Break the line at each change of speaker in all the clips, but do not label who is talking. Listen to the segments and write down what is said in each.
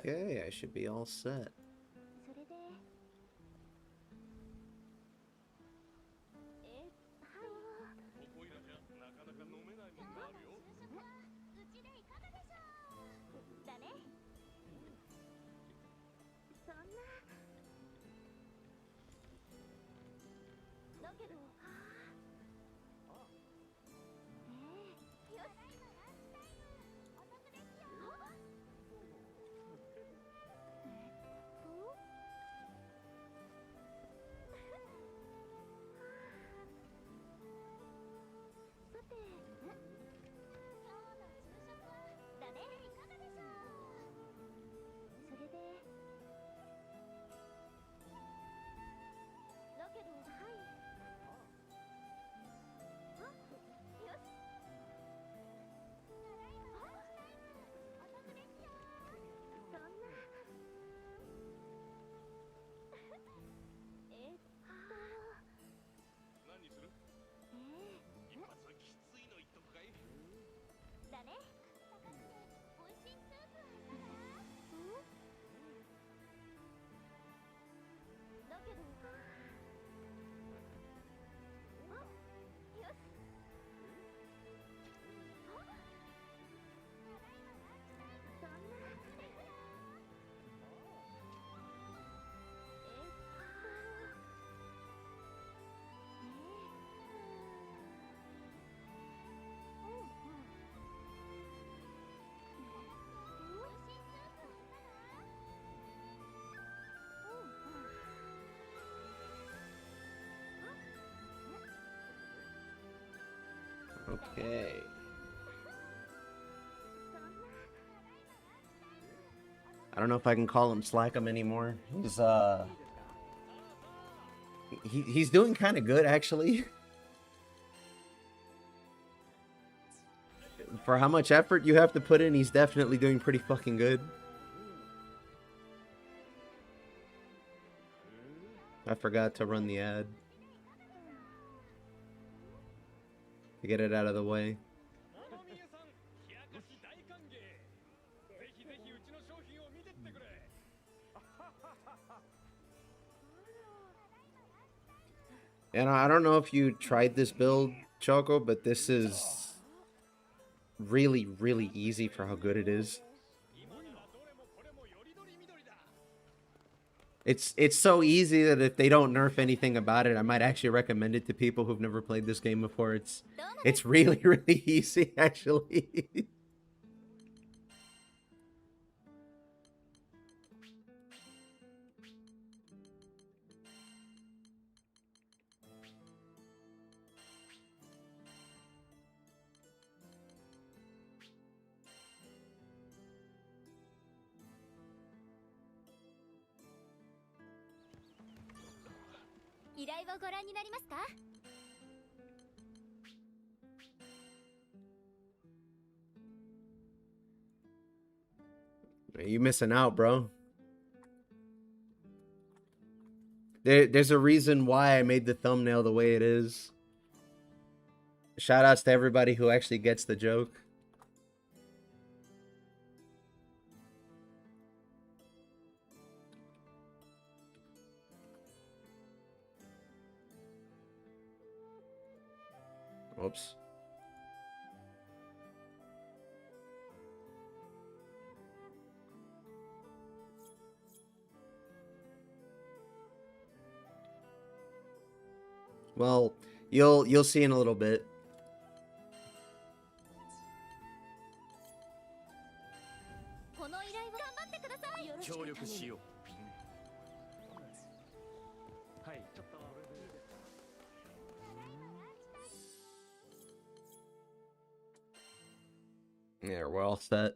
Okay, I should be all set. Okay. I don't know if I can call him Slackum anymore. He's doing kind of good actually. For how much effort you have to put in, he's definitely doing pretty fucking good. I forgot to run the ad to get it out of the way. And I don't know if you tried this build, Choco, but this is really, really easy for how good it is. It's so easy that if they don't nerf anything about it, I might actually recommend it to people who've never played this game before. It's really, really easy, actually. You missing out, bro. There's a reason why I made the thumbnail the way it is. Shout outs to everybody who actually gets the joke. Whoops. Well, you'll see in a little bit. Yeah, we're all set.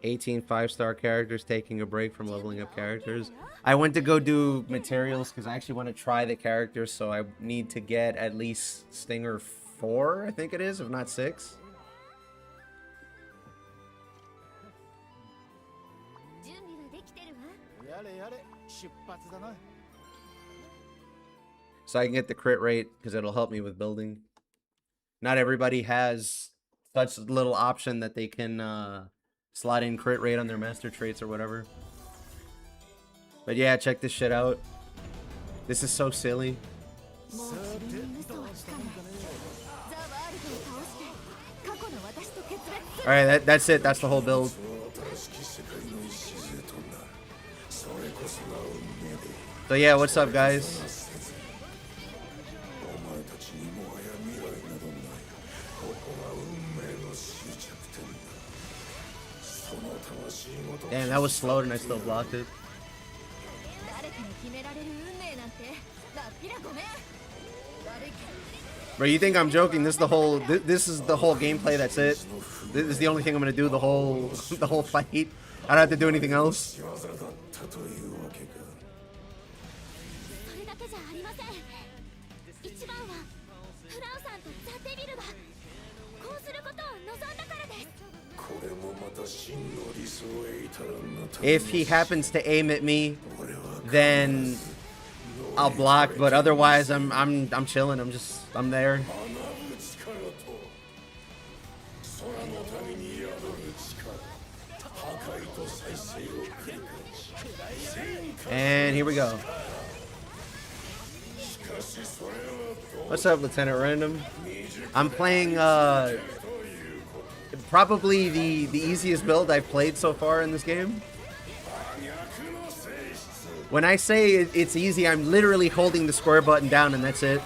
"18 5-star characters taking a break from leveling up characters." I went to go do materials because I actually want to try the characters, so I need to get at least Stinger 4, I think it is, if not 6. So I can get the crit rate, because it'll help me with building. Not everybody has such little option that they can slot in crit rate on their master traits or whatever. But yeah, check this shit out. This is so silly. Alright, that's it. That's the whole build. So yeah, what's up, guys? Damn, that was slowed and I still blocked it. Bro, you think I'm joking? This is the whole gameplay. That's it. This is the only thing I'm gonna do the whole fight. I don't have to do anything else. If he happens to aim at me, then I'll block, but otherwise I'm chilling. I'm there. And here we go. What's up, Lieutenant Random? I'm playing probably the easiest build I've played so far in this game. When I say it's easy, I'm literally holding the square button down and that's it.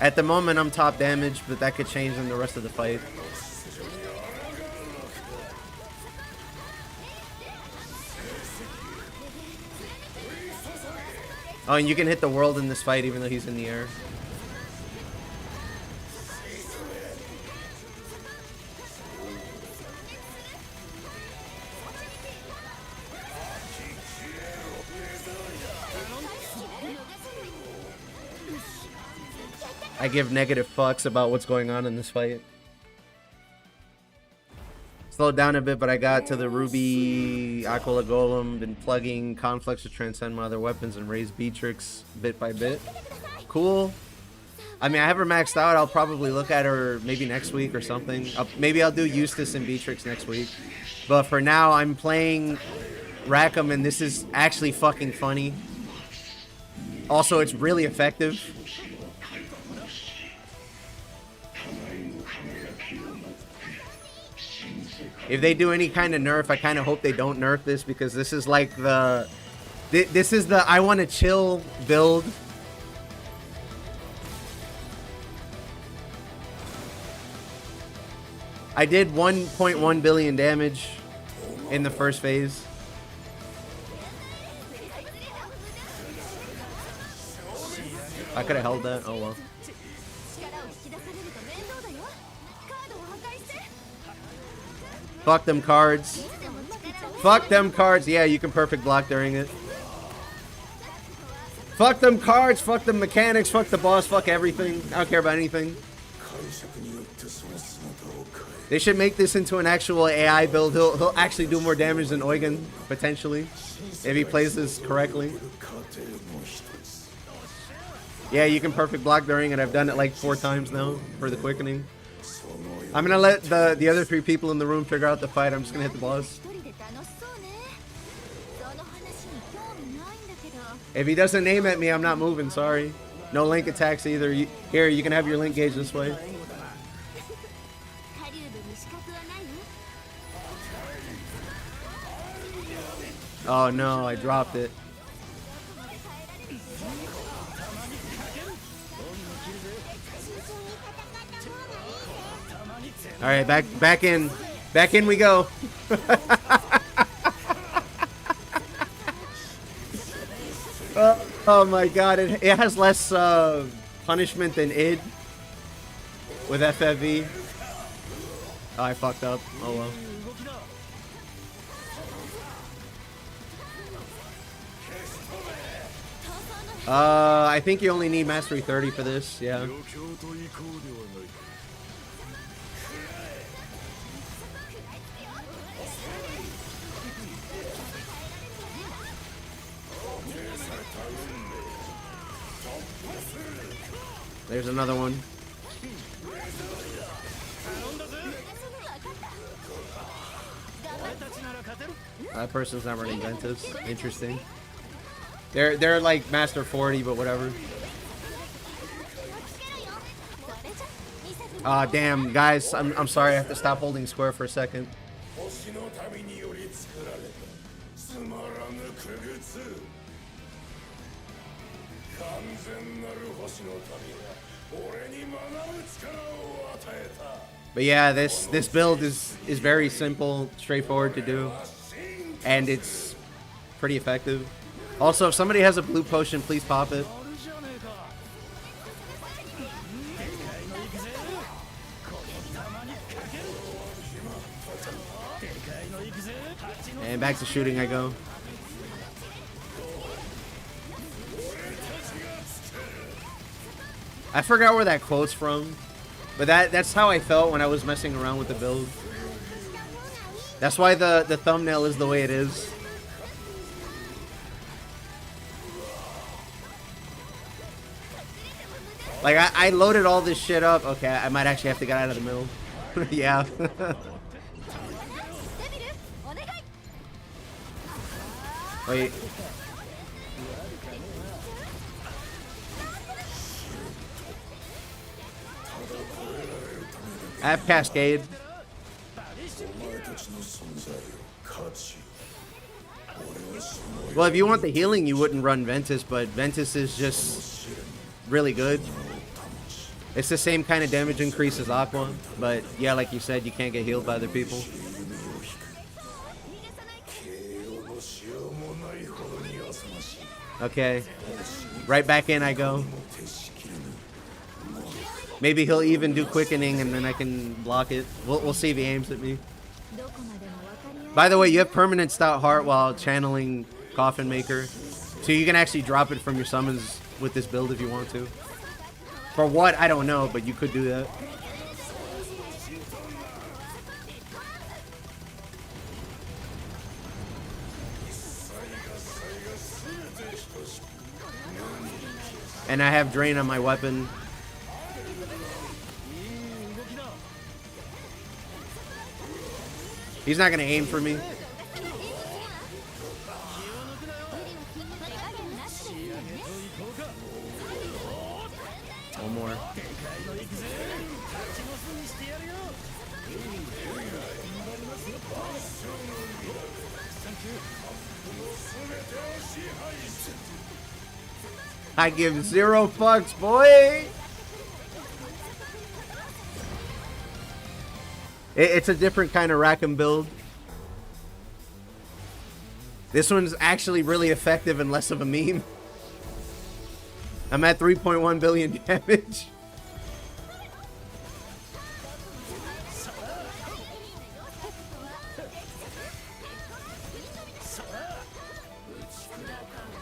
At the moment, I'm top damage, but that could change in the rest of the fight. Oh, and you can hit the world in this fight even though he's in the air. I give negative fucks about what's going on in this fight. Slowed down a bit, but I got to the Ruby Aquila Golem, been plugging Conflicts to transcend my other weapons and raise Beatrix bit by bit. Cool. I mean, I have her maxed out. I'll probably look at her maybe next week or something. Maybe I'll do Eustace and Beatrix next week. But for now, I'm playing Rackam, and this is actually fucking funny. Also, it's really effective. If they do any kind of nerf, I kind of hope they don't nerf this, because this is like this is the I want to chill build. I did 1.1 billion damage in the first phase. I could have held that. Oh well. Fuck them cards. Fuck them cards. Yeah, you can perfect block during it. Fuck them cards. Fuck the mechanics. Fuck the boss. Fuck everything. I don't care about anything. They should make this into an actual AI build. He'll actually do more damage than Eugen, potentially, if he plays this correctly. Yeah, you can perfect block during it. I've done it like 4 times now for the quickening. I'm gonna let the other 3 people in the room figure out the fight. I'm just gonna hit the boss. If he doesn't aim at me, I'm not moving. Sorry. No link attacks either. Here, you can have your link gauge this way. Oh no, I dropped it. All right, back in we go. Oh my god, it has less punishment than id with FFV. Oh, I fucked up. Oh well. I think you only need Mastery 30 for this, yeah. There's another one. That person's not running Ventus. Interesting. They're like Master 40, but whatever. Damn, guys, I'm sorry. I have to stop holding square for a second. But yeah, this build is very simple, straightforward to do, and it's pretty effective. Also, if somebody has a blue potion, please pop it. And back to shooting I go. I forgot where that quote's from, but that's how I felt when I was messing around with the build. That's why the thumbnail is the way it is. Like, I loaded all this shit up. Okay, I might actually have to get out of the middle. Yeah. Wait. I have Cascade. Well, if you want the healing, you wouldn't run Ventus, but Ventus is just really good. It's the same kind of damage increase as Aqua, but yeah, like you said, you can't get healed by other people. Okay. Right back in I go. Maybe he'll even do quickening and then I can block it. We'll see if he aims at me. By the way, you have permanent stout heart while channeling Coffinmaker. So you can actually drop it from your summons with this build if you want to. For what? I don't know, but you could do that. And I have Drain on my weapon. He's not going to aim for me. One more. I give 0 fucks, boy. It's a different kind of Rackam build. This one's actually really effective and less of a meme. I'm at 3.1 billion damage.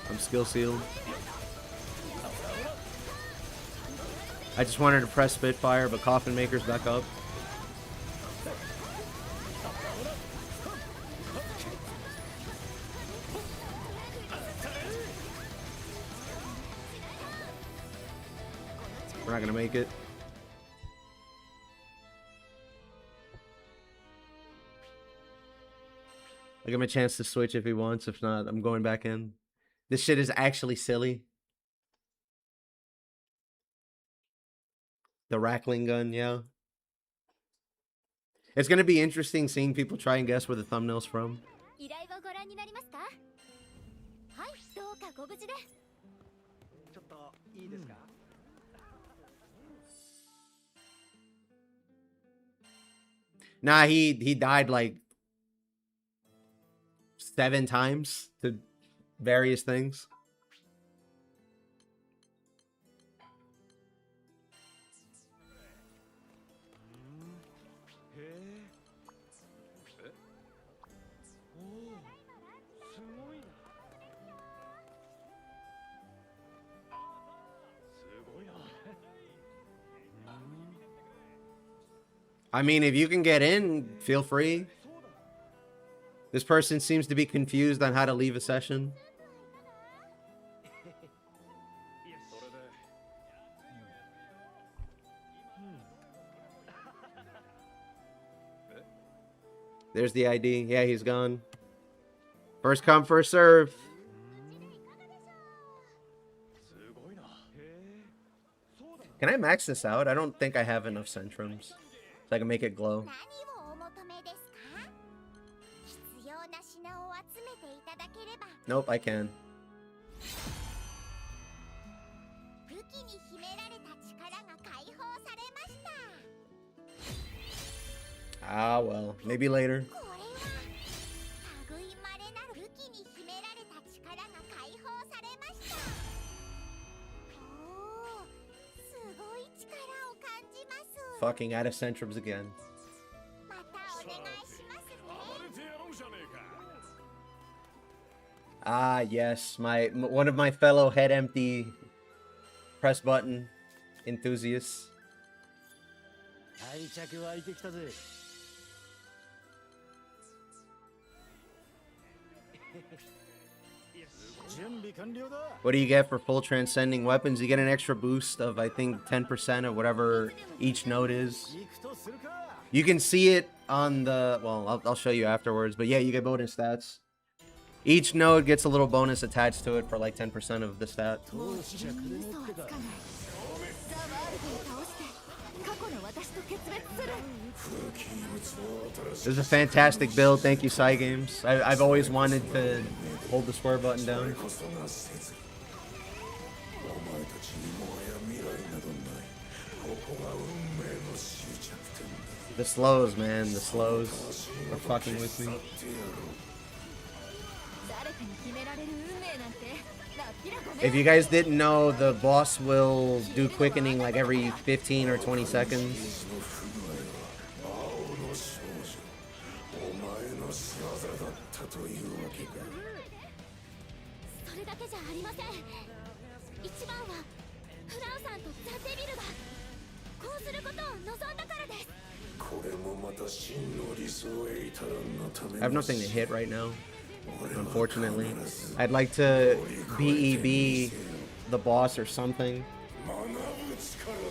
I'm skill sealed. I just wanted to press Spitfire, but Coffinmaker's back up. We're not gonna make it. I'll give him a chance to switch if he wants. If not, I'm going back in. This shit is actually silly. The Rackling gun, yeah. It's gonna be interesting seeing people try and guess where the thumbnail's from. Nah, he died like 7 times to various things. I mean, if you can get in, feel free. This person seems to be confused on how to leave a session. There's the ID. Yeah, he's gone. First come, first serve. Can I max this out? I don't think I have enough Centrums. So I can make it glow. Nope, I can. Ah, well, maybe later. Fucking out of Centrums again. Ah, yes, one of my fellow head empty press button enthusiasts. What do you get for full transcending weapons? You get an extra boost of, I think, 10% of whatever each node is. You can see it on the... Well, I'll show you afterwards. But yeah, you get bonus stats. Each node gets a little bonus attached to it for like 10% of the stat. This is a fantastic build. Thank you, Psy Games. I've always wanted to hold the square button down. The slows, man. The slows are fucking with me. If you guys didn't know, the boss will do quickening like every 15 or 20 seconds. I have nothing to hit right now, unfortunately. I'd like to BEB the boss or something,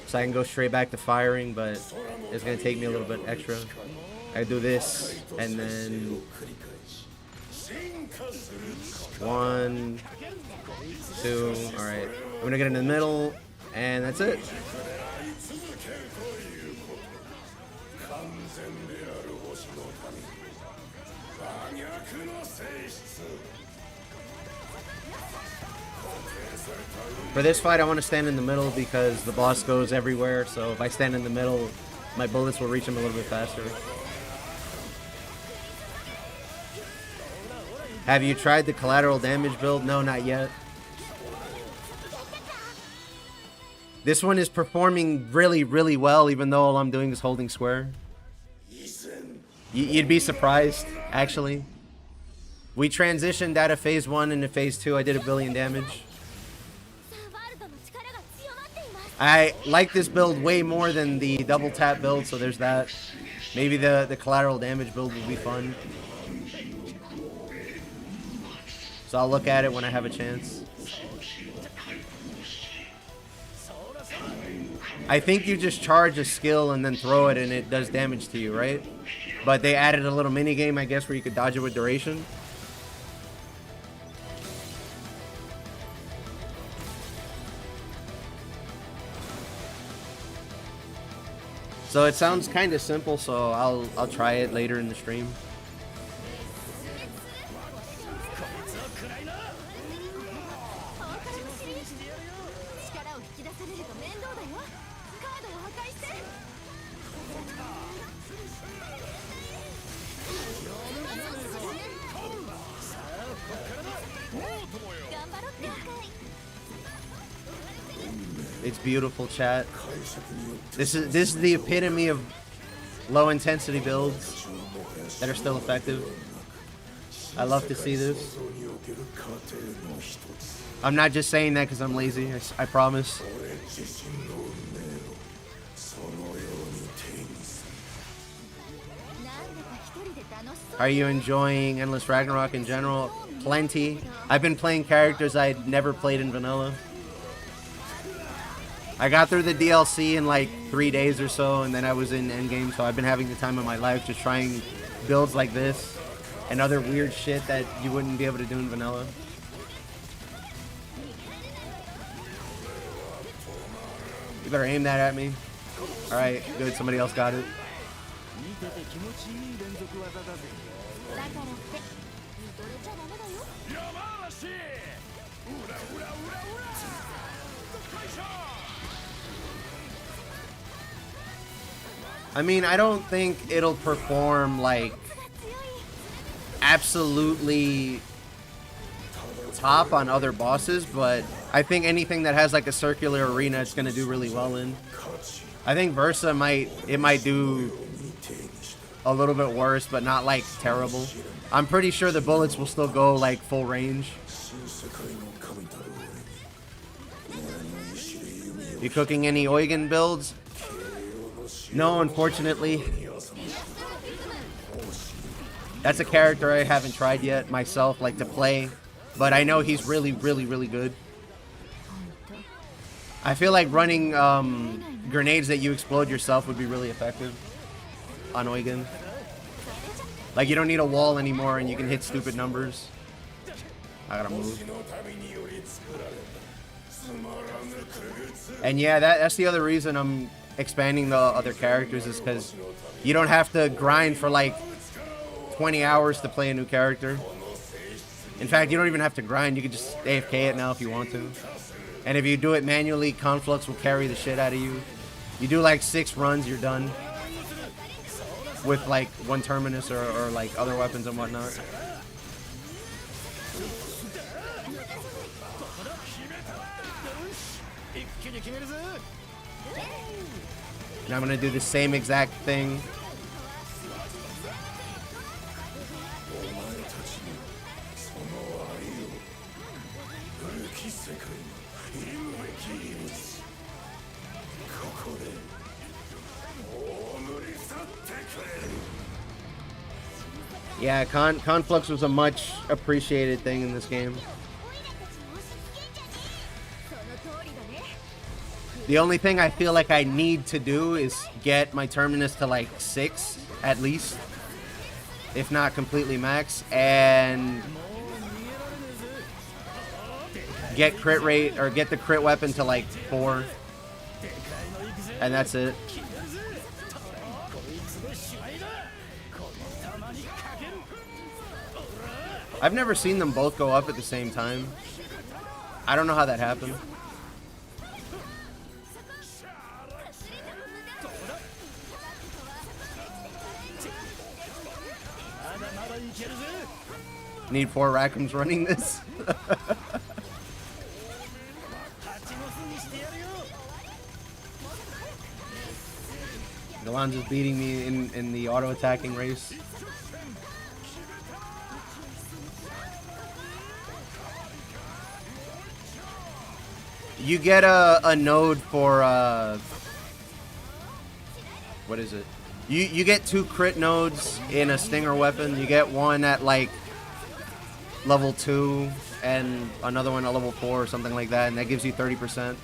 so I can go straight back to firing, but it's going to take me a little bit extra. I do this, and then 1, 2, alright. I'm going to get in the middle, and that's it. For this fight, I want to stand in the middle because the boss goes everywhere, so if I stand in the middle, my bullets will reach him a little bit faster. Have you tried the collateral damage build? No, not yet. This one is performing really, really well, even though all I'm doing is holding square. You'd be surprised, actually. We transitioned out of phase 1 into phase 2. I did 1 billion damage. I like this build way more than the double tap build, so there's that. Maybe the collateral damage build will be fun. So I'll look at it when I have a chance. I think you just charge a skill and then throw it and it does damage to you, right? But they added a little mini game, I guess, where you could dodge it with duration. So it sounds kind of simple, so I'll try it later in the stream. It's beautiful, chat. This is the epitome of low intensity builds that are still effective. I love to see this. I'm not just saying that because I'm lazy. I promise. Are you enjoying Endless Ragnarok in general? Plenty. I've been playing characters I'd never played in vanilla. I got through the DLC in like 3 days or so, and then I was in endgame, so I've been having the time of my life just trying builds like this and other weird shit that you wouldn't be able to do in vanilla. You better aim that at me. Alright, good, somebody else got it. I mean, I don't think it'll perform like absolutely top on other bosses, but I think anything that has like a circular arena, it's gonna do really well in. I think Versa might do a little bit worse, but not like terrible. I'm pretty sure the bullets will still go like full range. You cooking any Eugen builds? No, unfortunately. That's a character I haven't tried yet myself, like to play, but I know he's really, really, really good. I feel like running grenades that you explode yourself would be really effective on Eugen. Like, you don't need a wall anymore and you can hit stupid numbers. I gotta move. And yeah, that's the other reason I'm expanding the other characters, is because you don't have to grind for like 20 hours to play a new character. In fact, you don't even have to grind. You can just AFK it now if you want to. And if you do it manually, Conflux will carry the shit out of you. You do like 6 runs, you're done. With like 1 Terminus or like other weapons and whatnot. And I'm gonna do the same exact thing. Yeah, Conflux was a much appreciated thing in this game. The only thing I feel like I need to do is get my Terminus to like 6 at least, if not completely max, and get crit rate or get the crit weapon to like 4, and that's it. I've never seen them both go up at the same time. I don't know how that happened. Need 4 Rackams running this. Galan's just beating me in the auto attacking race. You get a node for what is it? You get 2 crit nodes in a stinger weapon. You get one at like level 2 and another one at level 4 or something like that, and that gives you 30%.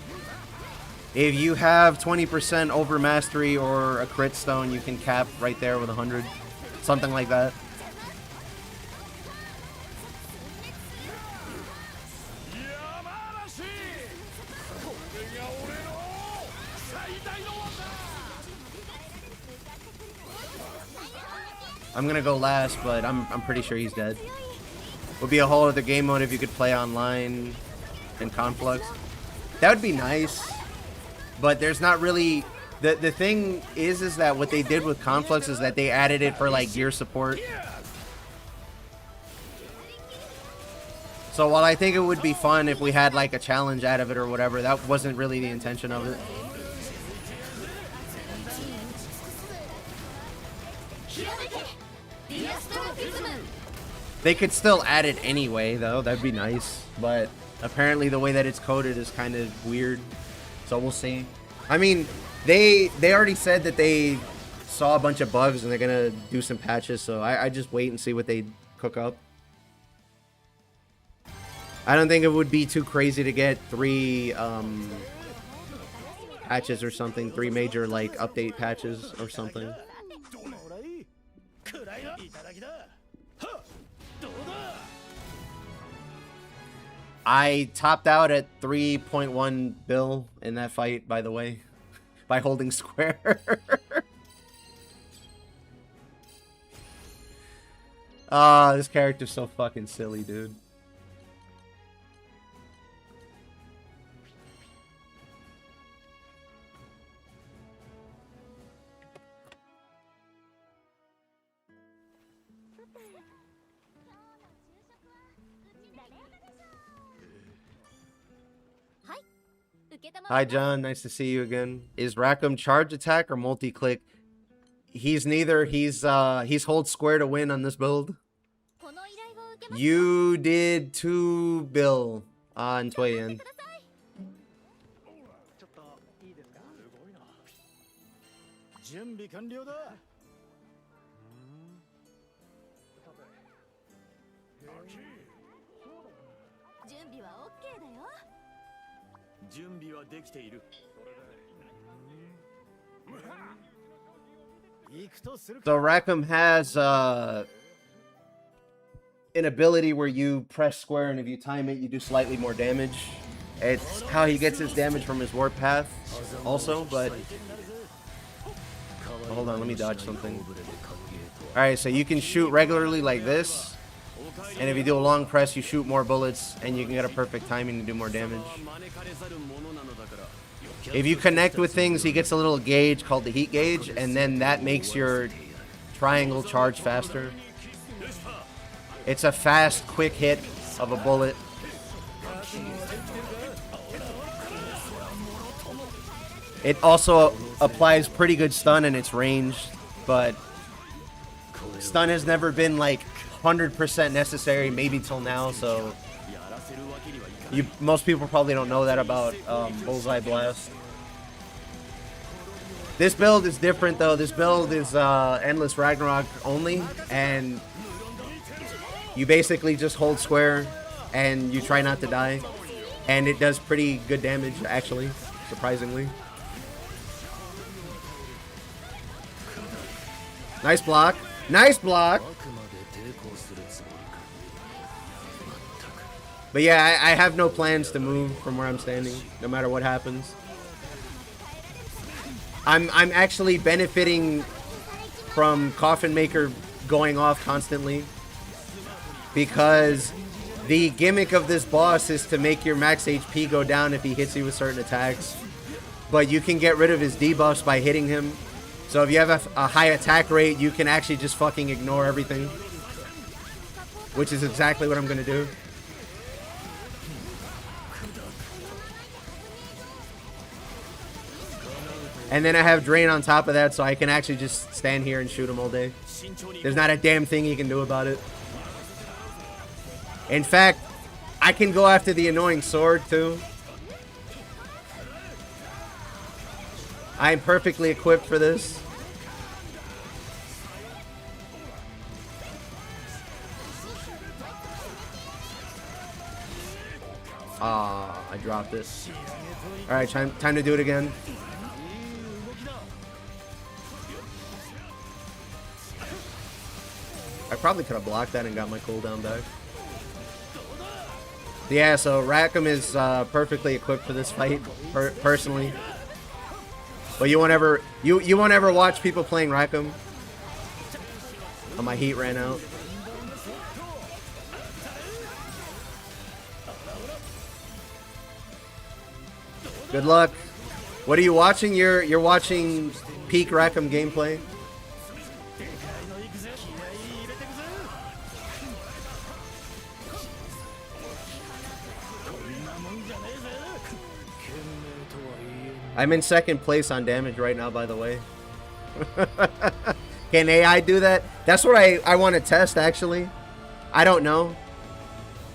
If you have 20% over mastery or a crit stone, you can cap right there with 100, something like that. I'm gonna go last, but I'm pretty sure he's dead. Would be a whole other game mode if you could play online in Conflux. That would be nice, but there's not really... The thing is that what they did with Conflux is that they added it for like gear support. So while I think it would be fun if we had like a challenge out of it or whatever, that wasn't really the intention of it. They could still add it anyway, though. That'd be nice. But apparently the way that it's coded is kind of weird. So we'll see. I mean, they already said that they saw a bunch of bugs and they're going to do some patches. So I just wait and see what they cook up. I don't think it would be too crazy to get 3 patches or something. 3 major, like, update patches or something. I topped out at 3.1 bill in that fight, by the way, by holding square. Ah, this character's so fucking silly, dude. Hi, John. Nice to see you again. Is Rackam charge attack or multi-click? He's neither. He's hold square to win on this build. You did 2 bill on Toyen. So Rackam has an ability where you press square, and if you time it, you do slightly more damage. It's how he gets his damage from his warp path also, but... Oh, hold on, let me dodge something. Alright, so you can shoot regularly like this, and if you do a long press, you shoot more bullets, and you can get a perfect timing to do more damage. If you connect with things, he gets a little gauge called the heat gauge, and then that makes your triangle charge faster. It's a fast, quick hit of a bullet. It also applies pretty good stun in its range, but stun has never been like 100% necessary, maybe till now, so most people probably don't know that about Bullseye Blast. This build is different though. This build is Endless Ragnarok only, and you basically just hold square and you try not to die, and it does pretty good damage actually, surprisingly. Nice block. Nice block. But yeah, I have no plans to move from where I'm standing, no matter what happens. I'm actually benefiting from Coffinmaker going off constantly, because the gimmick of this boss is to make your max HP go down if he hits you with certain attacks. But you can get rid of his debuffs by hitting him. So if you have a high attack rate, you can actually just fucking ignore everything, which is exactly what I'm going to do. And then I have Drain on top of that, so I can actually just stand here and shoot him all day. There's not a damn thing he can do about it. In fact, I can go after the annoying sword, too. I'm perfectly equipped for this. Ah, I dropped it. Alright, time to do it again. I probably could have blocked that and got my cooldown back. Yeah, so Rackam is perfectly equipped for this fight, personally. But you won't ever watch people playing Rackam. Oh, my heat ran out. Good luck. What are you watching? You're watching peak Rackam gameplay. I'm in second place on damage right now, by the way. Can AI do that? That's what I want to test, actually. I don't know.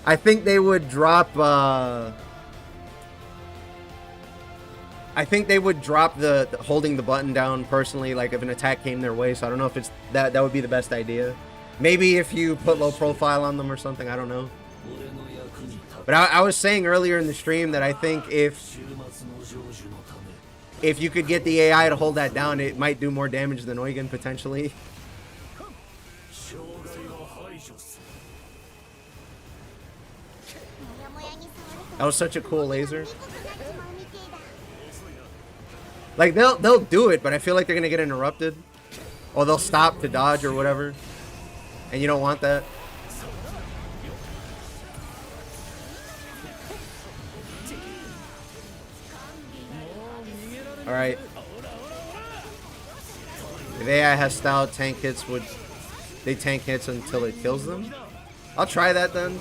I think they would drop... I think they would drop the holding the button down, personally, like if an attack came their way. So I don't know if it's that would be the best idea. Maybe if you put low profile on them or something, I don't know. But I was saying earlier in the stream that I think if you could get the AI to hold that down, it might do more damage than Eugen, potentially. That was such a cool laser. Like they'll do it, but I feel like they're gonna get interrupted, or they'll stop to dodge or whatever, and you don't want that. All right. If AI has style, tank hits would they tank hits until it kills them? I'll try that then.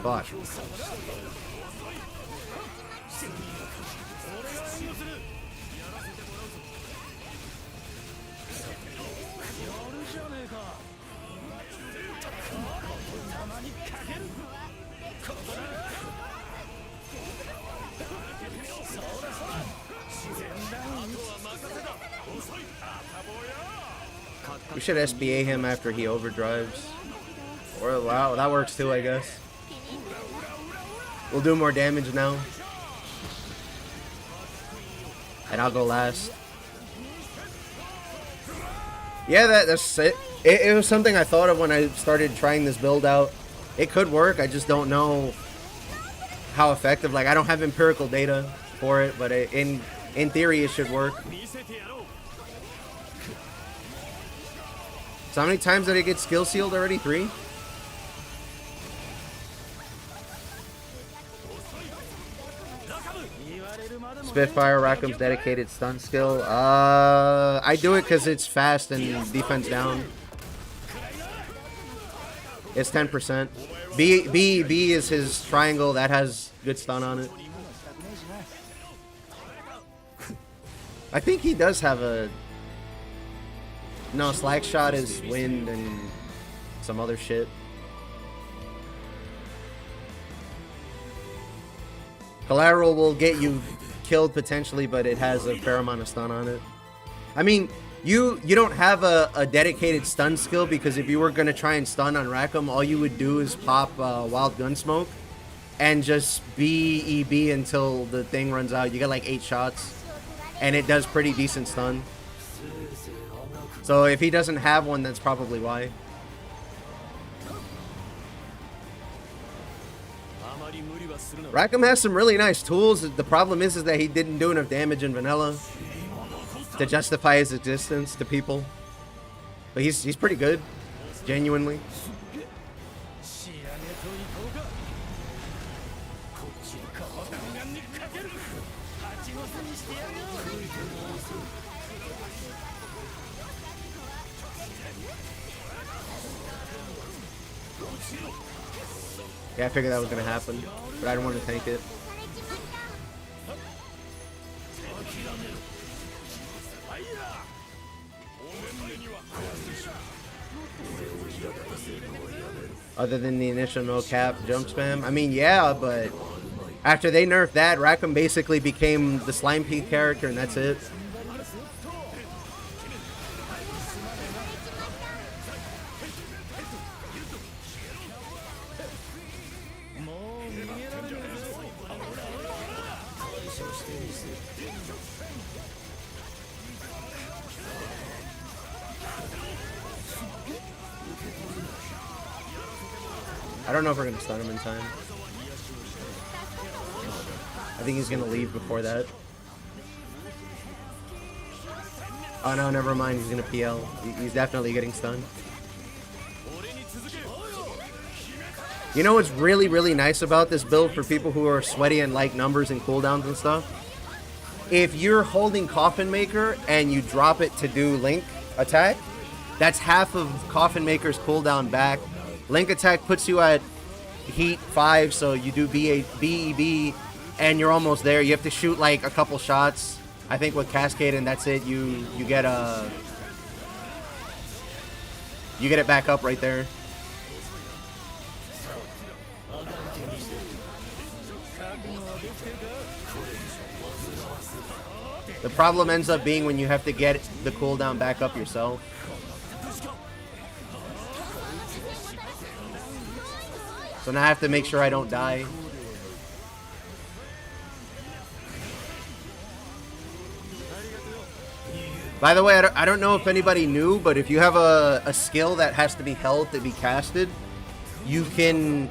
Fuck. We should SBA him after he overdrives. Or, wow, that works too, I guess. We'll do more damage now. And I'll go last. Yeah, that's it. It was something I thought of when I started trying this build out. It could work, I just don't know how effective. Like, I don't have empirical data for it, but in theory it should work. So how many times did I get skill sealed already? 3? Spitfire, Rackam's dedicated stun skill. I do it because it's fast and defense down. It's 10%. B is his triangle that has good stun on it. I think he does have a... No, Slack Shot is wind and some other shit. Collateral will get you killed potentially, but it has a fair amount of stun on it. I mean, you don't have a dedicated stun skill, because if you were going to try and stun on Rackam, all you would do is pop Wild Gun Smoke and just BEB until the thing runs out. You get like 8 shots, and it does pretty decent stun. So if he doesn't have one, that's probably why. Rackam has some really nice tools. The problem is that he didn't do enough damage in vanilla to justify his existence to people. But he's pretty good, genuinely. Yeah, I figured that was going to happen, but I didn't want to tank it. Other than the initial no cap jump spam? I mean, yeah, but after they nerfed that, Rackam basically became the Slime Peak character, and that's it. I don't know if we're going to stun him in time. I think he's going to leave before that. Oh no, never mind. He's going to PL. He's definitely getting stunned. You know what's really, really nice about this build for people who are sweaty and like numbers and cooldowns and stuff? If you're holding Coffinmaker and you drop it to do Link attack, that's half of Coffinmaker's cooldown back. Link attack puts you at heat 5, so you do BEB, and you're almost there. You have to shoot like a couple shots, I think, with Cascade, and that's it. You get it back up right there. The problem ends up being when you have to get the cooldown back up yourself. So now I have to make sure I don't die. By the way, I don't know if anybody knew, but if you have a skill that has to be held to be casted, you can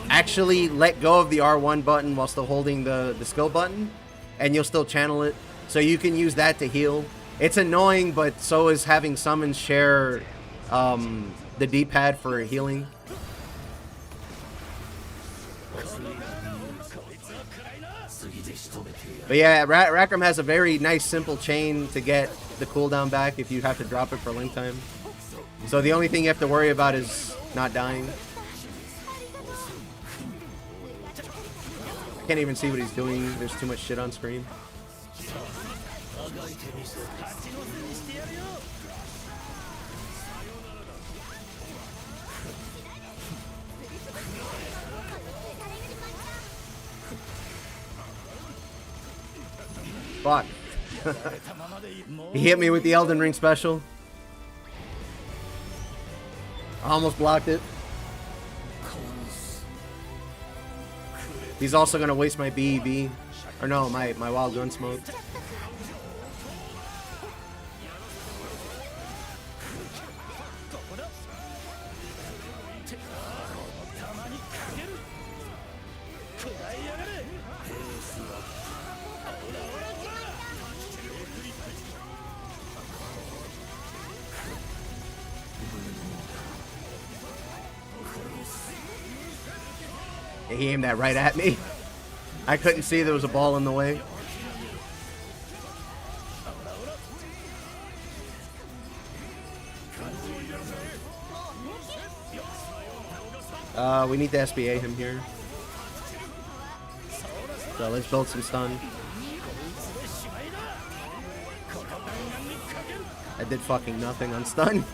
actually let go of the R1 button while still holding the skill button, and you'll still channel it. So you can use that to heal. It's annoying, but so is having summons share the D-pad for healing. But yeah, Rackam has a very nice, simple chain to get the cooldown back if you have to drop it for link time. So the only thing you have to worry about is not dying. Can't even see what he's doing. There's too much shit on screen. Fuck. He hit me with the Elden Ring special. I almost blocked it. He's also gonna waste my BEB. Or no, my wild gun smoke. He aimed that right at me. I couldn't see there was a ball in the way. We need to SBA him here. So let's build some stun. I did fucking nothing on stun.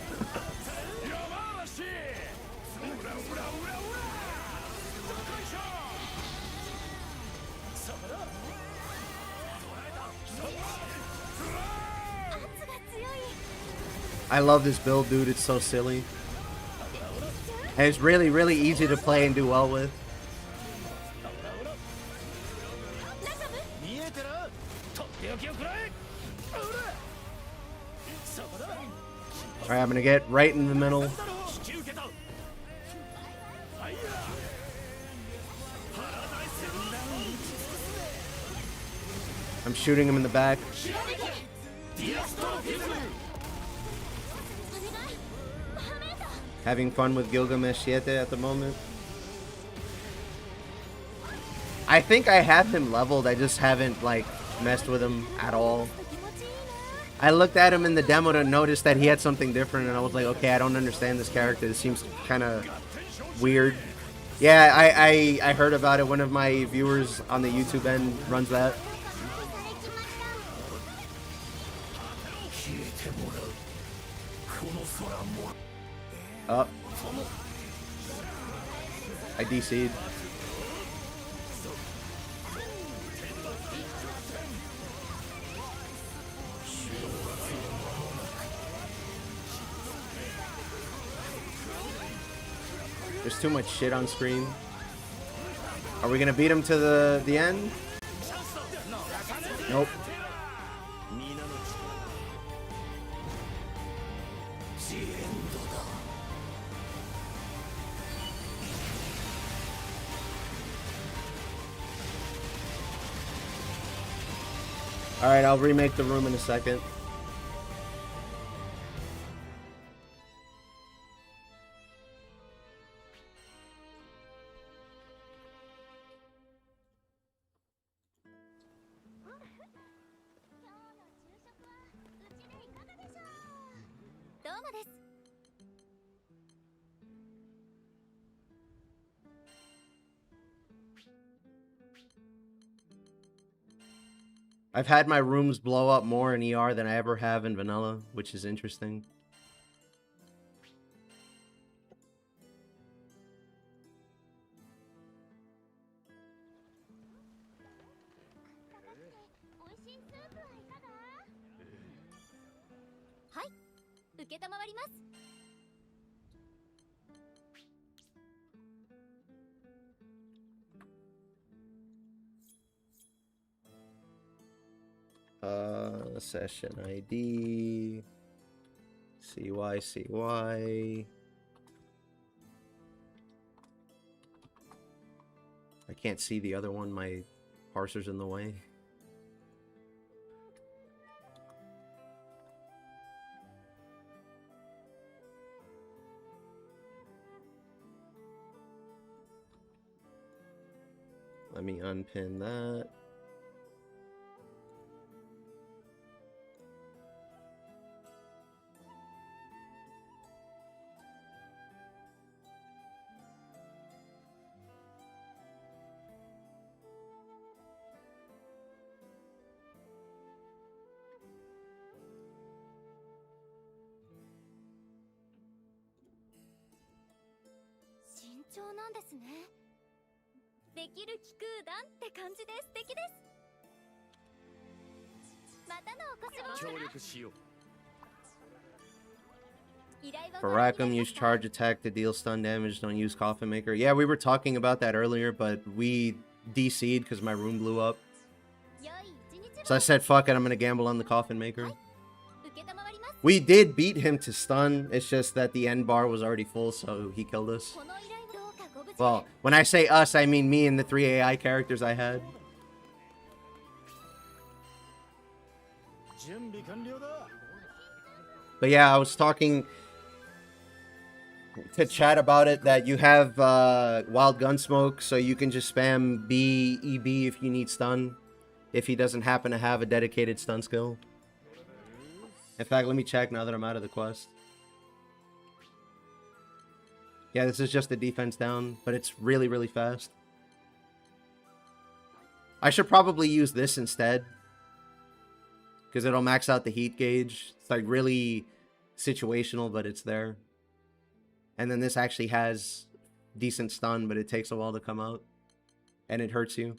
I love this build, dude. It's so silly. And it's really, really easy to play and do well with. Alright, I'm gonna get right in the middle. I'm shooting him in the back. Having fun with Gilgamesh 7 at the moment. I think I have him leveled, I just haven't like messed with him at all. I looked at him in the demo to notice that he had something different, and I was like, okay, I don't understand this character. This seems kind of weird. Yeah, I heard about it. One of my viewers on the YouTube end runs that. Up. I DC'd. There's too much shit on screen. Are we gonna beat him to the end? Nope. Alright, I'll remake the room in a second. I've had my rooms blow up more in ER than I ever have in vanilla, which is interesting. Session ID. CY. I can't see the other one. My parser's in the way. Let me unpin that. For Rackam, use charge attack to deal stun damage. Don't use Coffinmaker. Yeah, we were talking about that earlier, but we DC'd because my room blew up. So I said, fuck it, I'm going to gamble on the Coffinmaker. We did beat him to stun. It's just that the end bar was already full, so he killed us. Well, when I say us, I mean me and the 3 AI characters I had. But yeah, I was talking to chat about it, that you have Wild Gunsmoke, so you can just spam B, EB if you need stun, if he doesn't happen to have a dedicated stun skill. In fact, let me check now that I'm out of the quest. Yeah, this is just the defense down, but it's really, really fast. I should probably use this instead, because it'll max out the heat gauge. It's like really situational, but it's there. And then this actually has decent stun, but it takes a while to come out. And it hurts you.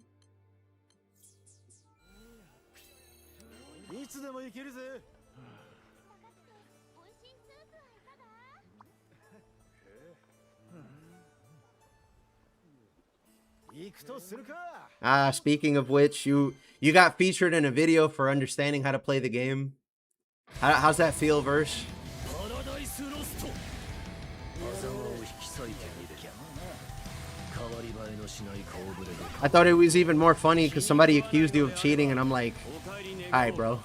Speaking of which, you got featured in a video for understanding how to play the game. How's that feel, Verse? I thought it was even more funny because somebody accused you of cheating, and I'm like, alright, bro.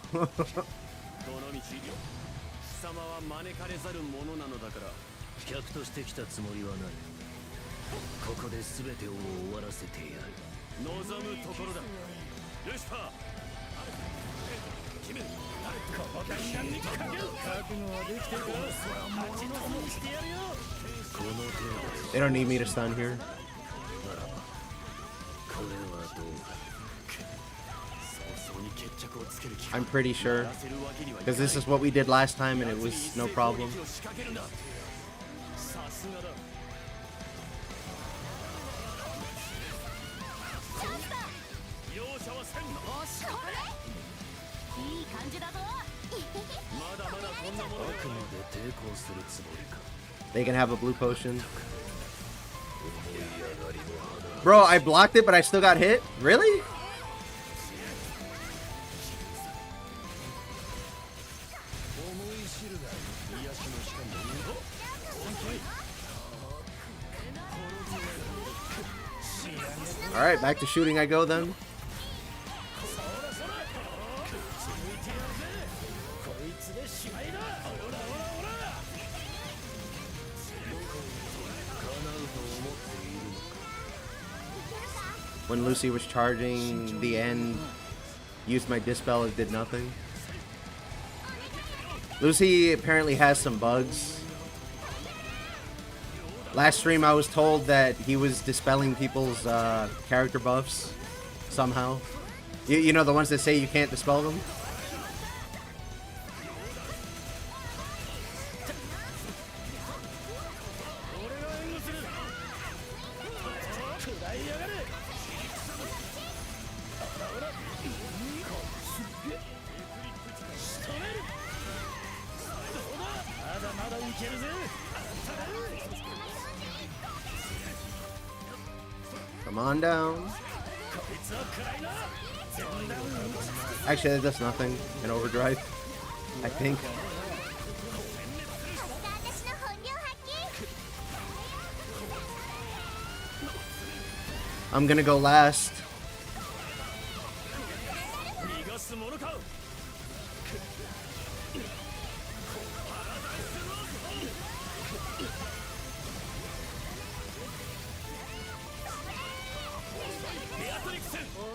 They don't need me to stun here. I'm pretty sure, because this is what we did last time and it was no problem. They can have a blue potion. Bro, I blocked it, but I still got hit? Really? Alright, back to shooting I go then. When Lucy was charging the end, used my Dispel, it did nothing. Lucy apparently has some bugs. Last stream I was told that he was dispelling people's character buffs somehow. You know, the ones that say you can't dispel them? Come on down. Actually, that does nothing in overdrive, I think. I'm gonna go last.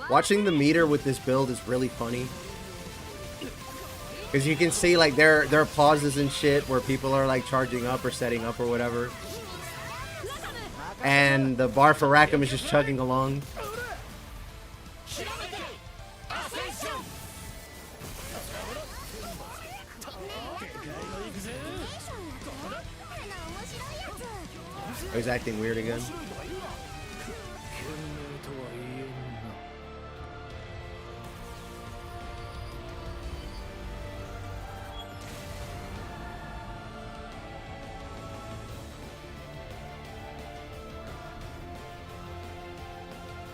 Watching the meter with this build is really funny. Because you can see like there are pauses and shit where people are like charging up or setting up or whatever. And the bar for Rackam is just chugging along. Oh, he's acting weird again.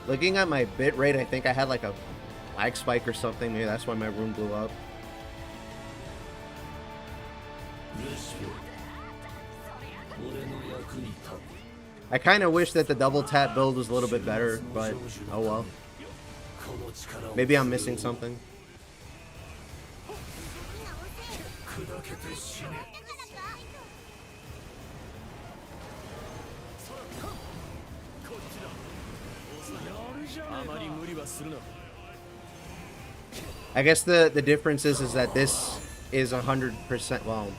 Looking at my bit rate, I think I had like a lag spike or something. Maybe that's why my room blew up. I kind of wish that the double tap build was a little bit better, but oh well. Maybe I'm missing something. I guess the difference is that this is 100%, well,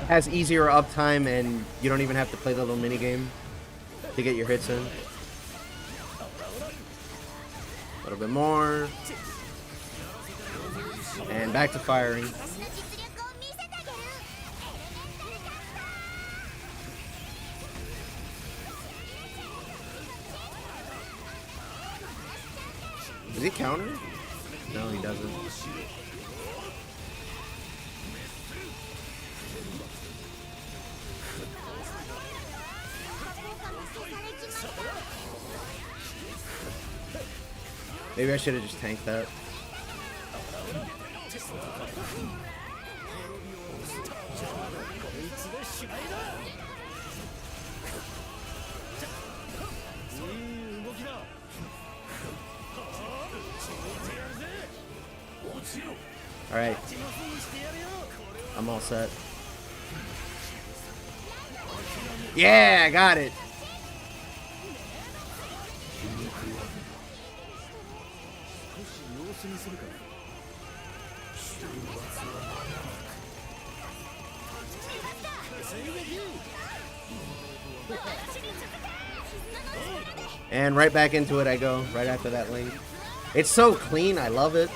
has easier uptime and you don't even have to play the little mini game to get your hits in. A little bit more. And back to firing. Does he counter? No, he doesn't. Maybe I should have just tanked that. Alright. I'm all set. Yeah, I got it. And right back into it I go, right after that link. It's so clean, I love it.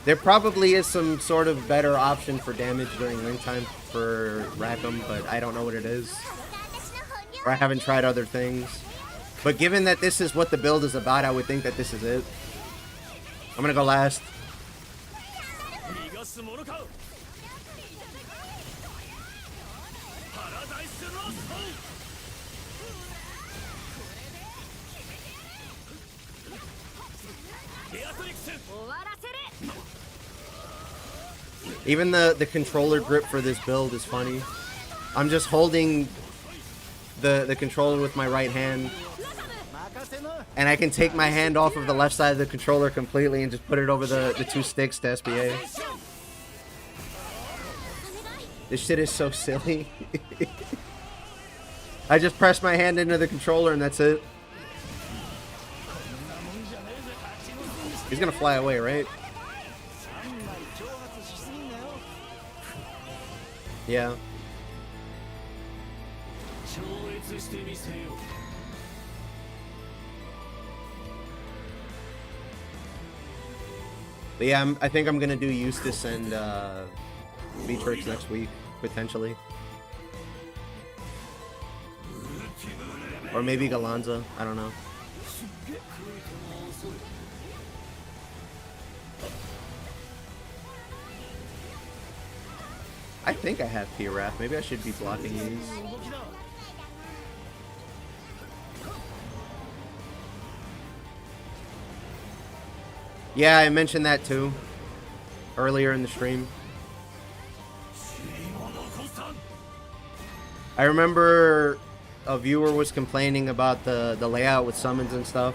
There probably is some sort of better option for damage during link time for Rackam, but I don't know what it is. Or I haven't tried other things. But given that this is what the build is about, I would think that this is it. I'm gonna go last. Even the controller grip for this build is funny. I'm just holding the controller with my right hand, and I can take my hand off of the left side of the controller completely and just put it over the two sticks to SBA. This shit is so silly. I just press my hand into the controller and that's it. He's gonna fly away, right? Yeah. But yeah, I think I'm gonna do Eustace and Beatrix next week, potentially. Or maybe Galanza, I don't know. think I have P-Raf. Maybe I should be blocking these. Yeah, I mentioned that too earlier in the stream. I remember a viewer was complaining about the layout with summons and stuff.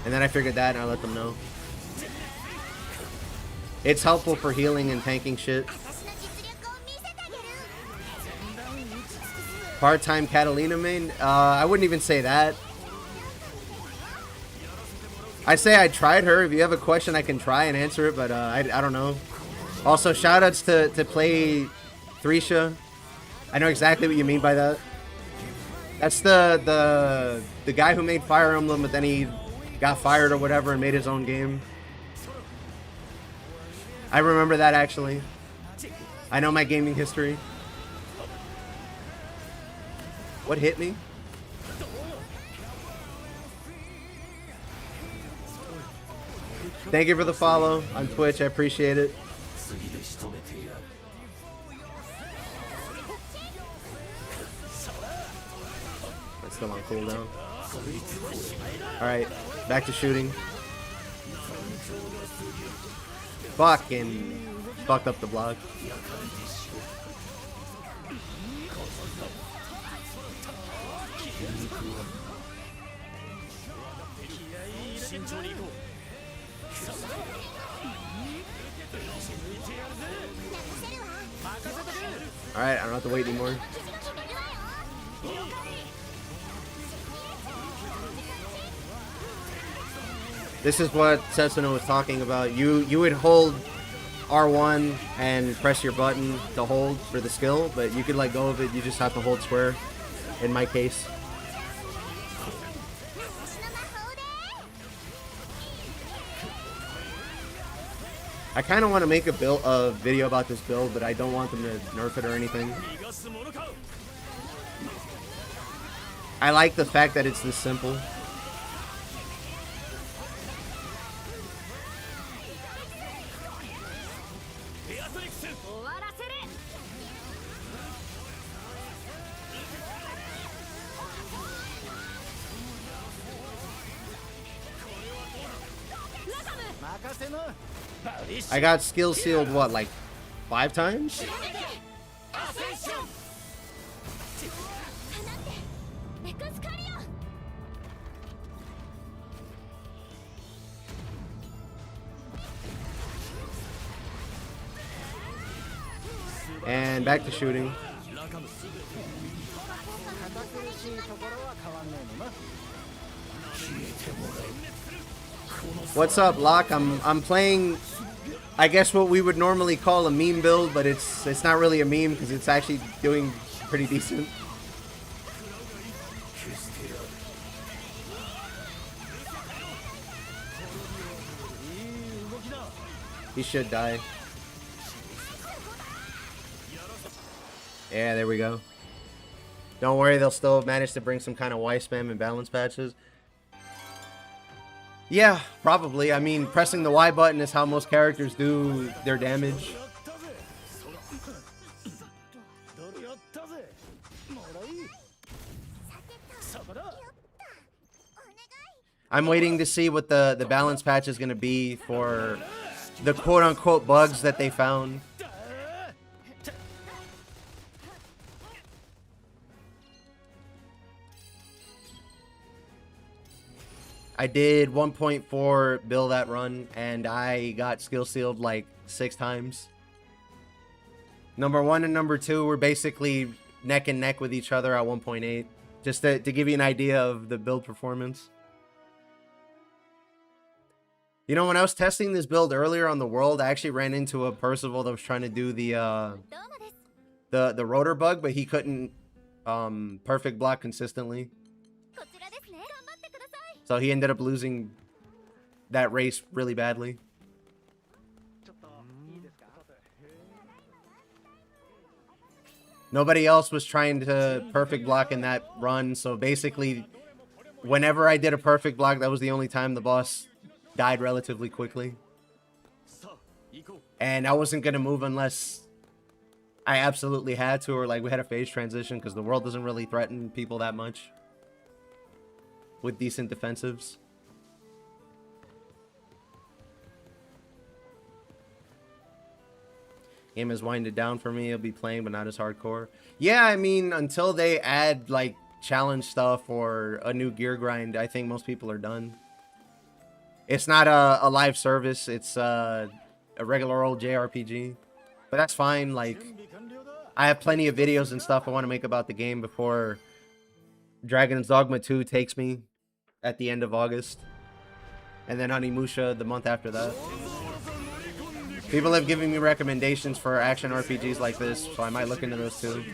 And then I figured that and I let them know. It's helpful for healing and tanking shit. Part-time Catalina main? I wouldn't even say that. I say I tried her. If you have a question, I can try and answer it, but I don't know. Also, shoutouts to Play Thresha. I know exactly what you mean by that. That's the guy who made Fire Emblem, but then he got fired or whatever and made his own game. I remember that actually. I know my gaming history. What hit me? Thank you for the follow on Twitch. I appreciate it. That's still on cooldown. Alright, back to shooting. Fucking fucked up the block. Alright, I don't have to wait anymore. This is what Setsuno was talking about. You would hold R1 and press your button to hold for the skill, but you could let go of it. You just have to hold square, in my case. I kind of want to make a video about this build, but I don't want them to nerf it or anything. I like the fact that it's this simple. I got skill sealed, what, like 5 times? And back to shooting. What's up, Locke? I'm playing, I guess, what we would normally call a meme build, but it's not really a meme because it's actually doing pretty decent. He should die. Yeah, there we go. Don't worry, they'll still manage to bring some kind of Y spam and balance patches. Yeah, probably. I mean, pressing the Y button is how most characters do their damage. I'm waiting to see what the balance patch is going to be for the quote-unquote bugs that they found. I did 1.4 build that run, and I got skill sealed like 6 times. Number 1 and number 2 were basically neck and neck with each other at 1.8. Just to give you an idea of the build performance. You know, when I was testing this build earlier on the world, I actually ran into a Percival that was trying to do the rotor bug, but he couldn't perfect block consistently. So he ended up losing that race really badly. Nobody else was trying to perfect block in that run, so basically, whenever I did a perfect block, that was the only time the boss died relatively quickly. And I wasn't gonna move unless I absolutely had to, or like we had a phase transition, because the world doesn't really threaten people that much with decent defensives. Game has winded down for me. I'll be playing, but not as hardcore. Yeah, I mean, until they add like challenge stuff or a new gear grind, I think most people are done. It's not a live service. It's a regular old JRPG. But that's fine. Like, I have plenty of videos and stuff I want to make about the game before Dragon's Dogma 2 takes me at the end of August. And then Onimusha the month after that. People have given me recommendations for action RPGs like this, so I might look into those too.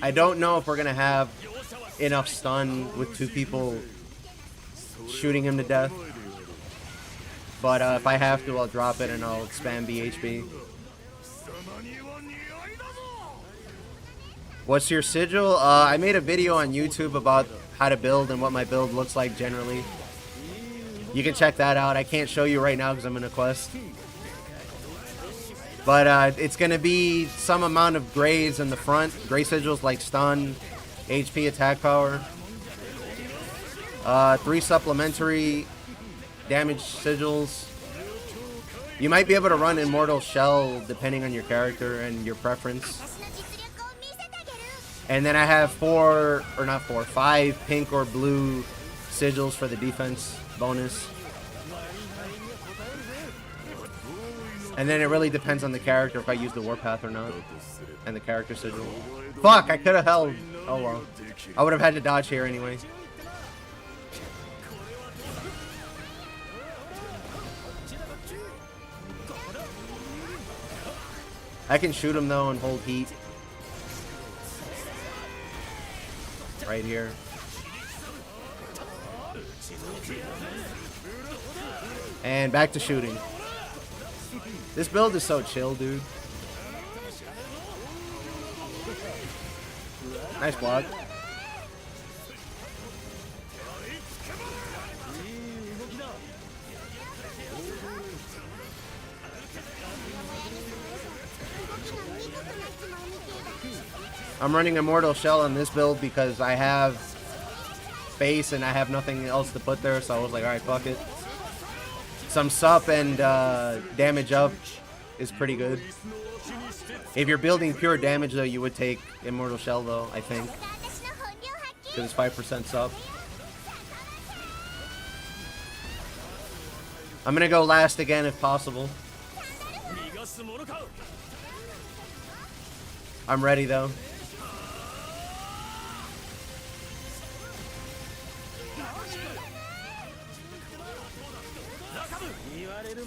I don't know if we're gonna have enough stun with 2 people shooting him to death. But if I have to, I'll drop it and I'll spam BHB. What's your sigil? I made a video on YouTube about how to build and what my build looks like generally. You can check that out. I can't show you right now because I'm in a quest. But it's going to be some amount of grays in the front. Gray sigils like stun, HP, attack power. 3 supplementary damage sigils. You might be able to run Immortal Shell depending on your character and your preference. And then I have 5 pink or blue sigils for the defense bonus. And then it really depends on the character if I use the warpath or not. And the character sigil. Fuck, I could have held. Oh well. I would have had to dodge here anyway. I can shoot him though and hold heat. Right here. And back to shooting. This build is so chill, dude. Nice block. I'm running Immortal Shell on this build because I have space and I have nothing else to put there, so I was like, alright, fuck it. Some sup and damage up is pretty good. If you're building pure damage though, you would take Immortal Shell though, I think. Because it's 5% sup. I'm gonna go last again if possible. I'm ready though.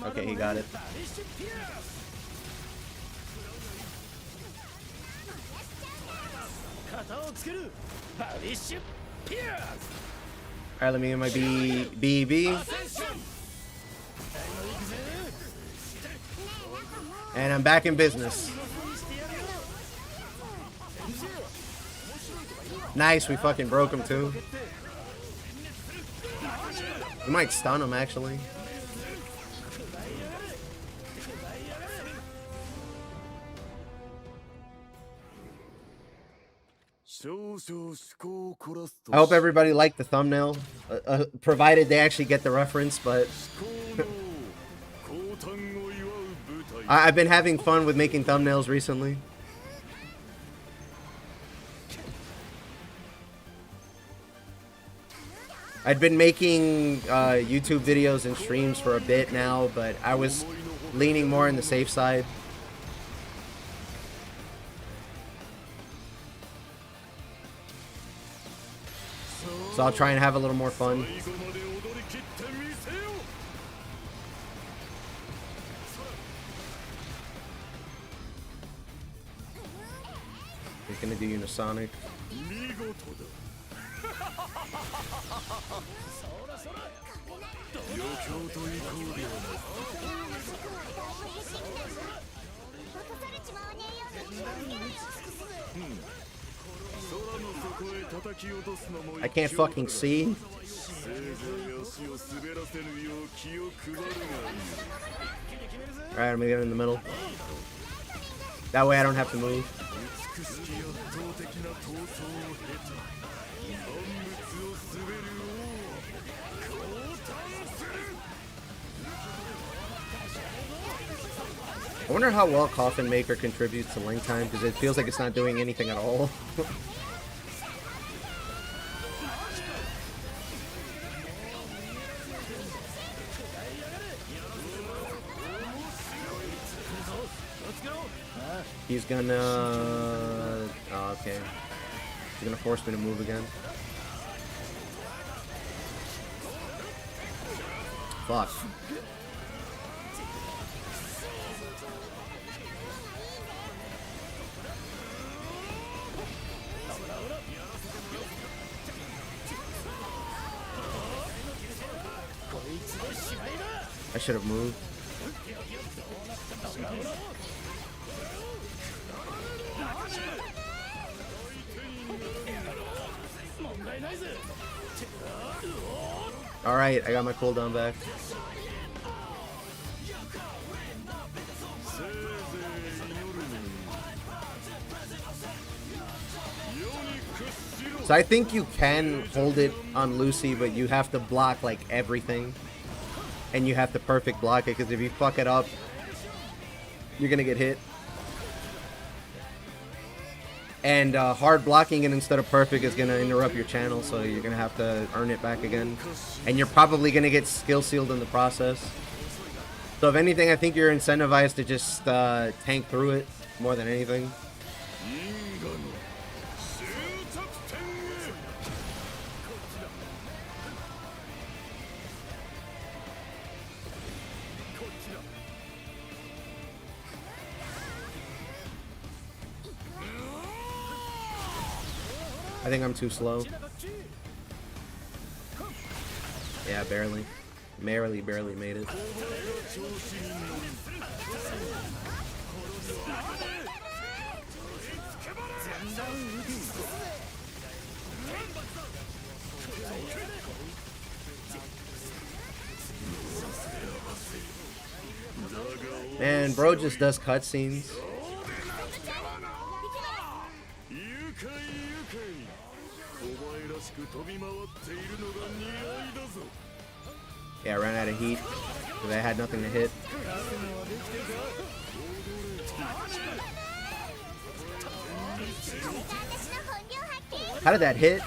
Okay, he got it. Alright, let me get my BB. And I'm back in business. Nice, we fucking broke him too. We might stun him actually. I hope everybody liked the thumbnail, provided they actually get the reference, but I've been having fun with making thumbnails recently. I'd been making YouTube videos and streams for a bit now, but I was leaning more on the safe side. So I'll try and have a little more fun. He's gonna do Unisonic. I can't fucking see. Alright, I'm gonna get in the middle. That way I don't have to move. I wonder how well Coffinmaker contributes to link time, because it feels like it's not doing anything at all. He's gonna... Oh, okay. He's gonna force me to move again. Fuck. I should have moved. Alright, I got my cooldown back. So I think you can hold it on Lucy, but you have to block like everything. And you have to perfect block it, because if you fuck it up, you're gonna get hit. And hard blocking it instead of perfect is gonna interrupt your channel, so you're gonna have to earn it back again. And you're probably gonna get skill sealed in the process. So if anything, I think you're incentivized to just tank through it more than anything. I think I'm too slow. Yeah, barely. Barely made it. Man, bro just does cutscenes. Yeah, I ran out of heat because I had nothing to hit. How did that hit?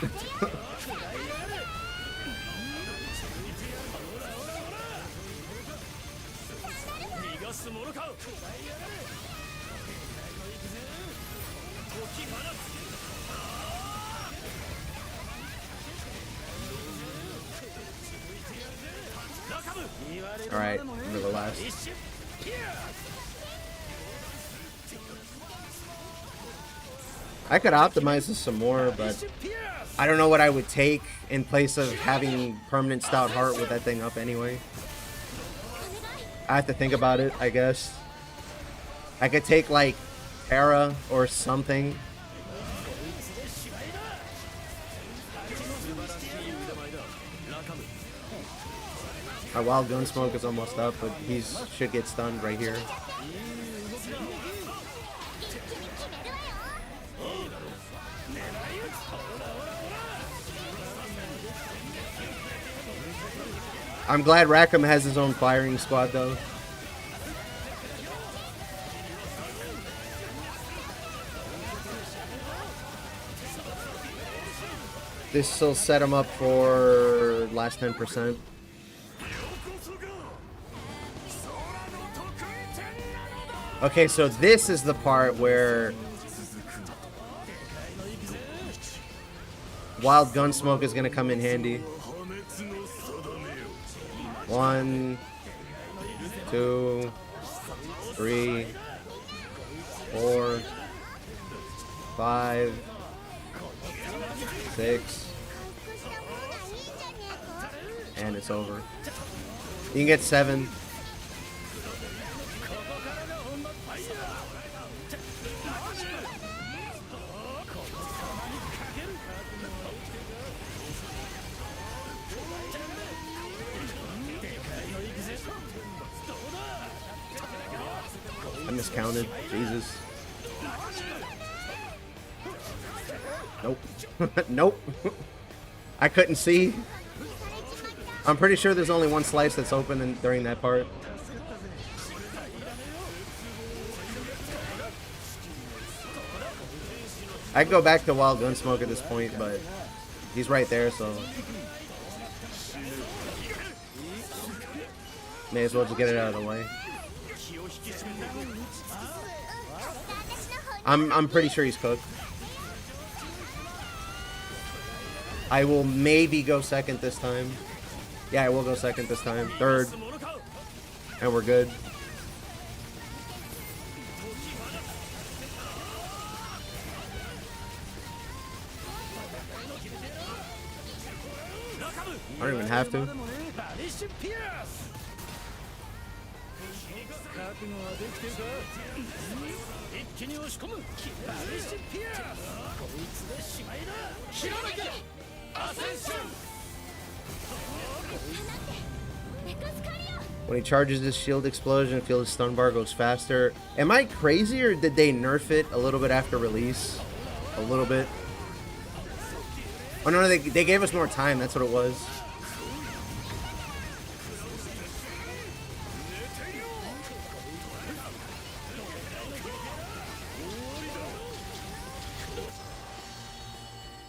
Alright, I'm gonna go last. I could optimize this some more, but I don't know what I would take in place of having permanent stout heart with that thing up anyway. I have to think about it, I guess. I could take like Terra or something. My wild gun smoke is almost up, but he should get stunned right here. I'm glad Rackam has his own firing squad though. This will set him up for last 10%. Okay, so this is the part where wild gunsmoke is going to come in handy. 1, 2, 3, 4, 5, 6, and it's over. You can get 7. miscounted. Jesus. Nope. Nope. I couldn't see. I'm pretty sure there's only one slice that's open during that part. I could go back to Wild Gunsmoke at this point, but he's right there, so may as well just get it out of the way. I'm pretty sure he's cooked. I will maybe go second this time. Yeah, I will go second this time. Third. And we're good. I don't even have to. When he charges his shield explosion, feel his stun bar goes faster. Am I crazy, or did they nerf it a little bit after release? A little bit. Oh no, they gave us more time. That's what it was.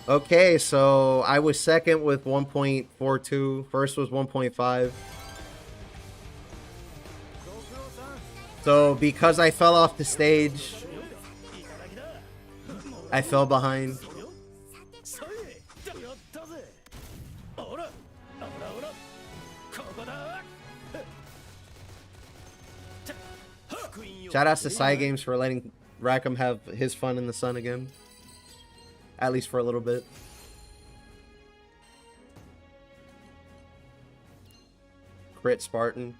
Okay, so I was second with 1.42. First was 1.5. So because I fell off the stage, I fell behind. Shout outs to Side Games for letting Rackam have his fun in the sun again. At least for a little bit. Crit Spartan.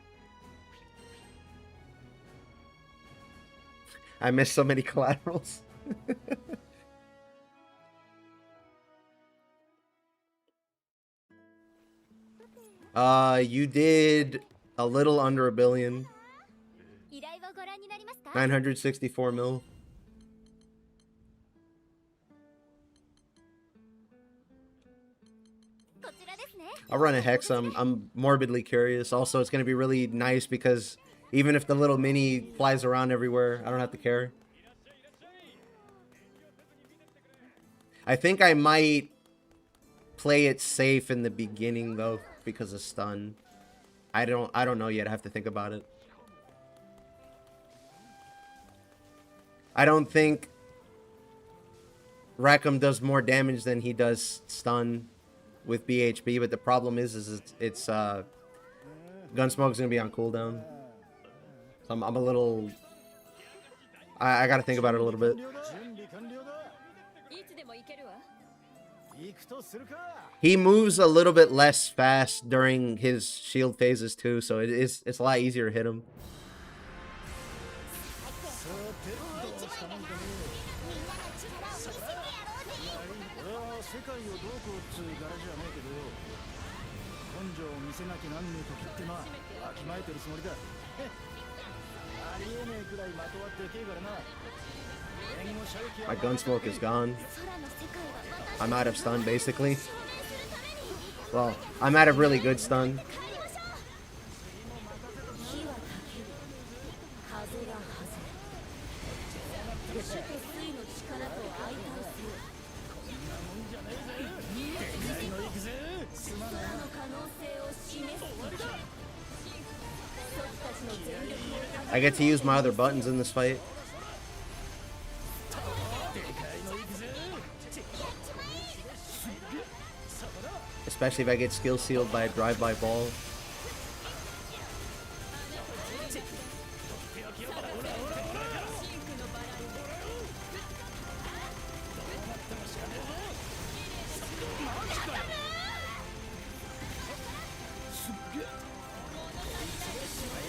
I missed so many collaterals. You did a little under 1 billion. 964 mil. I'll run a Hex. I'm morbidly curious. Also, it's going to be really nice because even if the little mini flies around everywhere, I don't have to care. I think I might play it safe in the beginning though because of stun. I don't know yet. I have to think about it. I don't think Rackam does more damage than he does stun with BHB, but the problem is it's Gunsmoke's gonna be on cooldown. So I'm a little. I gotta think about it a little bit. He moves a little bit less fast during his shield phases too, so it's a lot easier to hit him. My Gunsmoke is gone. I'm out of stun, basically. Well, I'm out of really good stun. I get to use my other buttons in this fight. Especially if I get skill sealed by a drive-by ball.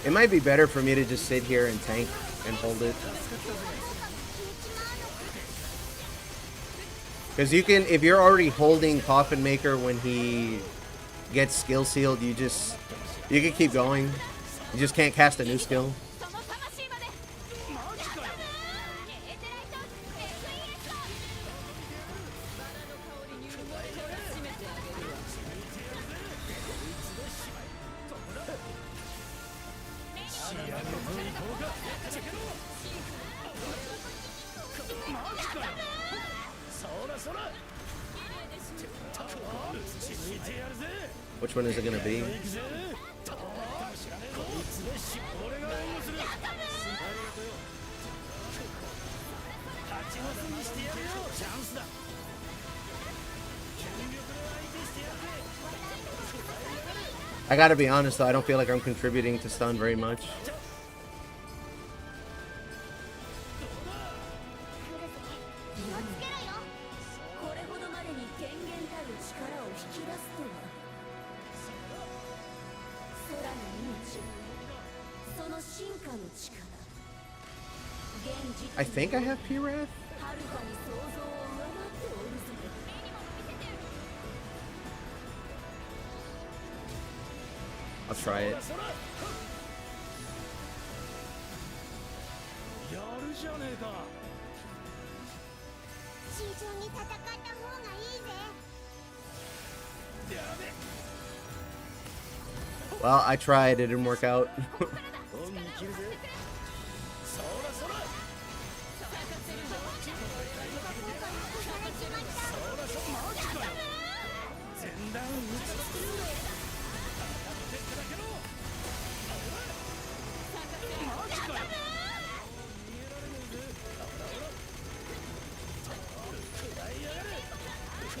It might be better for me to just sit here and tank and hold it. Because you can, if you're already holding Coffinmaker when he gets skill sealed, you can keep going. You just can't cast a new skill. Which one is it gonna be? I gotta be honest though, I don't feel like I'm contributing to stun very much. I think I have P-Wrath? I'll try it. Well, I tried, it didn't work out.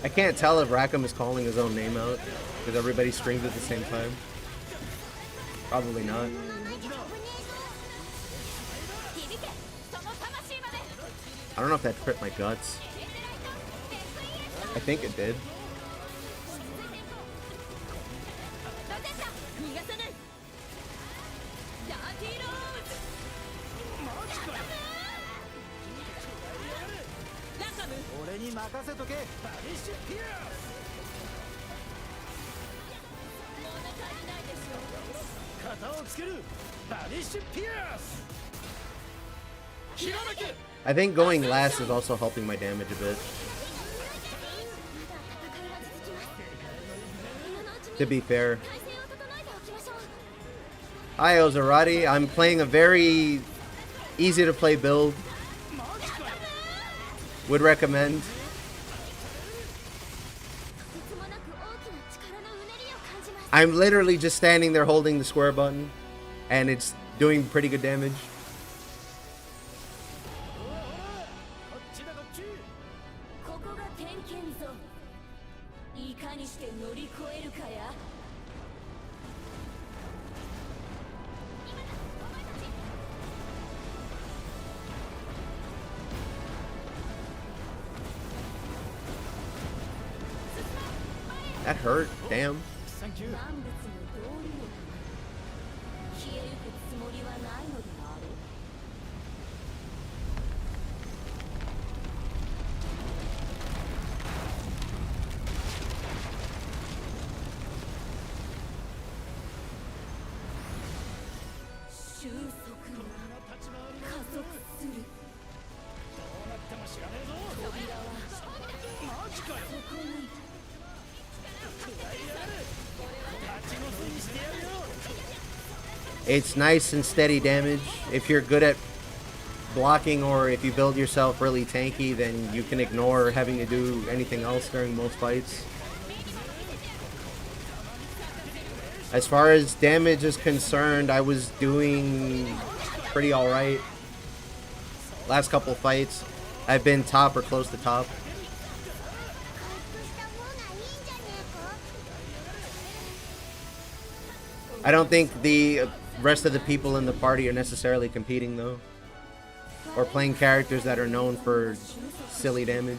I can't tell if Rackam is calling his own name out because everybody screams at the same time. Probably not. I don't know if that crit my guts. I think it did. I think going last is also helping my damage a bit. To be fair. Hi Ozarati, I'm playing a very easy to play build. Would recommend. I'm literally just standing there holding the square button and it's doing pretty good damage. That hurt, damn. It's nice and steady damage. If you're good at blocking or if you build yourself really tanky, then you can ignore having to do anything else during most fights. As far as damage is concerned, I was doing pretty alright. Last couple fights, I've been top or close to top. I don't think the rest of the people in the party are necessarily competing though, or playing characters that are known for silly damage.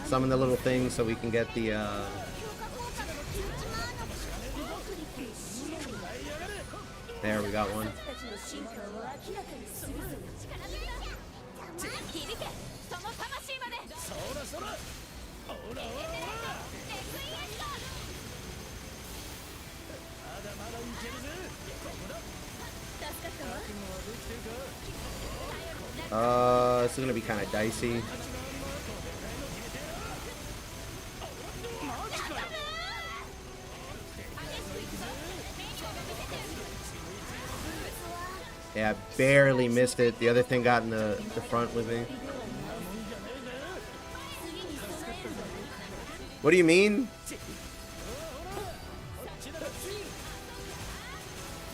Summon the little things so we can get the there, we got one. This is gonna be kind of dicey. Yeah, barely missed it. The other thing got in the front with me. What do you mean?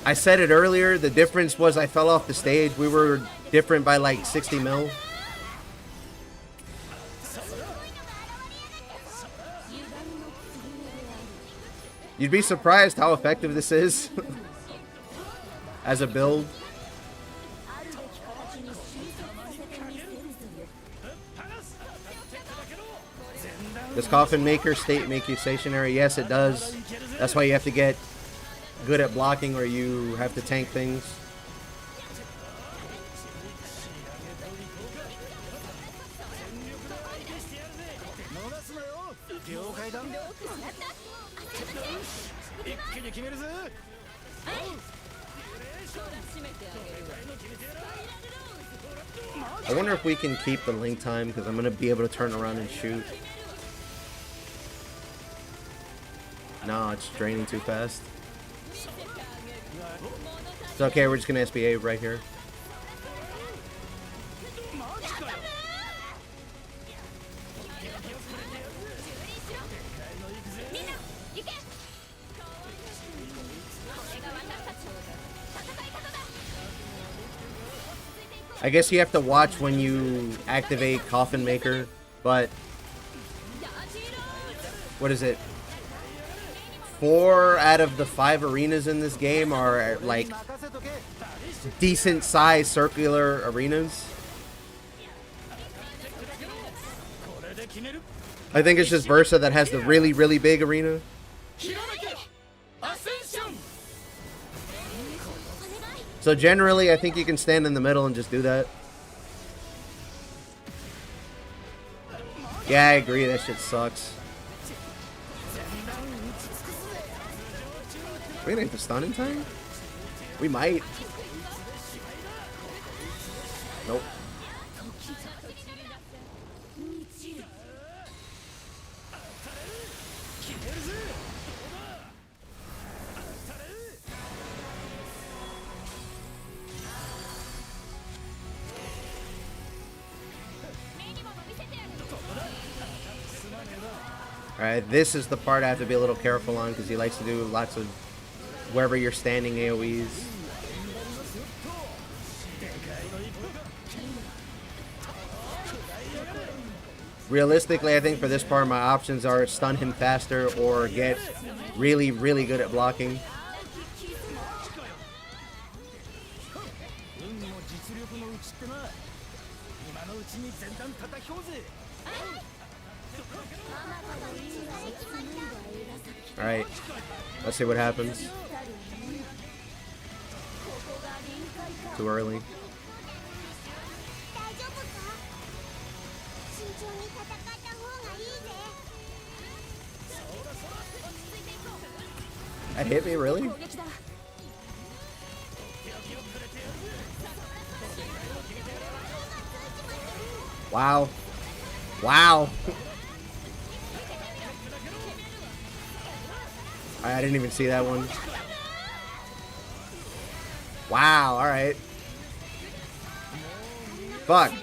I said it earlier. The difference was I fell off the stage. We were different by like 60 mil. You'd be surprised how effective this is as a build. Does Coffinmaker state make you stationary? Yes, it does. That's why you have to get good at blocking or you have to tank things. I wonder if we can keep the link time because I'm going to be able to turn around and shoot. No, it's draining too fast. It's okay, we're just going to SBA right here. I guess you have to watch when you activate Coffinmaker, but what is it? 4 out of the 5 arenas in this game are like decent sized circular arenas. I think it's just Versa that has the really, really big arena. So generally, I think you can stand in the middle and just do that. Yeah, I agree. That shit sucks. We gonna get the stun in time? We might. Nope. Alright, this is the part I have to be a little careful on because he likes to do lots of wherever you're standing AoEs. Realistically, I think for this part my options are stun him faster or get really, really good at blocking. Alright, let's see what happens. Too early. That hit me, really? Wow. Wow. I didn't even see that one. Wow, alright. Fuck.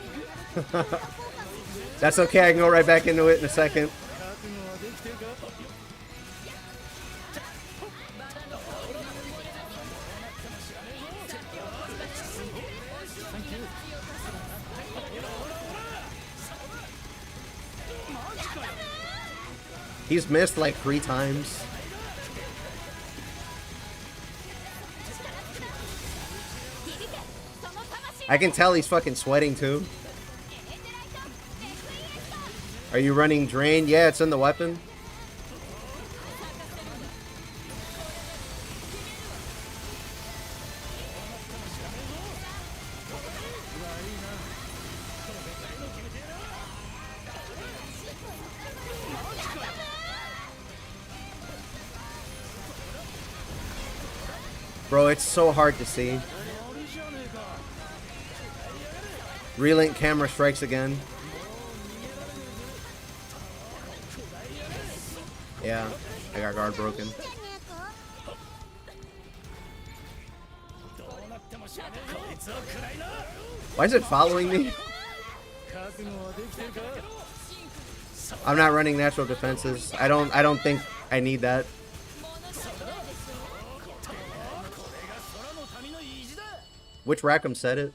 That's okay, I can go right back into it in a second. He's missed like 3 times. I can tell he's fucking sweating too. Are you running Drain? Yeah, it's in the weapon. Bro, it's so hard to see. Relink camera strikes again. Yeah, I got guard broken. Why is it following me? I'm not running natural defenses. I don't think I need that. Which Rackam said it?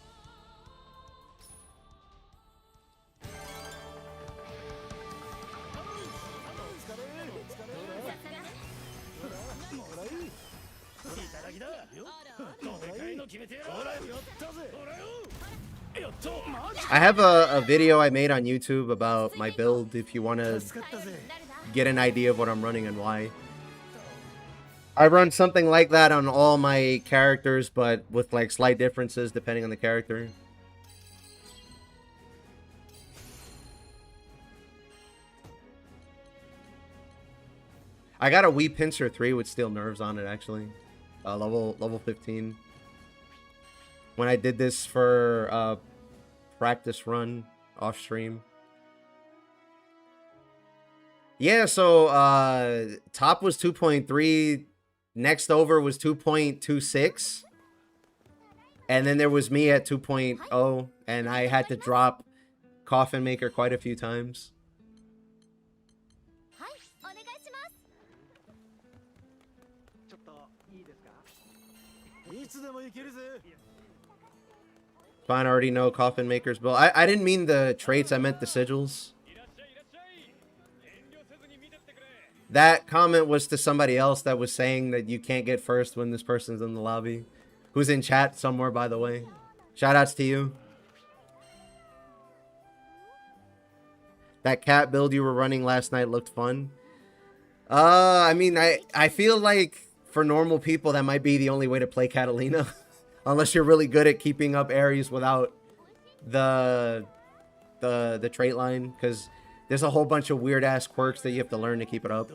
I have a video I made on YouTube about my build if you want to get an idea of what I'm running and why. I run something like that on all my characters, but with like slight differences depending on the character. I got a Wii Pincer 3 with steel nerves on it actually. Level 15. When I did this for practice run off stream. Yeah, so top was 2.3, next over was 2.26, and then there was me at 2.0, and I had to drop Coffinmaker quite a few times. Fine, I already know Coffinmaker's build. I didn't mean the traits, I meant the sigils. That comment was to somebody else that was saying that you can't get first when this person's in the lobby. Who's in chat somewhere, by the way. Shoutouts to you. That cat build you were running last night looked fun. I mean, I feel like for normal people that might be the only way to play Catalina. Unless you're really good at keeping up Ares without the trait line, because there's a whole bunch of weird ass quirks that you have to learn to keep it up.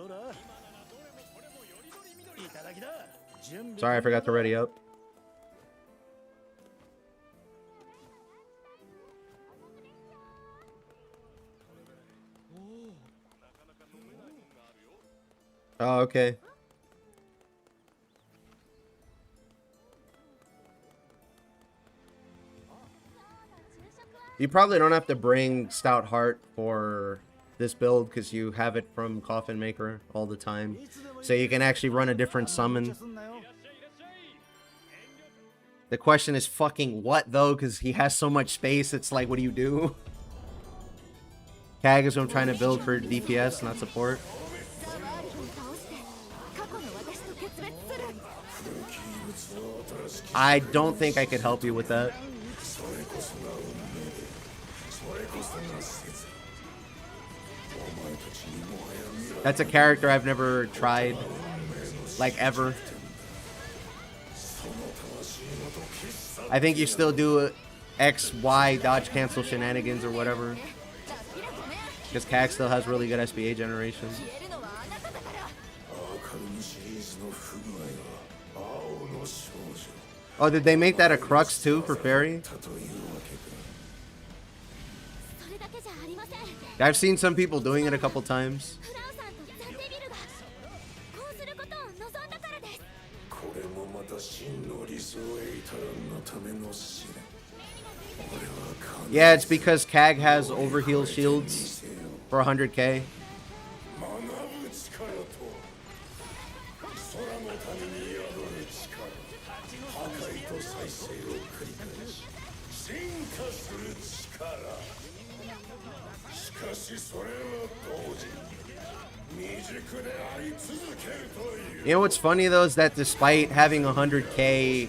Sorry, I forgot to ready up. Oh, okay. You probably don't have to bring Stout Heart for this build because you have it from Coffinmaker all the time. So you can actually run a different summon. The question is fucking what though, because he has so much space, it's like, what do you do? Kag is what I'm trying to build for DPS, not support. I don't think I could help you with that. That's a character I've never tried, like, ever. I think you still do X, Y, dodge cancel shenanigans or whatever. Because Kag still has really good SBA generation. Oh, did they make that a crux too for Fairy? I've seen some people doing it a couple times. Yeah, it's because Kag has overheal shields for 100k. You know what's funny though is that despite having 100k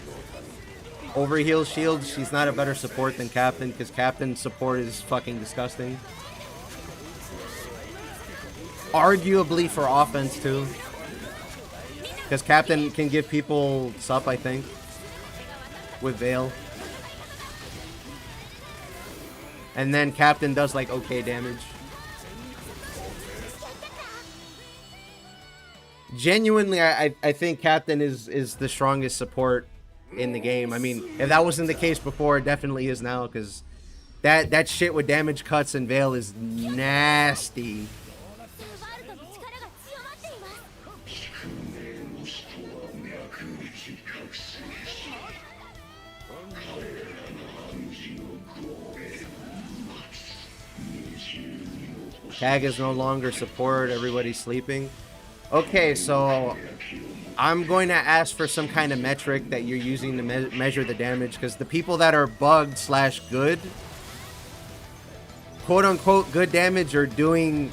overheal shield, she's not a better support than Captain, because Captain's support is fucking disgusting. Arguably for offense too, because Captain can give people sup, I think, with Veil. And then Captain does like okay damage. Genuinely, I think Captain is the strongest support in the game. I mean, if that wasn't the case before, it definitely is now, because that shit with damage cuts and Veil is nasty. Tag is no longer support. Everybody's sleeping. Okay, so I'm going to ask for some kind of metric that you're using to measure the damage, because the people that are bugged slash good, quote unquote good damage, are doing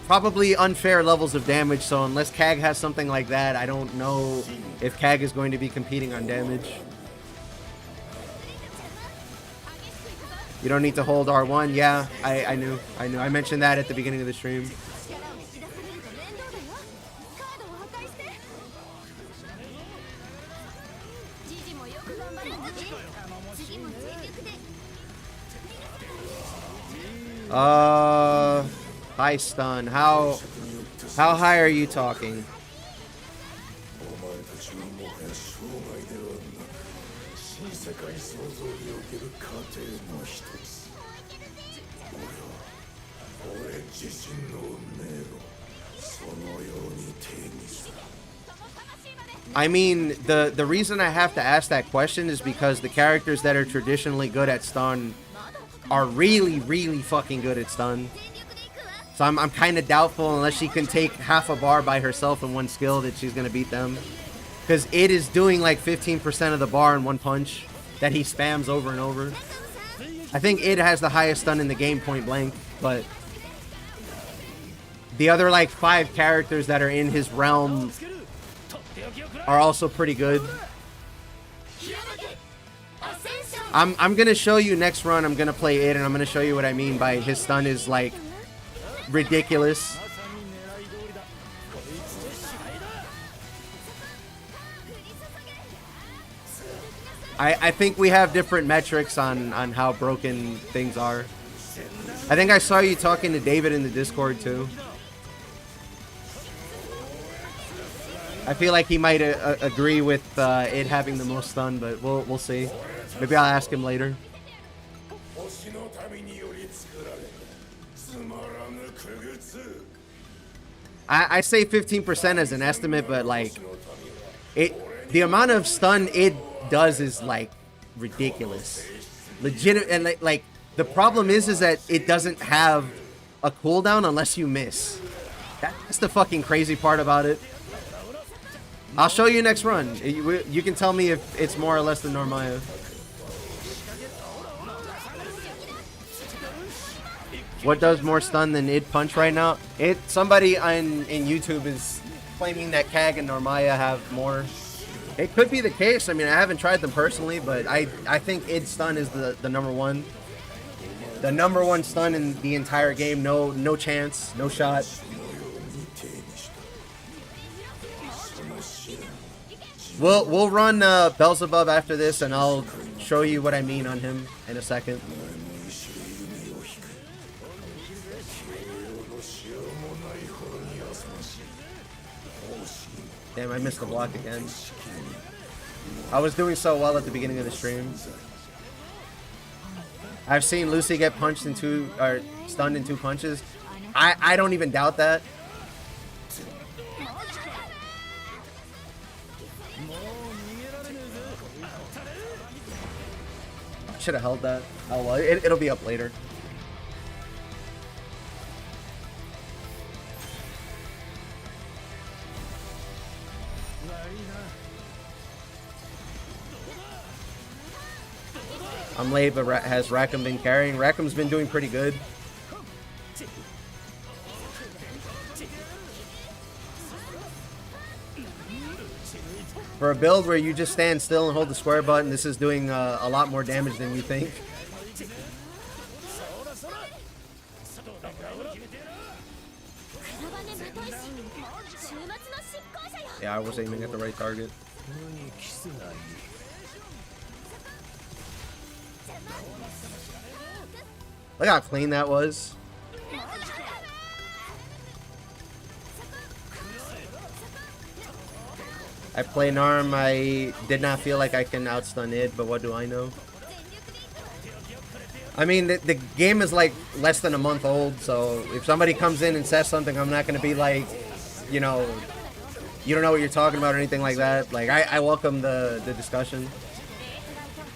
probably unfair levels of damage. So unless CAG has something like that, I don't know if CAG is going to be competing on damage. You don't need to hold R1. Yeah, I knew. I mentioned that at the beginning of the stream. High stun. How high are you talking? I mean, the reason I have to ask that question is because the characters that are traditionally good at stun are really, really fucking good at stun. So I'm kind of doubtful, unless she can take half a bar by herself in one skill, that she's going to beat them. Because it is doing like 15% of the bar in one punch that he spams over and over. I think it has the highest stun in the game, point blank, but the other like 5 characters that are in his realm are also pretty good. I'm gonna show you next run. I'm gonna play it, and I'm gonna show you what I mean by his stun is like ridiculous. I think we have different metrics on how broken things are. I think I saw you talking to David in the Discord too. I feel like he might agree with it having the most stun, but we'll see. Maybe I'll ask him later. I say 15% as an estimate, but like the amount of stun it does is like ridiculous, legit. And like the problem is that it doesn't have a cooldown unless you miss. That's the fucking crazy part about it. I'll show you next run. You can tell me if it's more or less than Normaya. What does more stun than id punch right now? Somebody in YouTube is claiming that CAG and Normaya have more. It could be the case. I mean, I haven't tried them personally, but I think id stun is the number one. The number one stun in the entire game. No chance, no shot. We'll run Beelzebub after this, and I'll show you what I mean on him in a second. Damn, I missed the block again. I was doing so well at the beginning of the stream. I've seen Lucy get punched in stunned in 2 punches. I don't even doubt that. Should have held that. Oh well, it'll be up later. I'm late, but has Rackam been carrying? Rackam's been doing pretty good. For a build where you just stand still and hold the square button, this is doing a lot more damage than you think. Yeah, I was aiming at the right target. Look how clean that was. I play Narm. I did not feel like I can outstun it, but what do I know? I mean, the game is like less than a month old, so if somebody comes in and says something, I'm not going to be like, you know, you don't know what you're talking about or anything like that. Like, I welcome the discussion.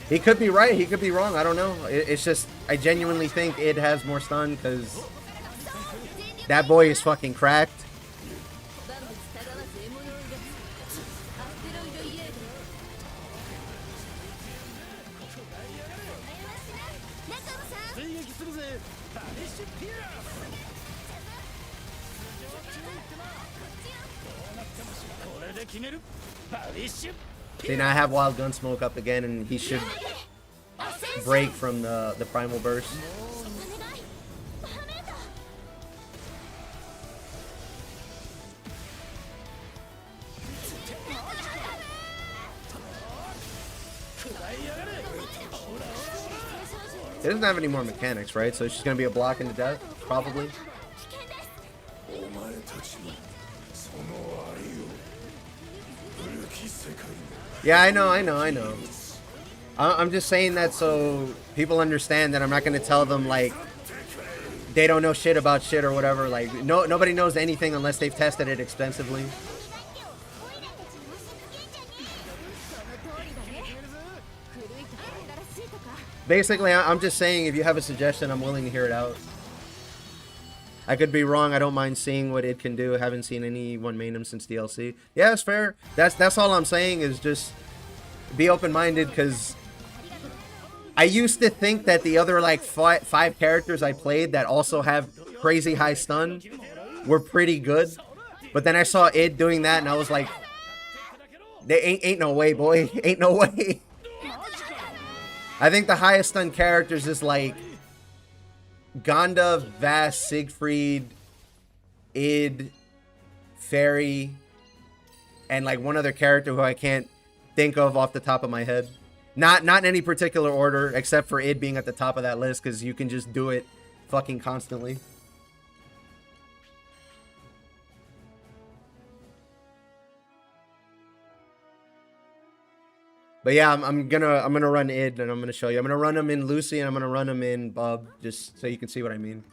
He could be right. He could be wrong. I don't know. It's just, I genuinely think it has more stun because that boy is fucking cracked. See, now I have Wild Gun Smoke up again, and he should break from the Primal Burst. It doesn't have any more mechanics, right? So it's just gonna be a block into death, probably. Yeah, I know. I'm just saying that so people understand that I'm not gonna tell them like they don't know shit about shit or whatever. Like nobody knows anything unless they've tested it extensively. Basically, I'm just saying if you have a suggestion, I'm willing to hear it out. I could be wrong. I don't mind seeing what it can do. I haven't seen anyone main him since DLC. Yeah, it's fair. That's all I'm saying is just be open-minded because I used to think that the other like five characters I played that also have crazy high stun were pretty good. But then I saw id doing that and I was like, there ain't no way, boy. Ain't no way. I think the highest stun characters is like Gonda, Vass, Siegfried, id, Fairy, and like one other character who I can't think of off the top of my head. Not in any particular order, except for id being at the top of that list because you can just do it fucking constantly. But yeah, I'm gonna run id and I'm gonna show you. I'm gonna run him in Lucy and I'm gonna run him in Bub just so you can see what I mean.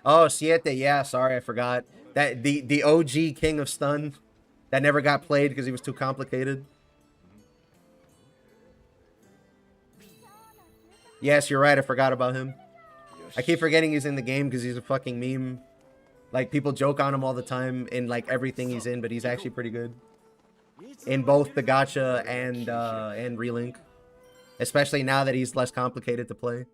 Oh, Siete, yeah, sorry, I forgot. That the OG King of Stun that never got played because he was too complicated. Yes, you're right, I forgot about him. I keep forgetting he's in the game because he's a fucking meme. Like, people joke on him all the time in, like, everything he's in, but he's actually pretty good. In both the gacha and Relink. Especially now that he's less complicated to play.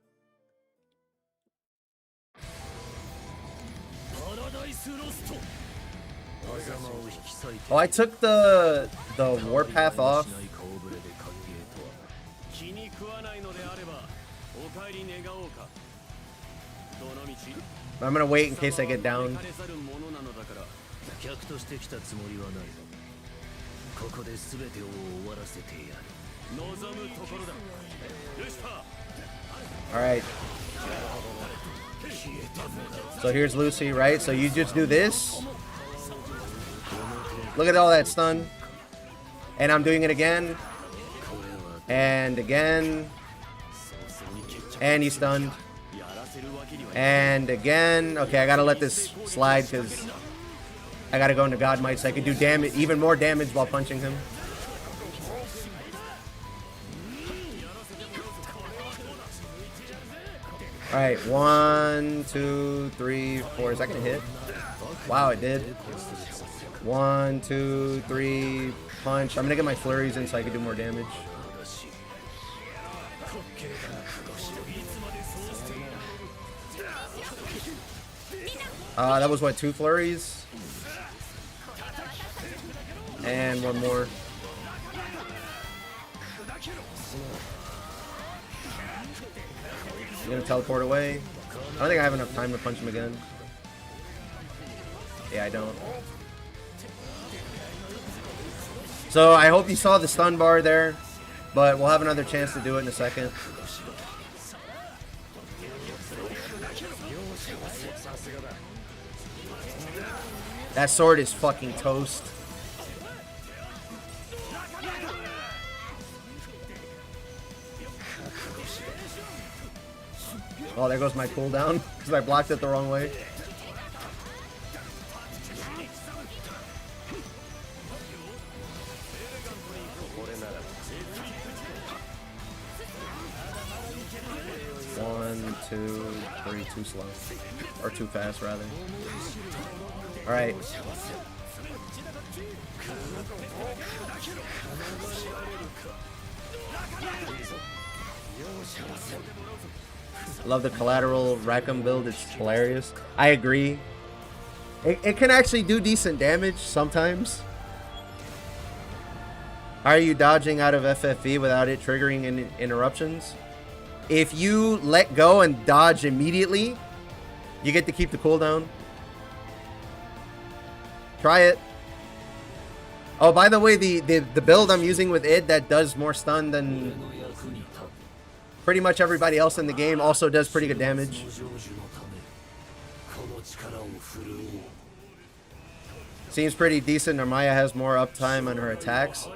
Oh, I took the warpath off. I'm gonna wait in case I get down. Alright. So here's Lucy, right? So you just do this. Look at all that stun. And I'm doing it again. And again. And he's stunned. And again. Okay, I gotta let this slide because I gotta go into God Might so I can do damage, even more damage while punching him. Alright, 1, 2, 3, 4. Is that gonna hit? Wow, it did. 1, 2, 3, punch. I'm gonna get my flurries in so I can do more damage. That was what, 2 flurries? And one more. I'm gonna teleport away. I don't think I have enough time to punch him again. Yeah, I don't. So I hope you saw the stun bar there, but we'll have another chance to do it in a second. That sword is fucking toast. Oh, there goes my cooldown because I blocked it the wrong way. One, two, three, too slow. Or too fast, rather. Alright. Love the collateral Rackam build. It's hilarious. I agree. It can actually do decent damage sometimes. How are you dodging out of FFV without it triggering interruptions? If you let go and dodge immediately, you get to keep the cooldown. Try it. Oh, by the way, the build I'm using with id that does more stun than pretty much everybody else in the game also does pretty good damage. Seems pretty decent. Narmaya has more uptime on her attacks.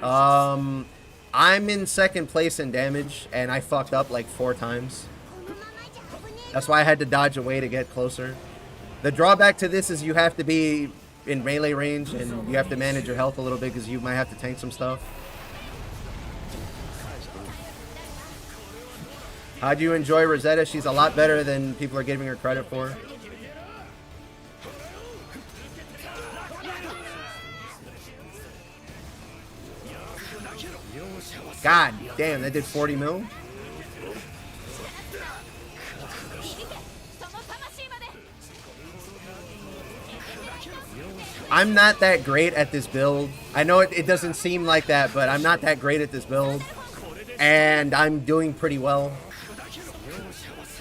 I'm in second place in damage, and I fucked up like 4 times. That's why I had to dodge away to get closer. The drawback to this is you have to be in melee range, and you have to manage your health a little bit because you might have to tank some stuff. How'd you enjoy Rosetta? She's a lot better than people are giving her credit for. God damn, that did 40 mil? I'm not that great at this build. I know it doesn't seem like that, but I'm not that great at this build. And I'm doing pretty well.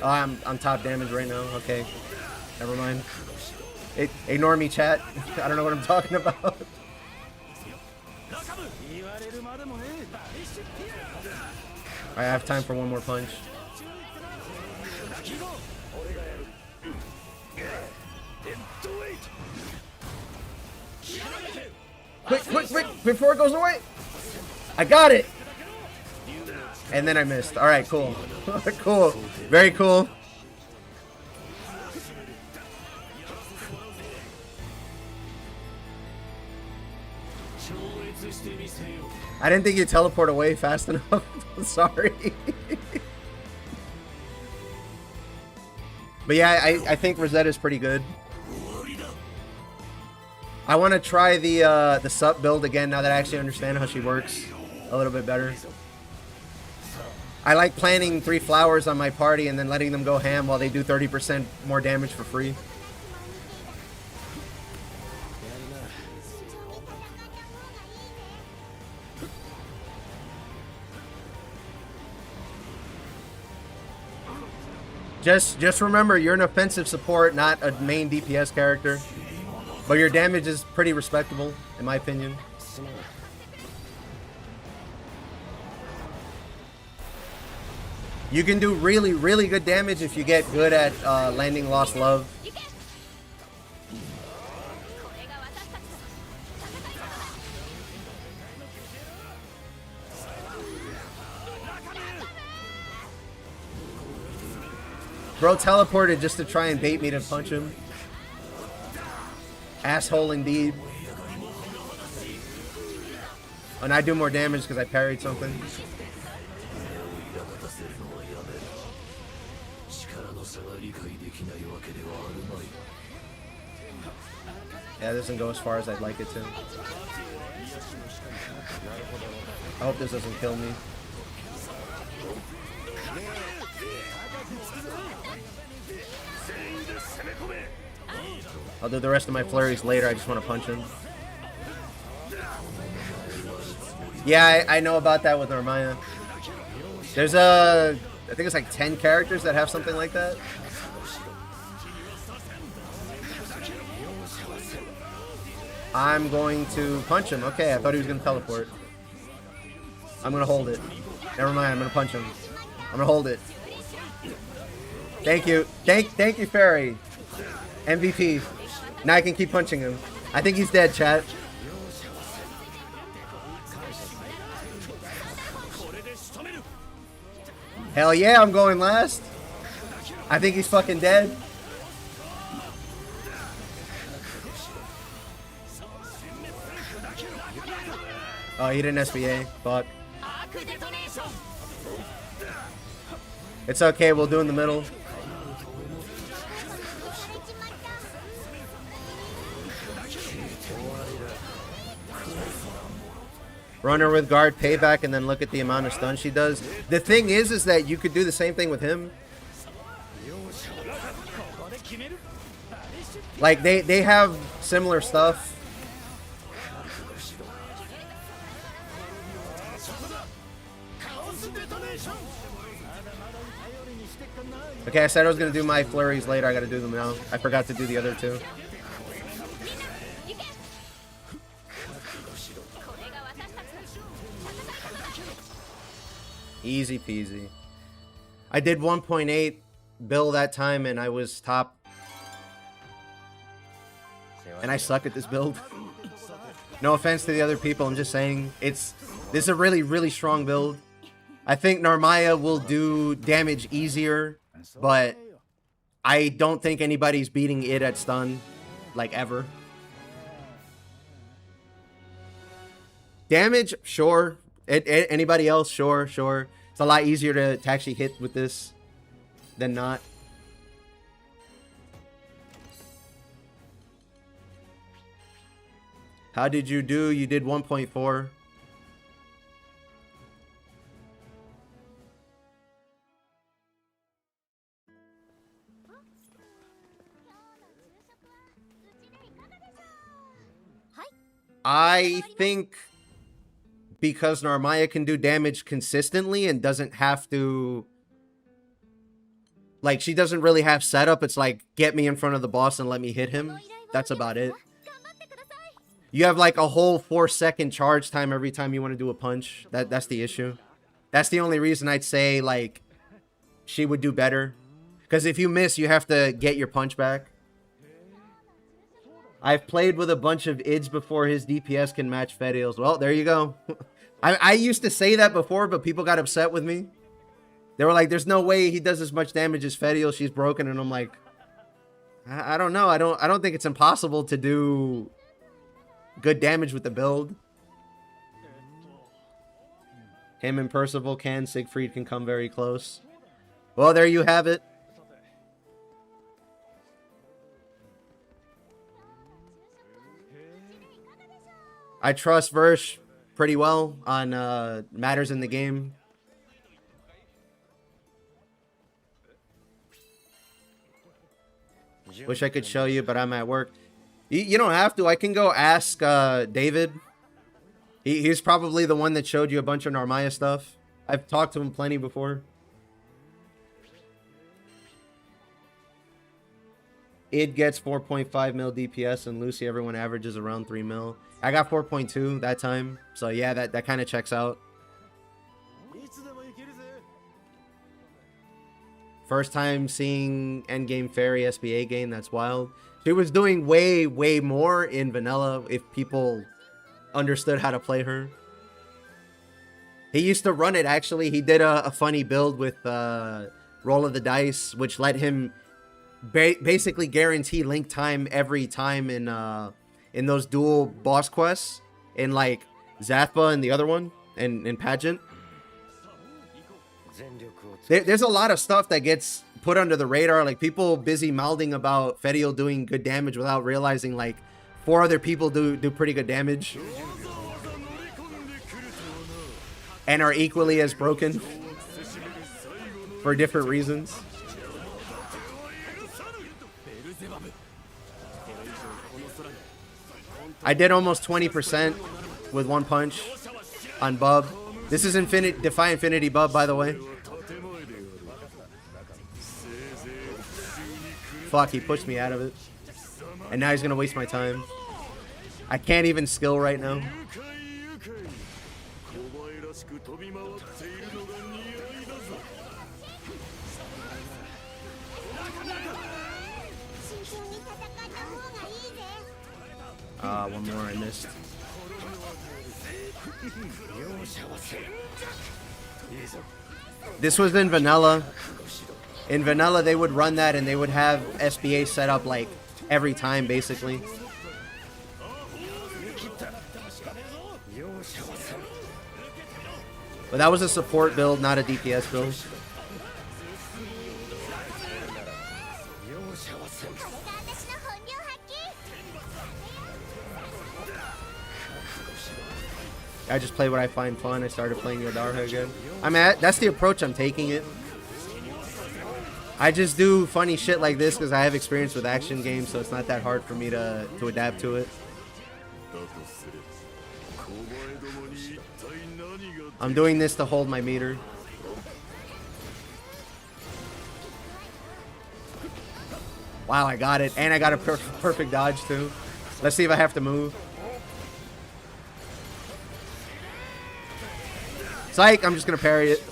Oh, I'm top damage right now. Okay. Never mind. Ignore me, chat. I don't know what I'm talking about. I have time for one more punch. Quick, before it goes away. I got it. And then I missed. All right, cool. Cool. Very cool. I didn't think you'd teleport away fast enough. Sorry. But yeah, I think Rosetta's pretty good. I want to try the sup build again now that I actually understand how she works a little bit better. I like planting 3 flowers on my party and then letting them go ham while they do 30% more damage for free. Just remember, you're an offensive support, not a main DPS character. But your damage is pretty respectable, in my opinion. You can do really, really good damage if you get good at landing Lost Love. Bro teleported just to try and bait me to punch him. Asshole indeed. And I do more damage because I parried something. Yeah, this doesn't go as far as I'd like it to. I hope this doesn't kill me. I'll do the rest of my flurries later. I just want to punch him. Yeah, I know about that with Narmaya. There's I think it's like 10 characters that have something like that. I'm going to punch him. Okay, I thought he was going to teleport. I'm going to hold it. Never mind, I'm going to punch him. I'm going to hold it. Thank you. Thank you, Fairy. MVP. Now I can keep punching him. I think he's dead, chat. Hell yeah, I'm going last. I think he's fucking dead. Oh, he didn't SBA. Fuck. It's okay, we'll do in the middle. Runner with guard, payback, and then look at the amount of stun she does. The thing is that you could do the same thing with him. Like, they have similar stuff. Okay, I said I was going to do my flurries later. I got to do them now. I forgot to do the other two. Easy peasy. I did 1.8 bill that time and I was top. And I suck at this build. No offense to the other people. I'm just saying this is a really, really strong build. I think Narmaya will do damage easier, but I don't think anybody's beating it at stun, like, ever. Damage, sure. Anybody else, sure. It's a lot easier to actually hit with this than not. How did you do? You did 1.4. I think because Narmaya can do damage consistently and doesn't have to, like, she doesn't really have setup. It's like, get me in front of the boss and let me hit him. That's about it. You have like a whole 4-second charge time every time you want to do a punch. That's the issue. That's the only reason I'd say, like, she would do better. Because if you miss, you have to get your punch back. I've played with a bunch of ids before. His DPS can match Fediel's. Well, there you go. I used to say that before, but people got upset with me. They were like, there's no way he does as much damage as Fediel. She's broken. And I'm like, I don't know. I don't think it's impossible to do good damage with the build. Him and Percival can. Siegfried can come very close. Well, there you have it. I trust Versh pretty well on matters in the game. Wish I could show you, but I'm at work. You don't have to. I can go ask David. He's probably the one that showed you a bunch of Narmaya stuff. I've talked to him plenty before. It gets 4.5 mil DPS, and Lucy, everyone averages around 3 mil. I got 4.2 that time, so yeah, that kind of checks out. First time seeing endgame Fairy SBA game, that's wild. She was doing way, way more in vanilla if people understood how to play her. He used to run it, actually. He did a funny build with Roll of the Dice, which let him basically guarantee link time every time in those dual boss quests, in like Zathba and the other one, and in Pageant. There's a lot of stuff that gets put under the radar, like people busy mouthing about Fediel doing good damage without realizing like 4 other people do pretty good damage and are equally as broken for different reasons. I did almost 20% with one punch on Bub. This is Defy Infinity Bub, by the way. Fuck, he pushed me out of it. And now he's gonna waste my time. I can't even skill right now. One more I missed. This was in vanilla. In vanilla, they would run that and they would have SBA set up like every time, basically. But that was a support build, not a DPS build. I just play what I find fun. I started playing Yodarha again. I mean, that's the approach I'm taking it. I just do funny shit like this because I have experience with action games, so it's not that hard for me to adapt to it. I'm doing this to hold my meter. Wow, I got it. And I got a perfect dodge, too. Let's see if I have to move. Psych, I'm just going to parry it.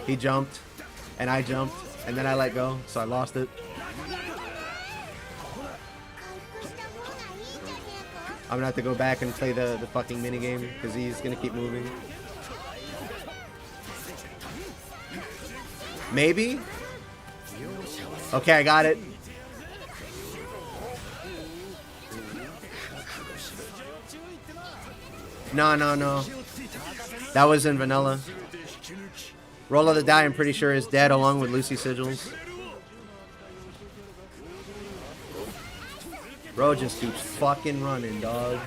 He jumped, and I jumped, and then I let go, so I lost it. I'm gonna have to go back and play the fucking minigame, because he's gonna keep moving. Maybe? Okay, I got it. No. That was in vanilla. Roll of the Die, I'm pretty sure, is dead along with Lucy Sigils. Bro just keeps fucking running, dog.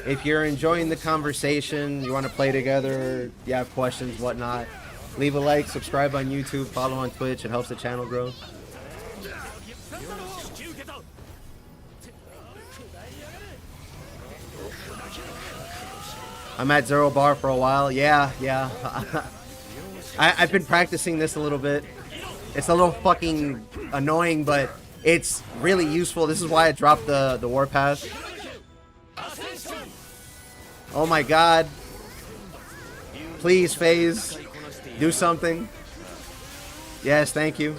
If you're enjoying the conversation, you want to play together, you have questions, whatnot, leave a like, subscribe on YouTube, follow on Twitch. It helps the channel grow. I'm at 0 bar for a while. Yeah. I've been practicing this a little bit. It's a little fucking annoying, but it's really useful. This is why I dropped the Warpath. Oh my god. Please, FaZe. Do something. Yes, thank you.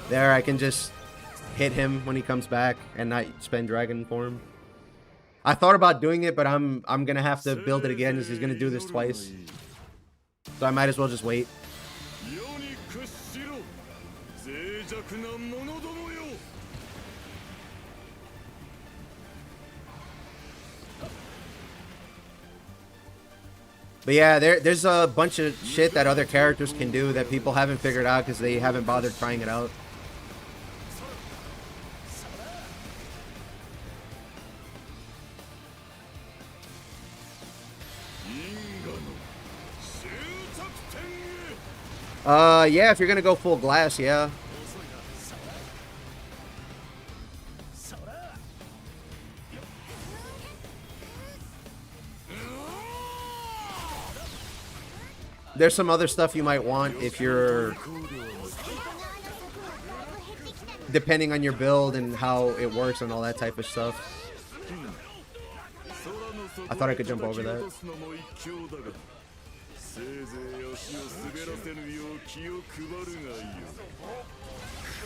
There, I can just hit him when he comes back and not spend Dragon Form. I thought about doing it, but I'm gonna have to build it again, as he's gonna do this twice. So I might as well just wait. But yeah, there's a bunch of shit that other characters can do that people haven't figured out because they haven't bothered trying it out. Yeah, if you're gonna go full glass, yeah. There's some other stuff you might want if you're... depending on your build and how it works and all that type of stuff. I thought I could jump over that.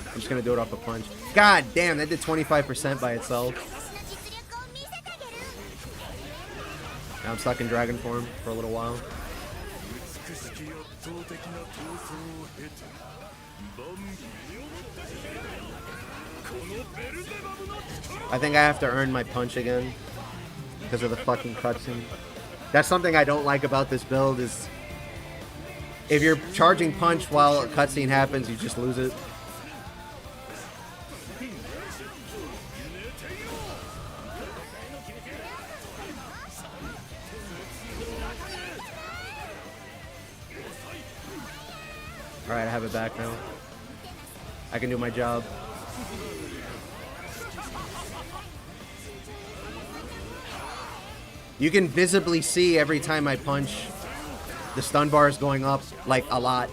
I'm just gonna do it off a punch. God damn, that did 25% by itself. Now I'm stuck in Dragon Form for a little while. I think I have to earn my punch again because of the fucking cutscene. That's something I don't like about this build, is if you're charging punch while a cutscene happens, you just lose it. Alright, I have it back now. I can do my job. You can visibly see every time I punch, the stun bar is going up, like, a lot.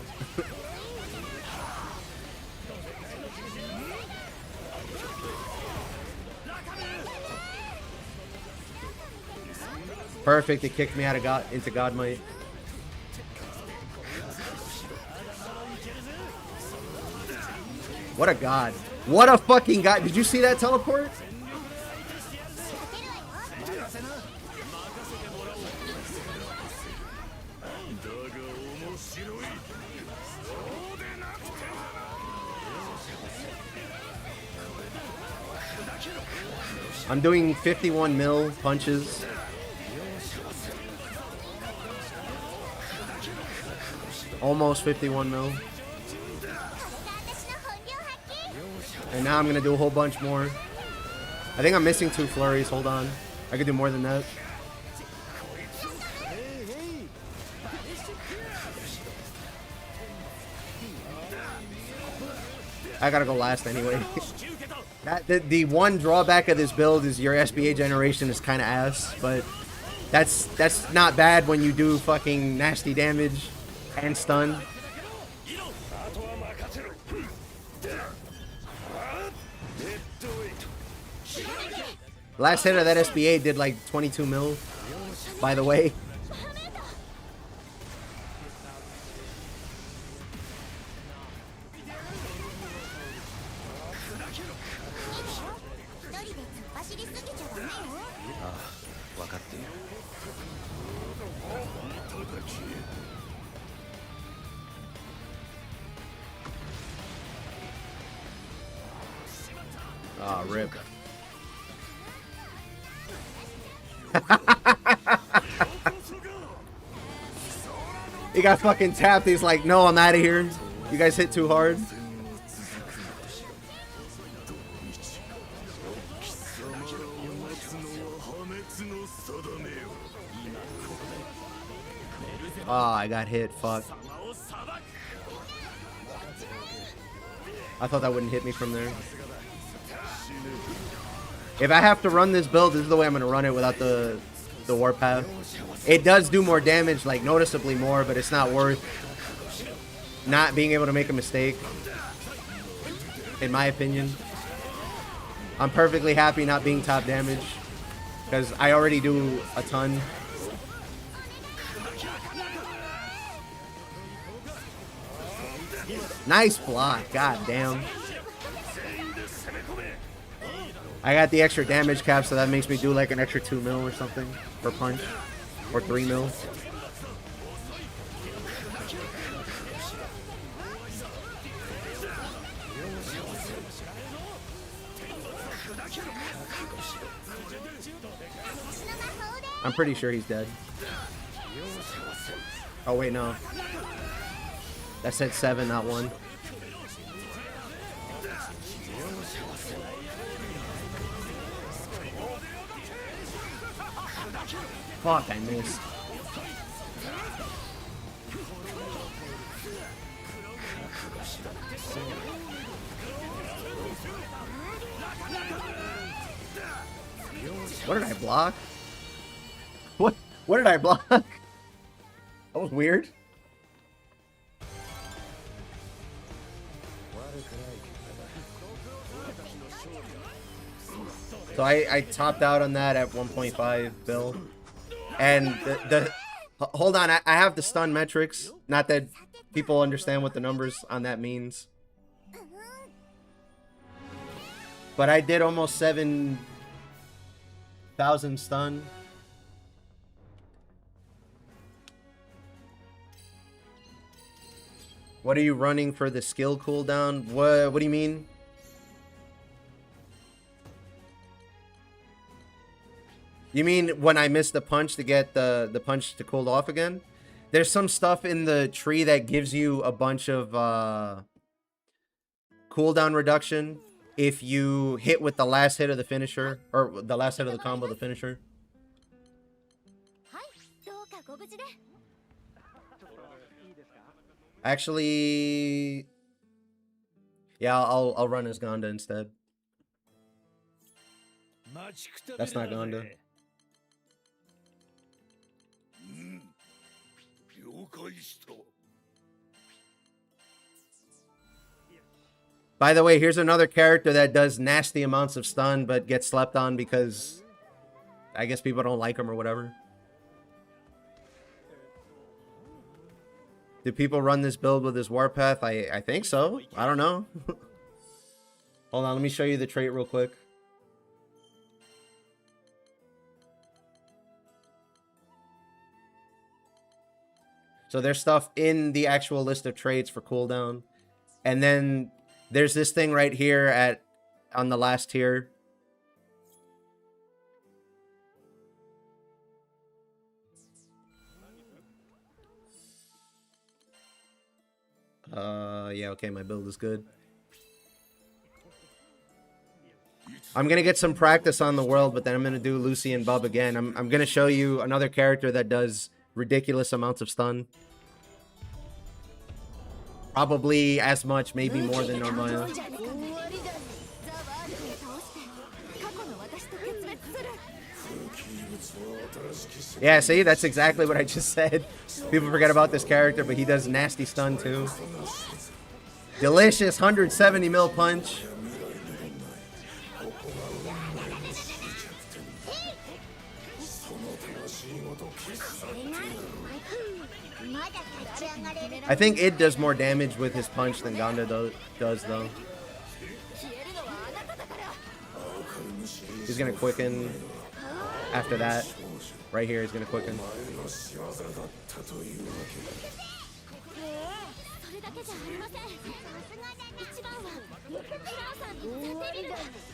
Perfect. It kicked me out of into Godmight. What a god. What a fucking god. Did you see that teleport? I'm doing 51 mil punches. Almost 51 mil. And now I'm going to do a whole bunch more. I think I'm missing 2 flurries. Hold on. I could do more than that. I gotta go last anyway. The one drawback of this build is your SBA generation is kind of ass, but that's not bad when you do fucking nasty damage and stun. Last hit of that SBA did like 22 mil, by the way. Ah, rip. He got fucking tapped. He's like, no, I'm out of here. You guys hit too hard. Oh, I got hit. Fuck. I thought that wouldn't hit me from there. If I have to run this build, this is the way I'm going to run it without the warpath. It does do more damage, like noticeably more, but it's not worth not being able to make a mistake, in my opinion. I'm perfectly happy not being top damage, because I already do a ton. Nice block, god damn. I got the extra damage cap, so that makes me do like an extra 2 mil or something per punch, or 3 mil. I'm pretty sure he's dead. Oh wait, no. That said 7, not 1. Fuck, I missed. What did I block? What did I block? That was weird. So I topped out on that at 1.5 bill. And hold on, I have the stun metrics. Not that people understand what the numbers on that means. But I did almost 7,000 stun. What are you running for the skill cooldown? What do you mean? You mean when I miss the punch to get the punch to cool off again? There's some stuff in the tree that gives you a bunch of cooldown reduction if you hit with the last hit of the finisher, or the last hit of the combo, the finisher. Actually, yeah, I'll run as Gonda instead. That's not Gonda. By the way, here's another character that does nasty amounts of stun but gets slept on because I guess people don't like him or whatever. Do people run this build with this Warpath? I think so. I don't know. Hold on, let me show you the trait real quick. So there's stuff in the actual list of traits for cooldown. And then there's this thing right here on the last tier. Yeah, okay, my build is good. I'm gonna get some practice on the world, but then I'm gonna do Lucy and Bub again. I'm gonna show you another character that does ridiculous amounts of stun. Probably as much, maybe more than normal. Yeah, see, that's exactly what I just said. People forget about this character, but he does nasty stun too. Delicious 170 mil punch. I think it does more damage with his punch than Ganda does though. He's gonna quicken after that. Right here, he's gonna quicken.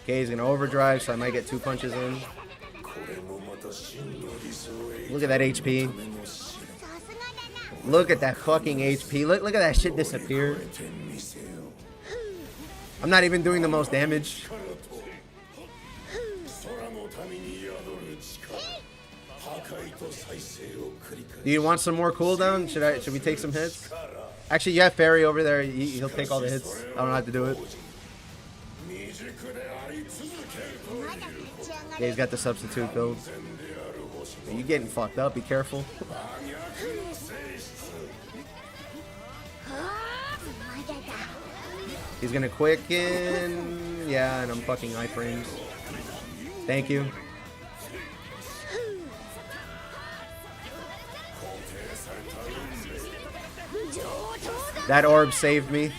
Okay, he's gonna overdrive, so I might get 2 punches in. Look at that HP. Look at that fucking HP. Look at that shit disappear. I'm not even doing the most damage. Do you want some more cooldown? Should we take some hits? Actually, you have Fairy over there. He'll take all the hits. I don't have to do it. Yeah, he's got the substitute build. You getting fucked up? Be careful. He's gonna quicken. Yeah, and I'm fucking iframes. Thank you. That orb saved me.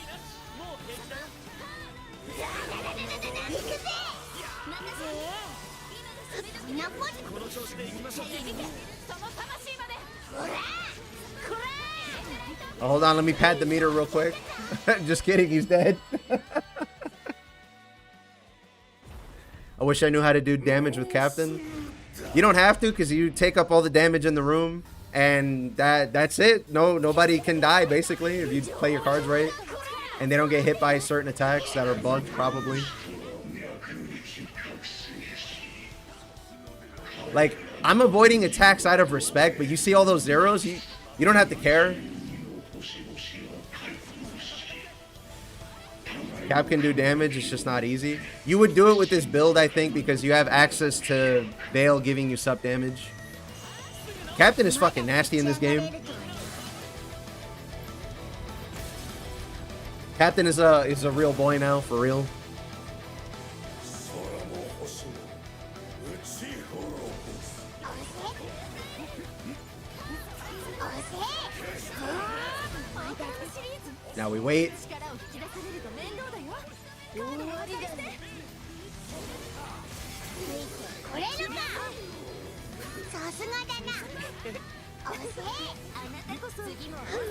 Oh, hold on, let me pad the meter real quick. Just kidding, he's dead. I wish I knew how to do damage with Captain. You don't have to, because you take up all the damage in the room, and that's it. Nobody can die, basically, if you play your cards right. And they don't get hit by certain attacks that are bugged, probably. Like, I'm avoiding attacks out of respect, but you see all those zeros, you don't have to care. Cap can do damage, it's just not easy. You would do it with this build, I think, because you have access to Veil giving you sub damage. Captain is fucking nasty in this game. Captain is a real boy now, for real. Now we wait.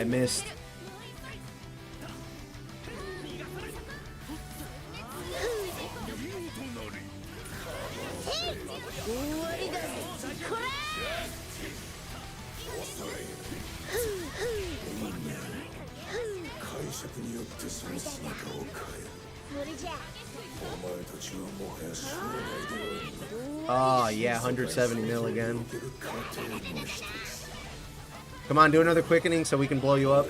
I missed. Oh yeah, 170 mil again. Come on, do another quickening so we can blow you up.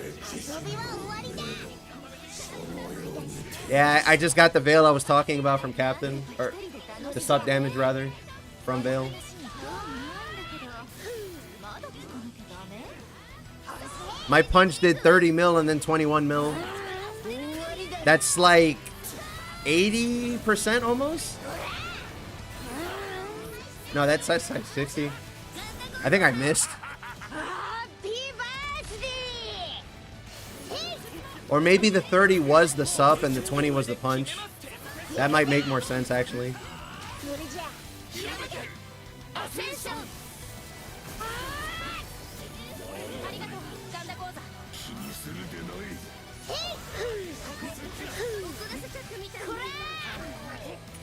Yeah, I just got the Veil I was talking about from Captain. Or the sub damage, rather, from Veil. My punch did 30 mil and then 21 mil. That's like 80% almost? No, that's like 60. I think I missed. Or maybe the 30 was the sup and the 20 was the punch. That might make more sense, actually.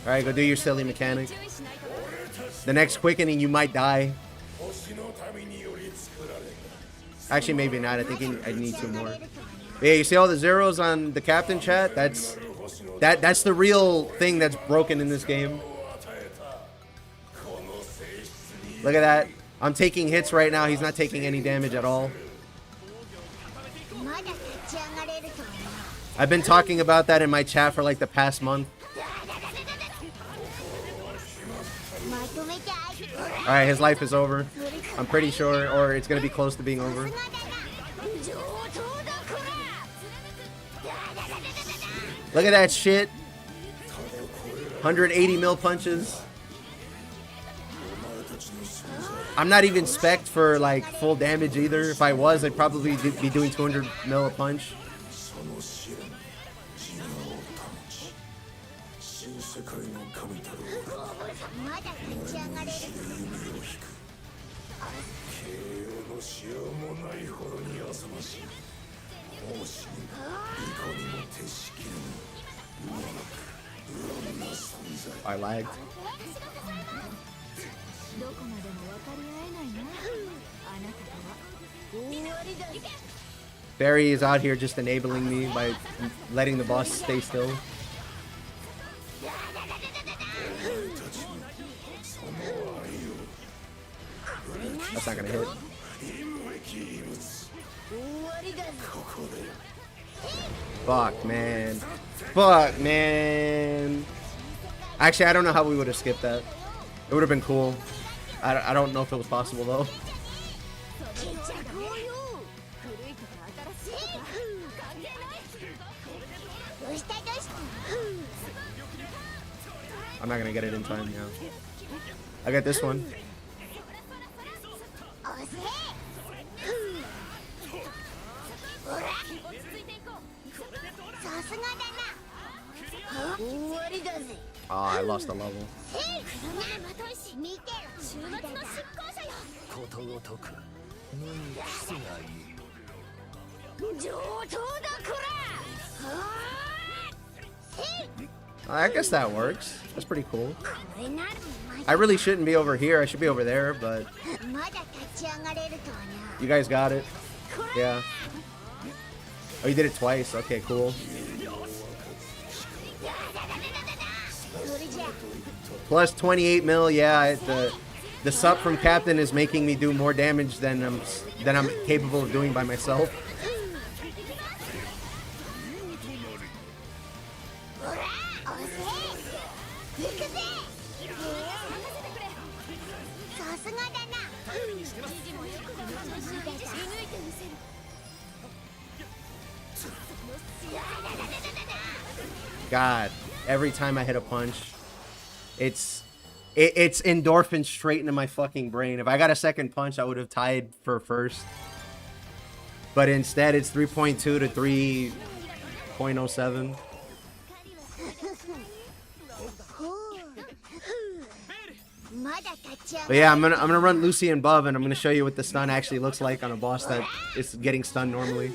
Alright, go do your silly mechanic. The next quickening, you might die. Actually, maybe not. I think I need 2 more. Yeah, you see all the zeros on the captain chat? That's the real thing that's broken in this game. Look at that. I'm taking hits right now. He's not taking any damage at all. I've been talking about that in my chat for like the past month. Alright, his life is over. I'm pretty sure, or it's gonna be close to being over. Look at that shit. 180 mil punches. I'm not even spec'd for like full damage either. If I was, I'd probably be doing 200 mil a punch. I lagged. Barry is out here just enabling me by letting the boss stay still. That's not gonna hit. Fuck, man. Fuck, man. Actually, I don't know how we would have skipped that. It would have been cool. I don't know if it was possible, though. I'm not gonna get it in time, yeah. I got this one. Oh, I lost a level. I guess that works. That's pretty cool. I really shouldn't be over here. I should be over there, but you guys got it. Yeah. Oh, you did it twice. Okay, cool. Plus 28 mil. Yeah, the sup from Captain is making me do more damage than I'm capable of doing by myself. God, every time I hit a punch, it's endorphin straight into my fucking brain. If I got a second punch, I would have tied for first. But instead, it's 3.2 to 3.07. But yeah, I'm gonna run Lucy and Bub, and I'm gonna show you what the stun actually looks like on a boss that is getting stunned normally.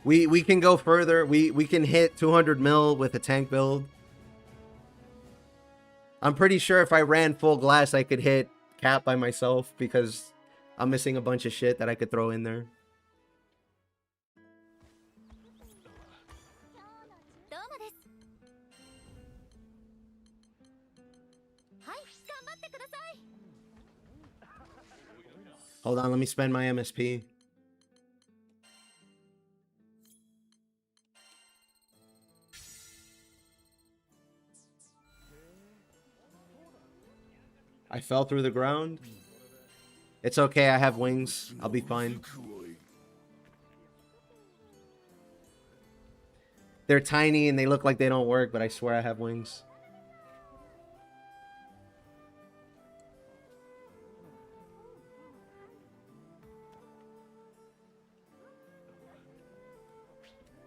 We can go further. We can hit 200 mil with a tank build. I'm pretty sure if I ran full glass, I could hit Cap by myself because I'm missing a bunch of shit that I could throw in there. Hold on, let me spend my MSP. I fell through the ground. It's okay, I have wings. I'll be fine. They're tiny and they look like they don't work, but I swear I have wings.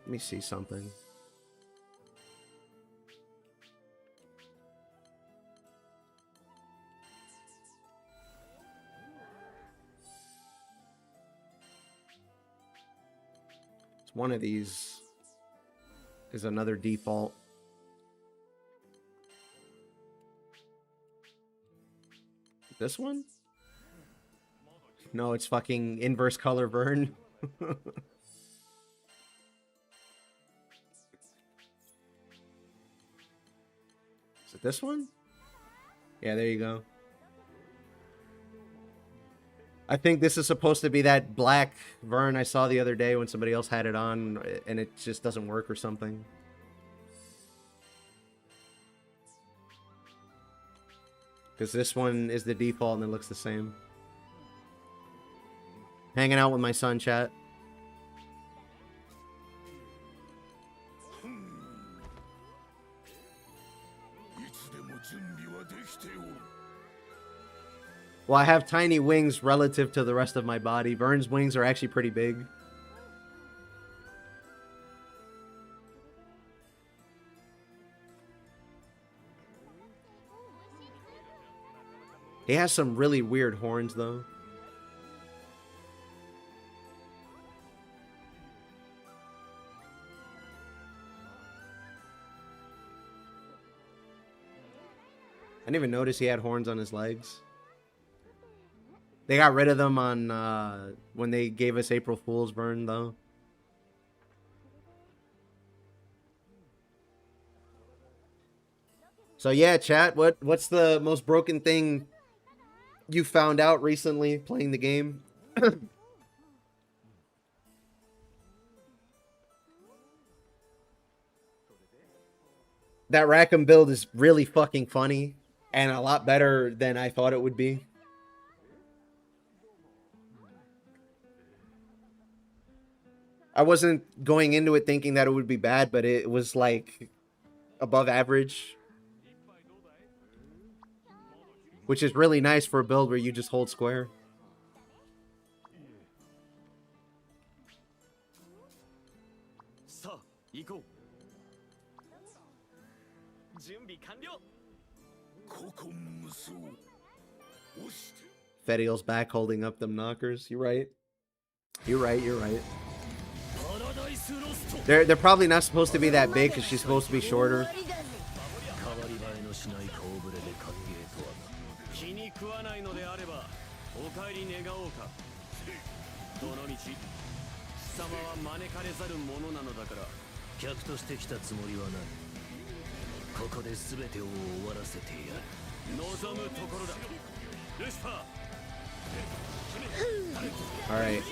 Let me see something. It's one of these is another default. This one? No, it's fucking inverse color Vern. Is it this one? Yeah, there you go. I think this is supposed to be that black Vern I saw the other day when somebody else had it on and it just doesn't work or something. Because this one is the default and it looks the same. Hanging out with my son, chat. Well, I have tiny wings relative to the rest of my body. Vern's wings are actually pretty big. He has some really weird horns, though. I didn't even notice he had horns on his legs. They got rid of them on when they gave us April Fool's Burn, though. So yeah, chat, what's the most broken thing you found out recently playing the game? That Rackam build is really fucking funny and a lot better than I thought it would be. I wasn't going into it thinking that it would be bad, but it was like above average. Which is really nice for a build where you just hold square. Fediel's back holding up them knockers. You're right. You're right, you're right. They're probably not supposed to be that big because she's supposed to be shorter. Alright.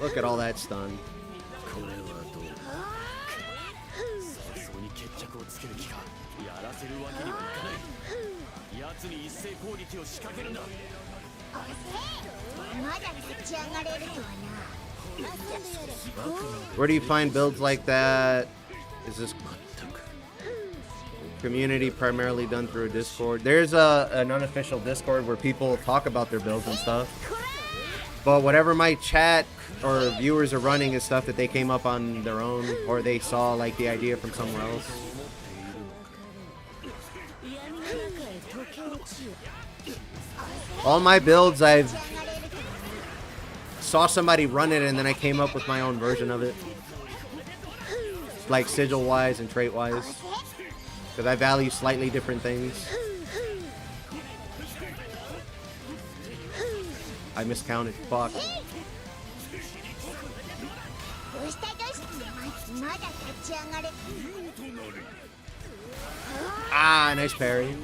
Look at all that stun. Where do you find builds like that? Is this community primarily done through a Discord? There's an unofficial Discord where people talk about their builds and stuff. But whatever my chat or viewers are running is stuff that they came up on their own or they saw like the idea from somewhere else. All my builds I've saw somebody run it and then I came up with my own version of it. Like sigil wise and trait wise. Because I value slightly different things. I miscounted. Fuck. Ah, nice parry.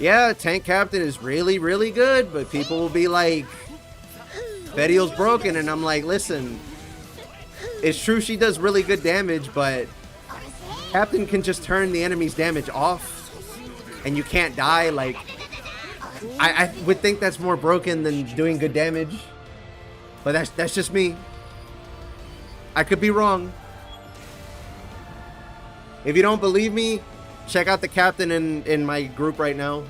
Yeah, Tank Captain is really, really good, but people will be like, Fediel's broken, and I'm like, listen, it's true she does really good damage, but Captain can just turn the enemy's damage off, and you can't die. Like, I would think that's more broken than doing good damage, but that's just me. I could be wrong. If you don't believe me, check out the Captain in my group right now.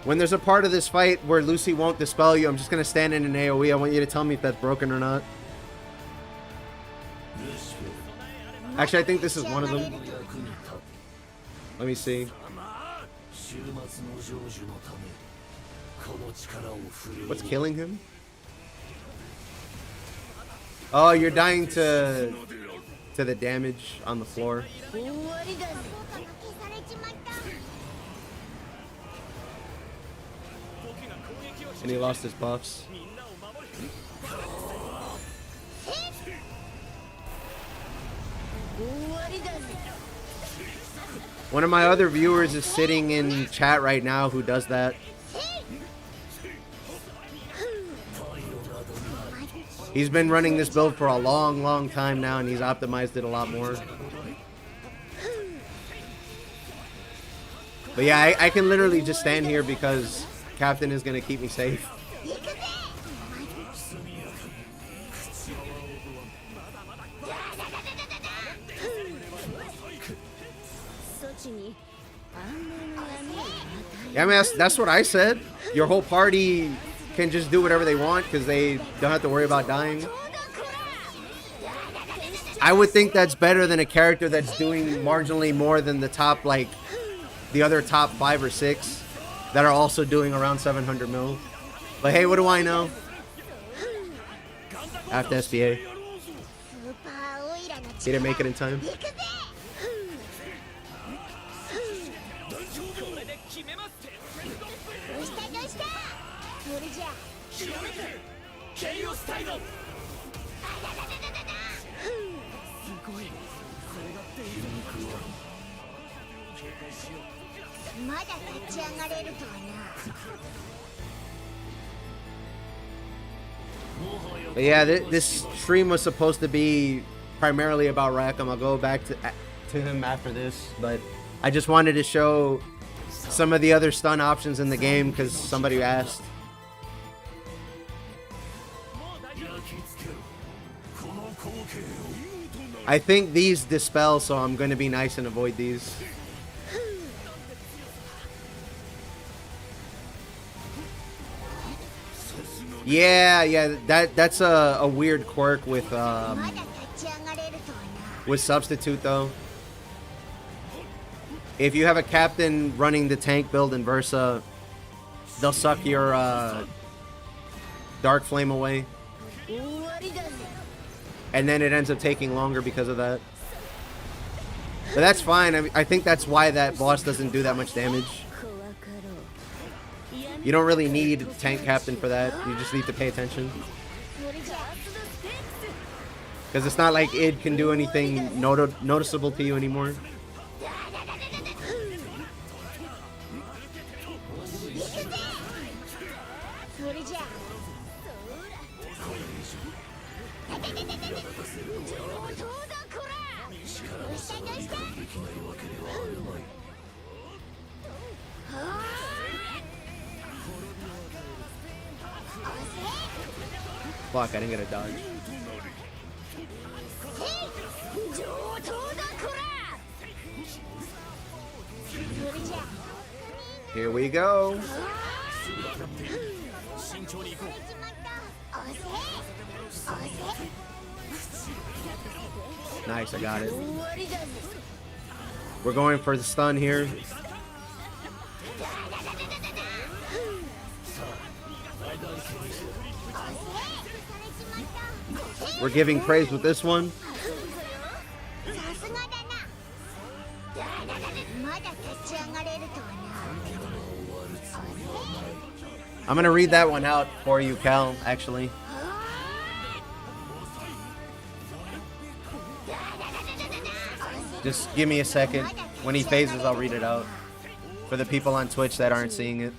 When there's a part of this fight where Lucy won't dispel you, I'm just gonna stand in an AoE. I want you to tell me if that's broken or not. Actually, I think this is one of them. Let me see. What's killing him? Oh, you're dying to the damage on the floor. And he lost his buffs. One of my other viewers is sitting in chat right now who does that. He's been running this build for a long time now, and he's optimized it a lot more. But yeah, I can literally just stand here because Captain is going to keep me safe. Yeah, I mean, that's what I said. Your whole party can just do whatever they want because they don't have to worry about dying. I would think that's better than a character that's doing marginally more than the top, like, the other top 5 or 6 that are also doing around 700 mil. But hey, what do I know? After SBA. He didn't make it in time. But yeah, this stream was supposed to be primarily about Rackam. I'll go back to him after this, but I just wanted to show some of the other stun options in the game because somebody asked. I think these dispel, so I'm going to be nice and avoid these. Yeah, that's a weird quirk with Substitute though. If you have a Captain running the tank build in Versa, they'll suck your Dark Flame away. And then it ends up taking longer because of that. But that's fine. I think that's why that boss doesn't do that much damage. You don't really need Tank Captain for that. You just need to pay attention. Because it's not like id can do anything noticeable to you anymore. Fuck, I didn't get a dodge. Here we go. Nice, I got it. We're going for the stun here. We're giving praise with this one. I'm gonna read that one out for you, Cal, actually. Just give me a second. When he phases, I'll read it out. For the people on Twitch that aren't seeing it.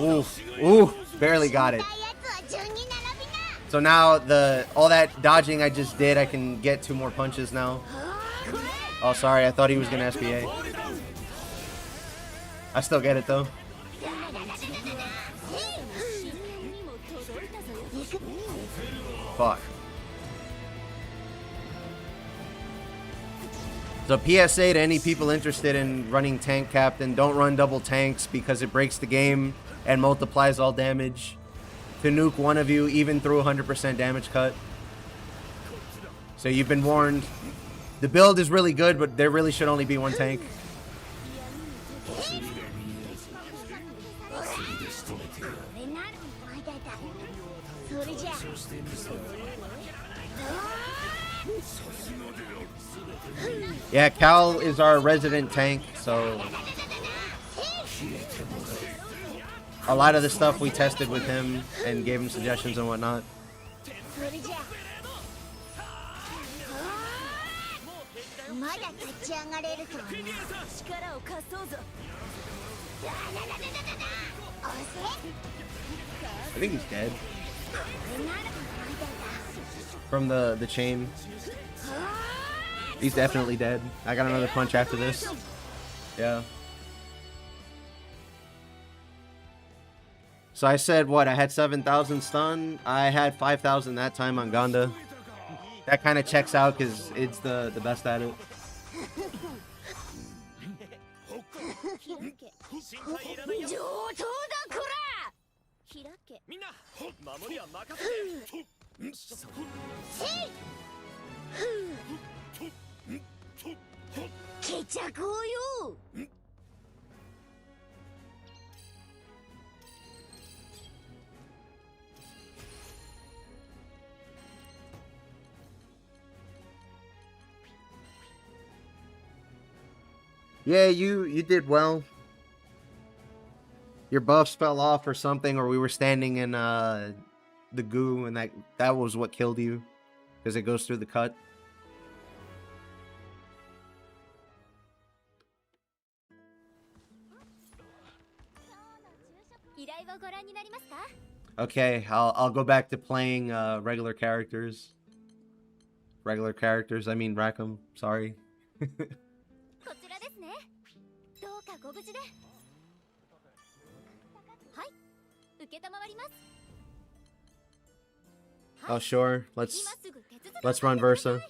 Ooh, ooh, barely got it. So now all that dodging I just did, I can get 2 more punches now. Oh, sorry, I thought he was gonna SBA. I still get it though. Fuck. So PSA to any people interested in running tank captain, don't run double tanks because it breaks the game and multiplies all damage to nuke one of you even through 100% damage cut. So you've been warned. The build is really good, but there really should only be 1 tank. Yeah, Cal is our resident tank, so a lot of the stuff we tested with him and gave him suggestions and whatnot. I think he's dead. From the chain. He's definitely dead. I got another punch after this. Yeah. So I said, what? I had 7,000 stun. I had 5,000 that time on Ganda. That kind of checks out because it's the best at it. Yeah, you did well. Your buffs fell off or something, or we were standing in the goo, and that was what killed you, because it goes through the cut. Okay, I'll go back to playing regular characters. Regular characters, I mean Rackam, sorry. Oh sure, let's run Versa.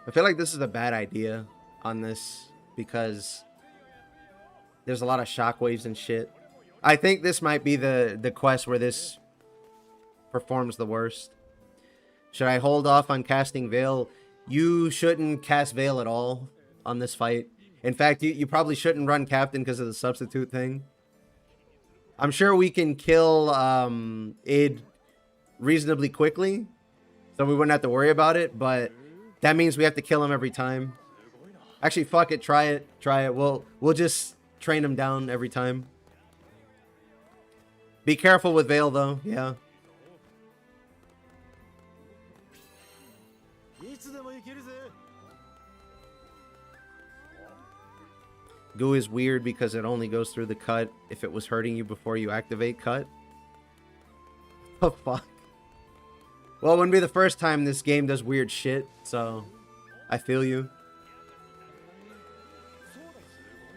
I feel like this is a bad idea on this because there's a lot of shockwaves and shit. I think this might be the quest where this performs the worst. Should I hold off on casting Veil? You shouldn't cast Veil at all on this fight. In fact, you probably shouldn't run Captain because of the substitute thing. I'm sure we can kill Id reasonably quickly, so we wouldn't have to worry about it, but that means we have to kill him every time. Actually, fuck it, try it. We'll just train him down every time. Be careful with Veil though, yeah. Goo is weird because it only goes through the cut if it was hurting you before you activate cut. Oh fuck. Well, it wouldn't be the first time this game does weird shit, so I feel you.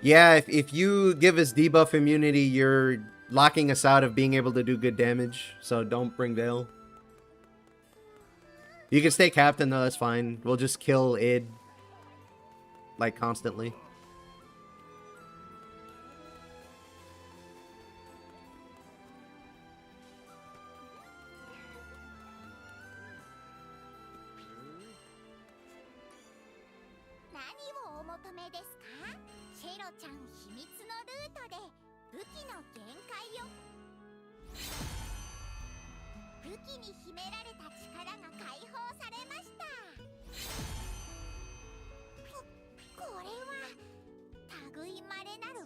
Yeah, if you give us debuff immunity, you're locking us out of being able to do good damage, so don't bring Veil. You can stay Captain though, that's fine. We'll just kill Id, like, constantly.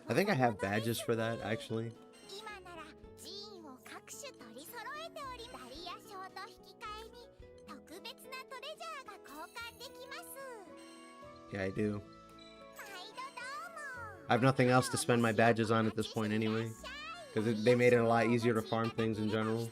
I think I have badges for that, actually. Yeah, I do. I have nothing else to spend my badges on at this point anyway, because they made it a lot easier to farm things in general.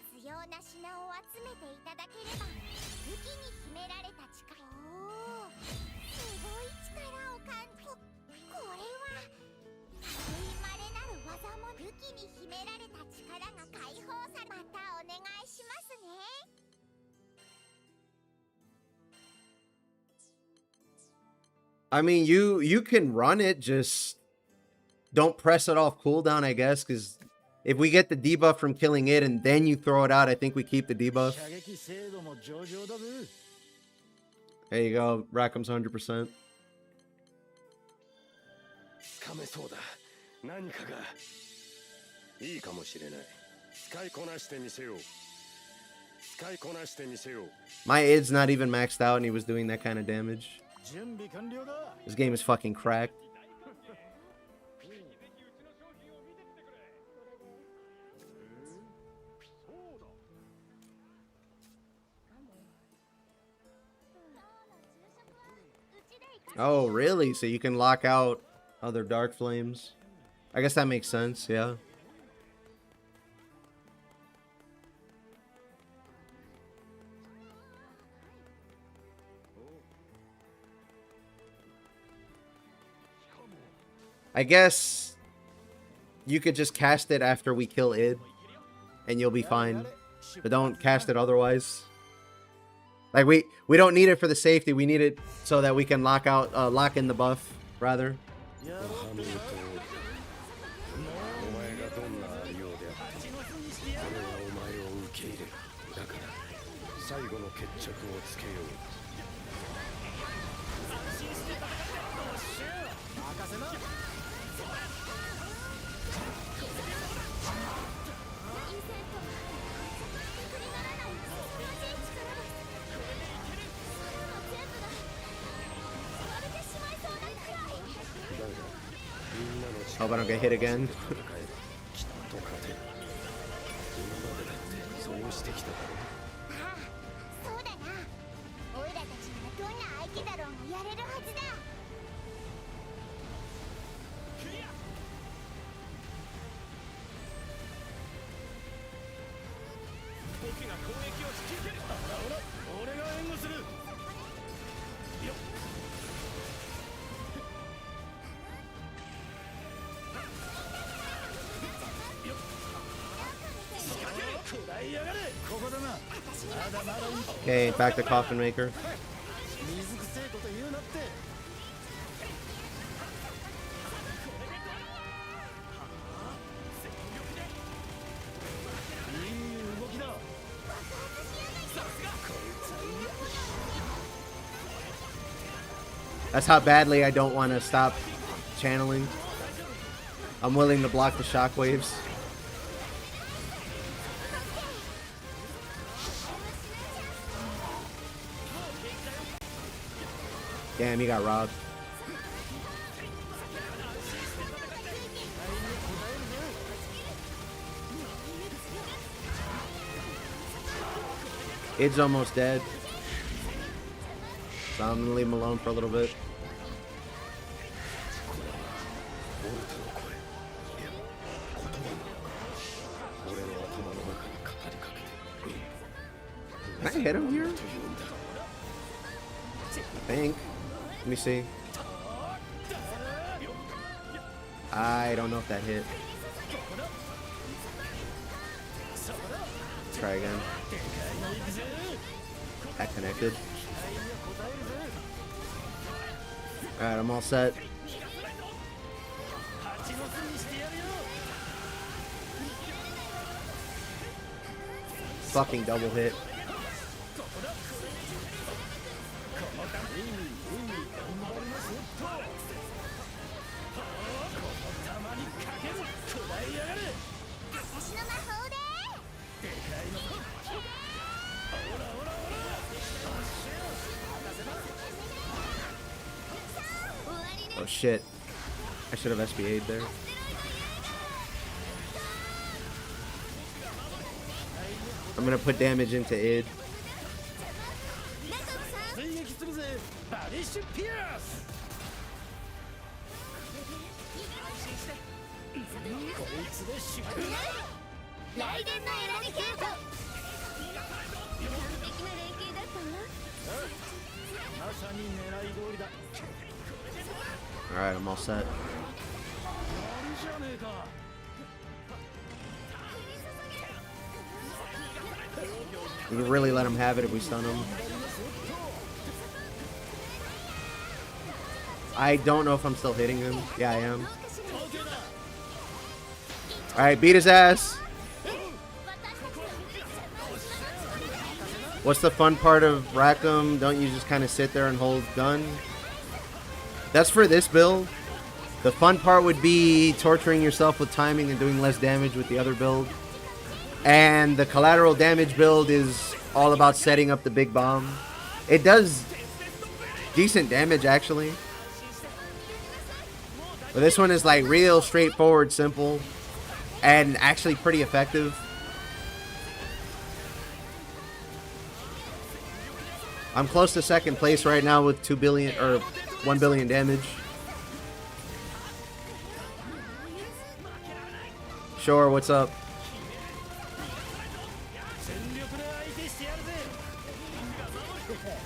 I mean, you can run it, just don't press it off cooldown, I guess, because if we get the debuff from killing it and then you throw it out, I think we keep the debuff. There you go, Rackam's 100%. My id's not even maxed out and he was doing that kind of damage. This game is fucking cracked. Oh, really? So you can lock out other dark flames? I guess that makes sense, yeah. I guess you could just cast it after we kill id, and you'll be fine. But don't cast it otherwise. Like we don't need it for the safety. We need it so that we can lock in the buff, rather. Hope I don't get hit again. Okay, back to Coffinmaker. That's how badly I don't want to stop channeling. I'm willing to block the shockwaves. Damn, he got robbed. Id's almost dead. So I'm gonna leave him alone for a little bit. Can I hit him here? I think. Let me see. I don't know if that hit. Try again. That connected. Alright, I'm all set. Fucking double hit. Oh shit. I should have SBA'd there. I'm gonna put damage into id. Alright, I'm all set. We can really let him have it if we stun him. I don't know if I'm still hitting him. Yeah, I am. Alright, beat his ass. What's the fun part of Rackam? Don't you just kind of sit there and hold gun? That's for this build. The fun part would be torturing yourself with timing and doing less damage with the other build. And the collateral damage build is all about setting up the big bomb. It does decent damage, actually. But this one is like real straightforward, simple, and actually pretty effective. I'm close to second place right now with 2 billion or 1 billion damage. Sure, what's up?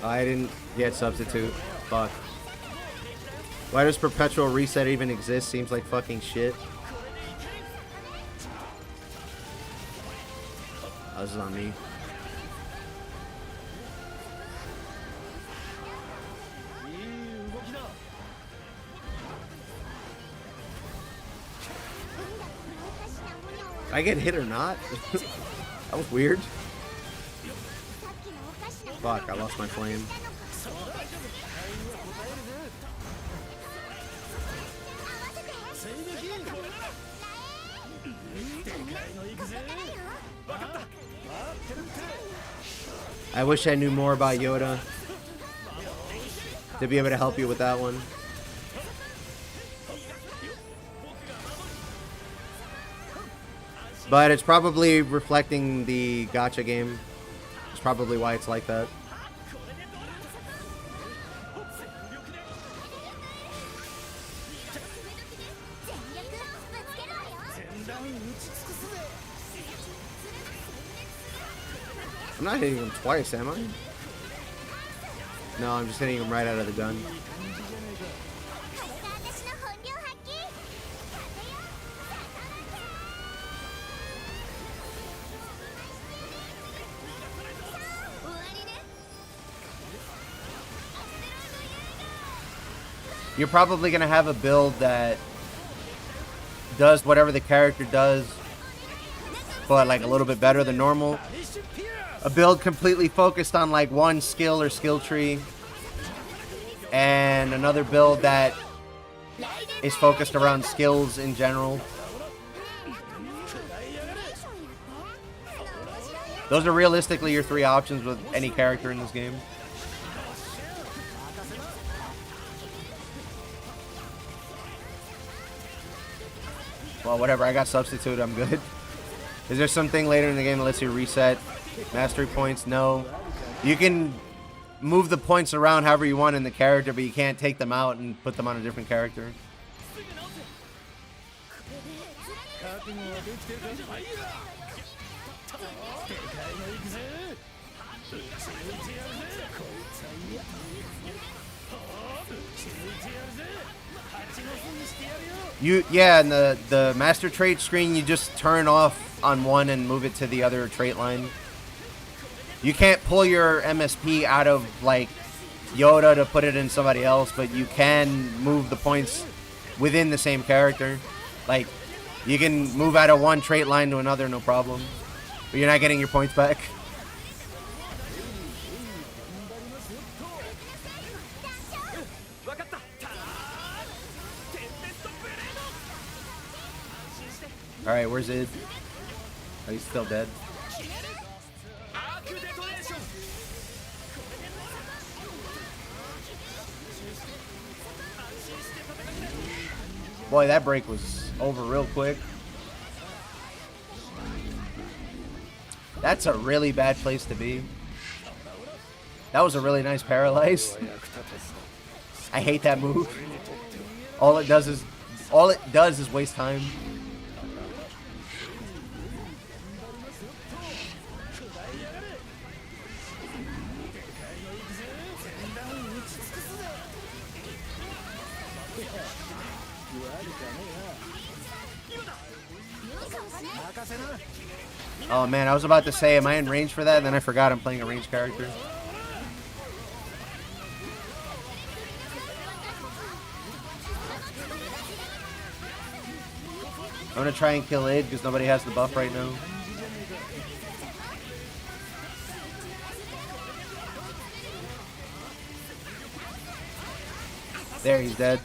I didn't get substitute. Fuck. Why does perpetual reset even exist? Seems like fucking shit. Oh, this is on me. Did I get hit or not? That was weird. Fuck, I lost my flame. I wish I knew more about Yoda to be able to help you with that one. But it's probably reflecting the gacha game. It's probably why it's like that. I'm not hitting him twice, am I? No, I'm just hitting him right out of the gun. You're probably going to have a build that does whatever the character does, but like a little bit better than normal. A build completely focused on like one skill or skill tree, and another build that is focused around skills in general. Those are realistically your three options with any character in this game. Well, whatever, I got substitute, I'm good. Is there something later in the game that lets you reset mastery points? No. You can move the points around however you want in the character, but you can't take them out and put them on a different character. Yeah, and the master trait screen, you just turn off on one and move it to the other trait line. You can't pull your MSP out of like Yoda to put it in somebody else, but you can move the points within the same character. Like, you can move out of one trait line to another, no problem. But you're not getting your points back. Alright, where's Id? Oh, he's still dead. Boy, that break was over real quick. That's a really bad place to be. That was a really nice paralyze. I hate that move. All it does is waste time. Oh man, I was about to say, am I in range for that? And then I forgot I'm playing a ranged character. I'm gonna try and kill Id because nobody has the buff right now. There, he's dead.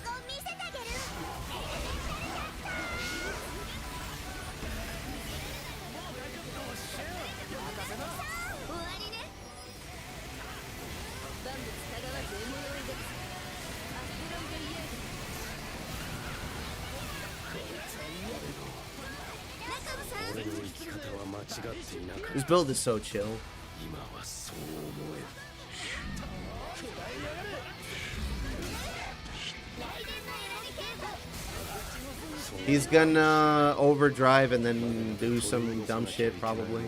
This build is so chill. He's gonna overdrive and then do some dumb shit probably.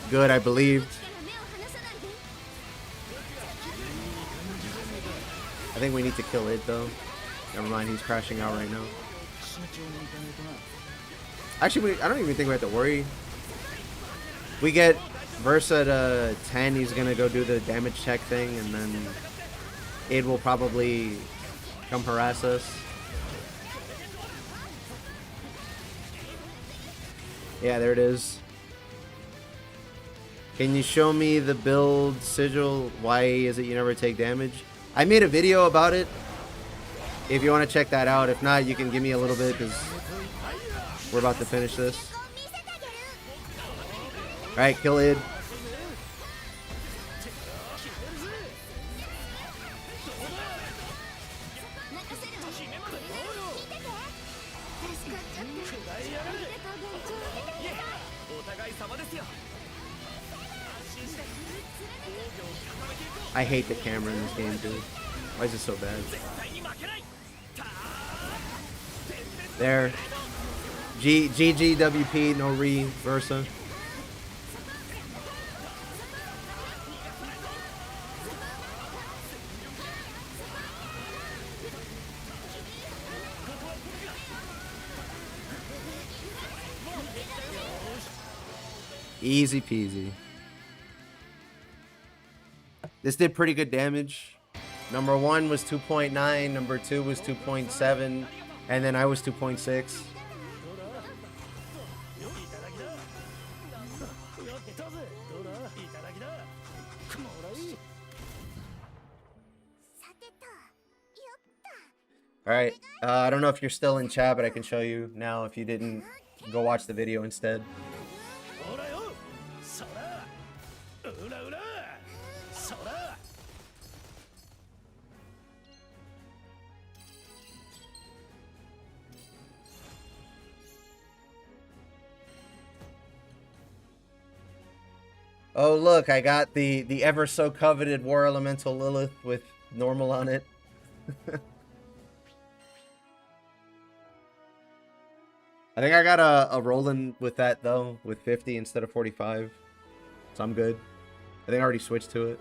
Good, I believed. I think we need to kill it though. Never mind, he's crashing out right now. Actually, I don't even think we have to worry. We get Versa to 10, he's gonna go do the damage check thing, and then Id will probably come harass us. Yeah, there it is. Can you show me the build sigil? Why is it you never take damage? I made a video about it. If you want to check that out. If not, you can give me a little bit because we're about to finish this. Alright, kill Id. I hate the camera in this game, dude. Why is it so bad? There. GGWP, no Versa. Easy peasy. This did pretty good damage. Number 1 was 2.9, number 2 was 2.7, and then I was 2.6. Alright, I don't know if you're still in chat, but I can show you now if you didn't go watch the video instead. Oh look, I got the ever so coveted War Elemental Lilith with normal on it. I think I got a Roland with that though, with 50 instead of 45. So I'm good. I think I already switched to it.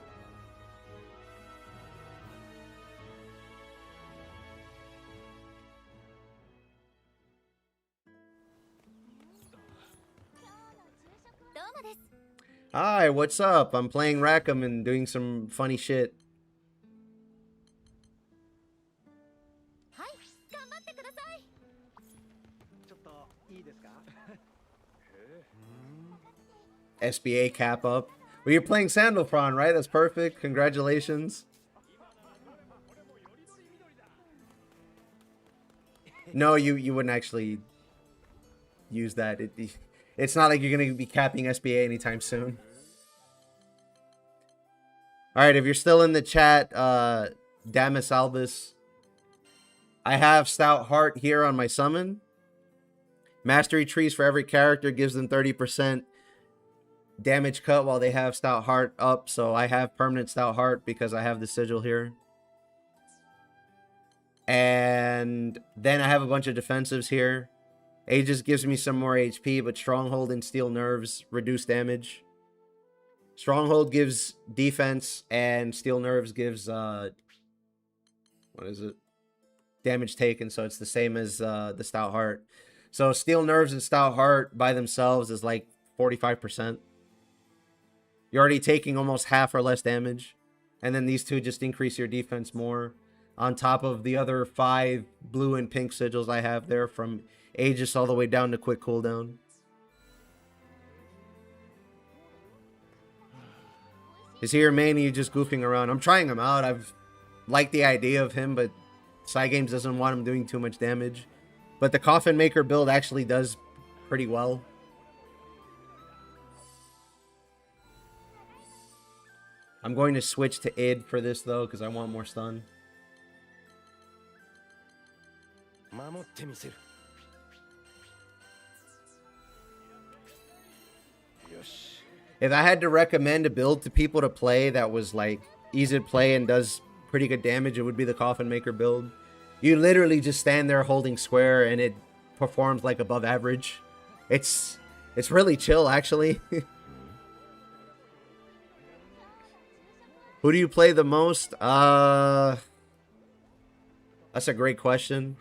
Hi, what's up? I'm playing Rackam and doing some funny shit. SBA cap up. Well, you're playing Sandalfron, right? That's perfect. Congratulations. No, you wouldn't actually use that. It's not like you're going to be capping SBA anytime soon. All right, if you're still in the chat, Damus Albus, I have Stout Heart here on my summon. Mastery trees for every character gives them 30% damage cut while they have Stout Heart up. So I have permanent Stout Heart because I have the sigil here. And then I have a bunch of defensives here. Aegis gives me some more HP, but Stronghold and Steel Nerves reduce damage. Stronghold gives defense, and Steel Nerves gives, what is it? Damage taken, so it's the same as the Stout Heart. So Steel Nerves and Stout Heart by themselves is like 45%. You're already taking almost half or less damage. And then these two just increase your defense more. On top of the other 5 blue and pink sigils I have there from Aegis all the way down to quick cooldown. Is he your main? Are you just goofing around? I'm trying him out. I've liked the idea of him, but Cygames doesn't want him doing too much damage. But the Coffinmaker build actually does pretty well. I'm going to switch to id for this though, because I want more stun. If I had to recommend a build to people to play that was like easy to play and does pretty good damage, it would be the Coffinmaker build. You literally just stand there holding square and it performs like above average. It's really chill actually. Who do you play the most? That's a great question.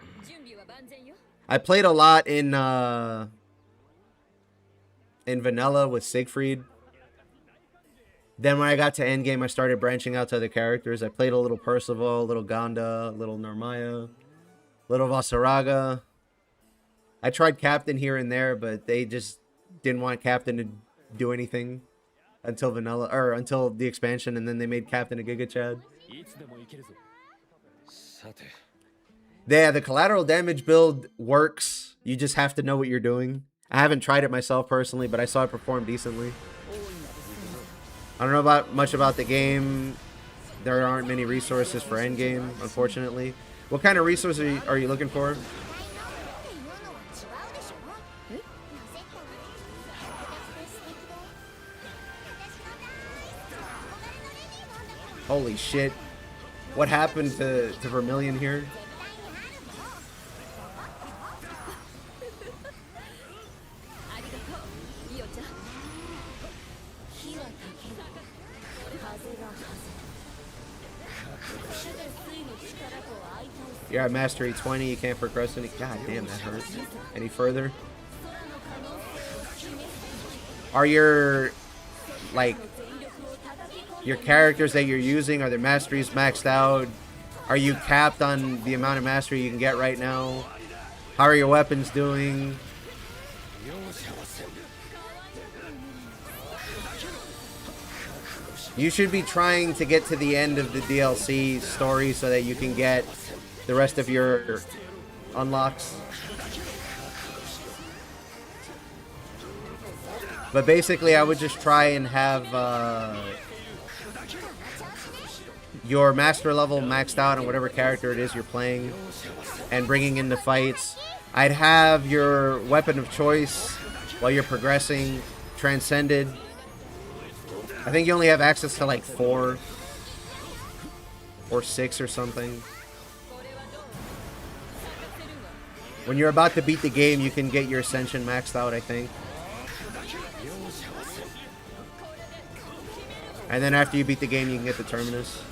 I played a lot in vanilla with Siegfried. Then when I got to endgame, I started branching out to other characters. I played a little Percival, a little Ganda, a little Narmaya, a little Vasaraga. I tried Captain here and there, but they just didn't want Captain to do anything until vanilla, or until the expansion, and then they made Captain a Giga Chad. Yeah, the collateral damage build works. You just have to know what you're doing. I haven't tried it myself personally, but I saw it perform decently. I don't know much about the game. There aren't many resources for endgame, unfortunately. What kind of resources are you looking for? Holy shit. What happened to Vermilion here? You're at Mastery 20, you can't progress any. God damn, that hurts. Any further? Are your, like, your characters that you're using, are their masteries maxed out? Are you capped on the amount of mastery you can get right now? How are your weapons doing? You should be trying to get to the end of the DLC story so that you can get the rest of your unlocks. But basically, I would just try and have your master level maxed out on whatever character it is you're playing and bringing in the fights. I'd have your weapon of choice while you're progressing transcended. I think you only have access to like 4 or 6 or something. When you're about to beat the game, you can get your Ascension maxed out, I think. And then after you beat the game, you can get the Terminus.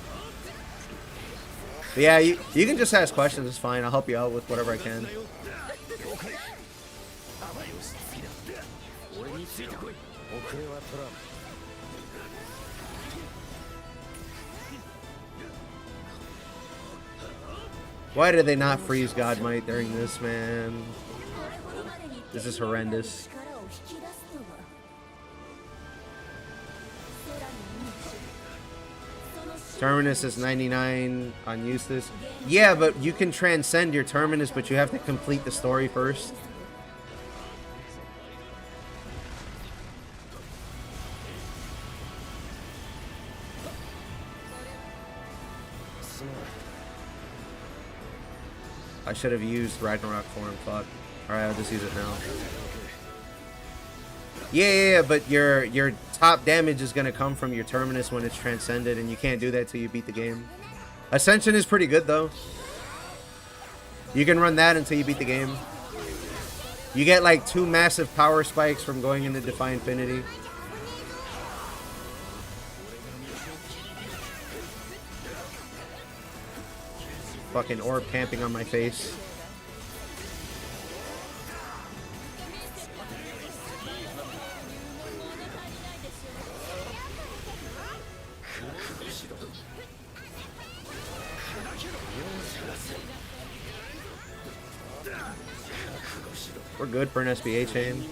But yeah, you can just ask questions, it's fine. I'll help you out with whatever I can. Why did they not freeze Godmite during this, man? This is horrendous. Terminus is 99 on Eustace. Yeah, but you can transcend your Terminus, but you have to complete the story first. I should have used Ragnarok form, fuck. Alright, I'll just use it now. Yeah, but your top damage is gonna come from your Terminus when it's transcended, and you can't do that till you beat the game. Ascension is pretty good though. You can run that until you beat the game. You get like 2 massive power spikes from going into Defy Infinity. Fucking orb camping on my face. We're good for an SBA chain.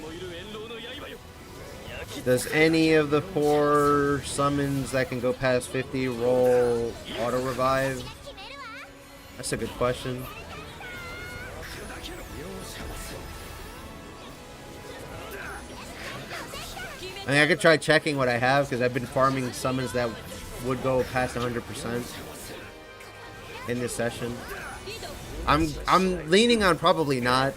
Does any of the 4 summons that can go past 50 roll auto revive? That's a good question. I mean, I could try checking what I have because I've been farming summons that would go past 100% in this session. I'm leaning on probably not.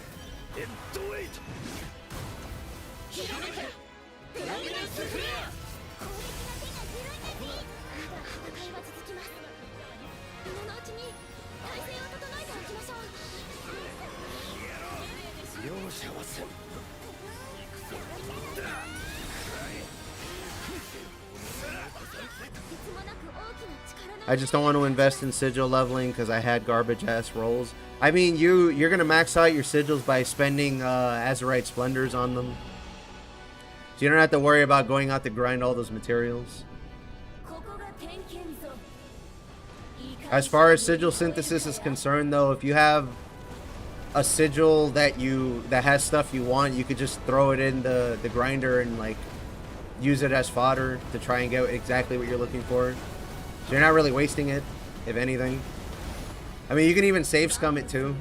I just don't want to invest in sigil leveling because I had garbage ass rolls. I mean, you're gonna max out your sigils by spending Azurite Splendors on them, so you don't have to worry about going out to grind all those materials. As far as sigil synthesis is concerned, though, if you have a sigil that has stuff you want, you could just throw it in the grinder and like use it as fodder to try and get exactly what you're looking for. So you're not really wasting it, if anything. I mean, you can even save scum it too.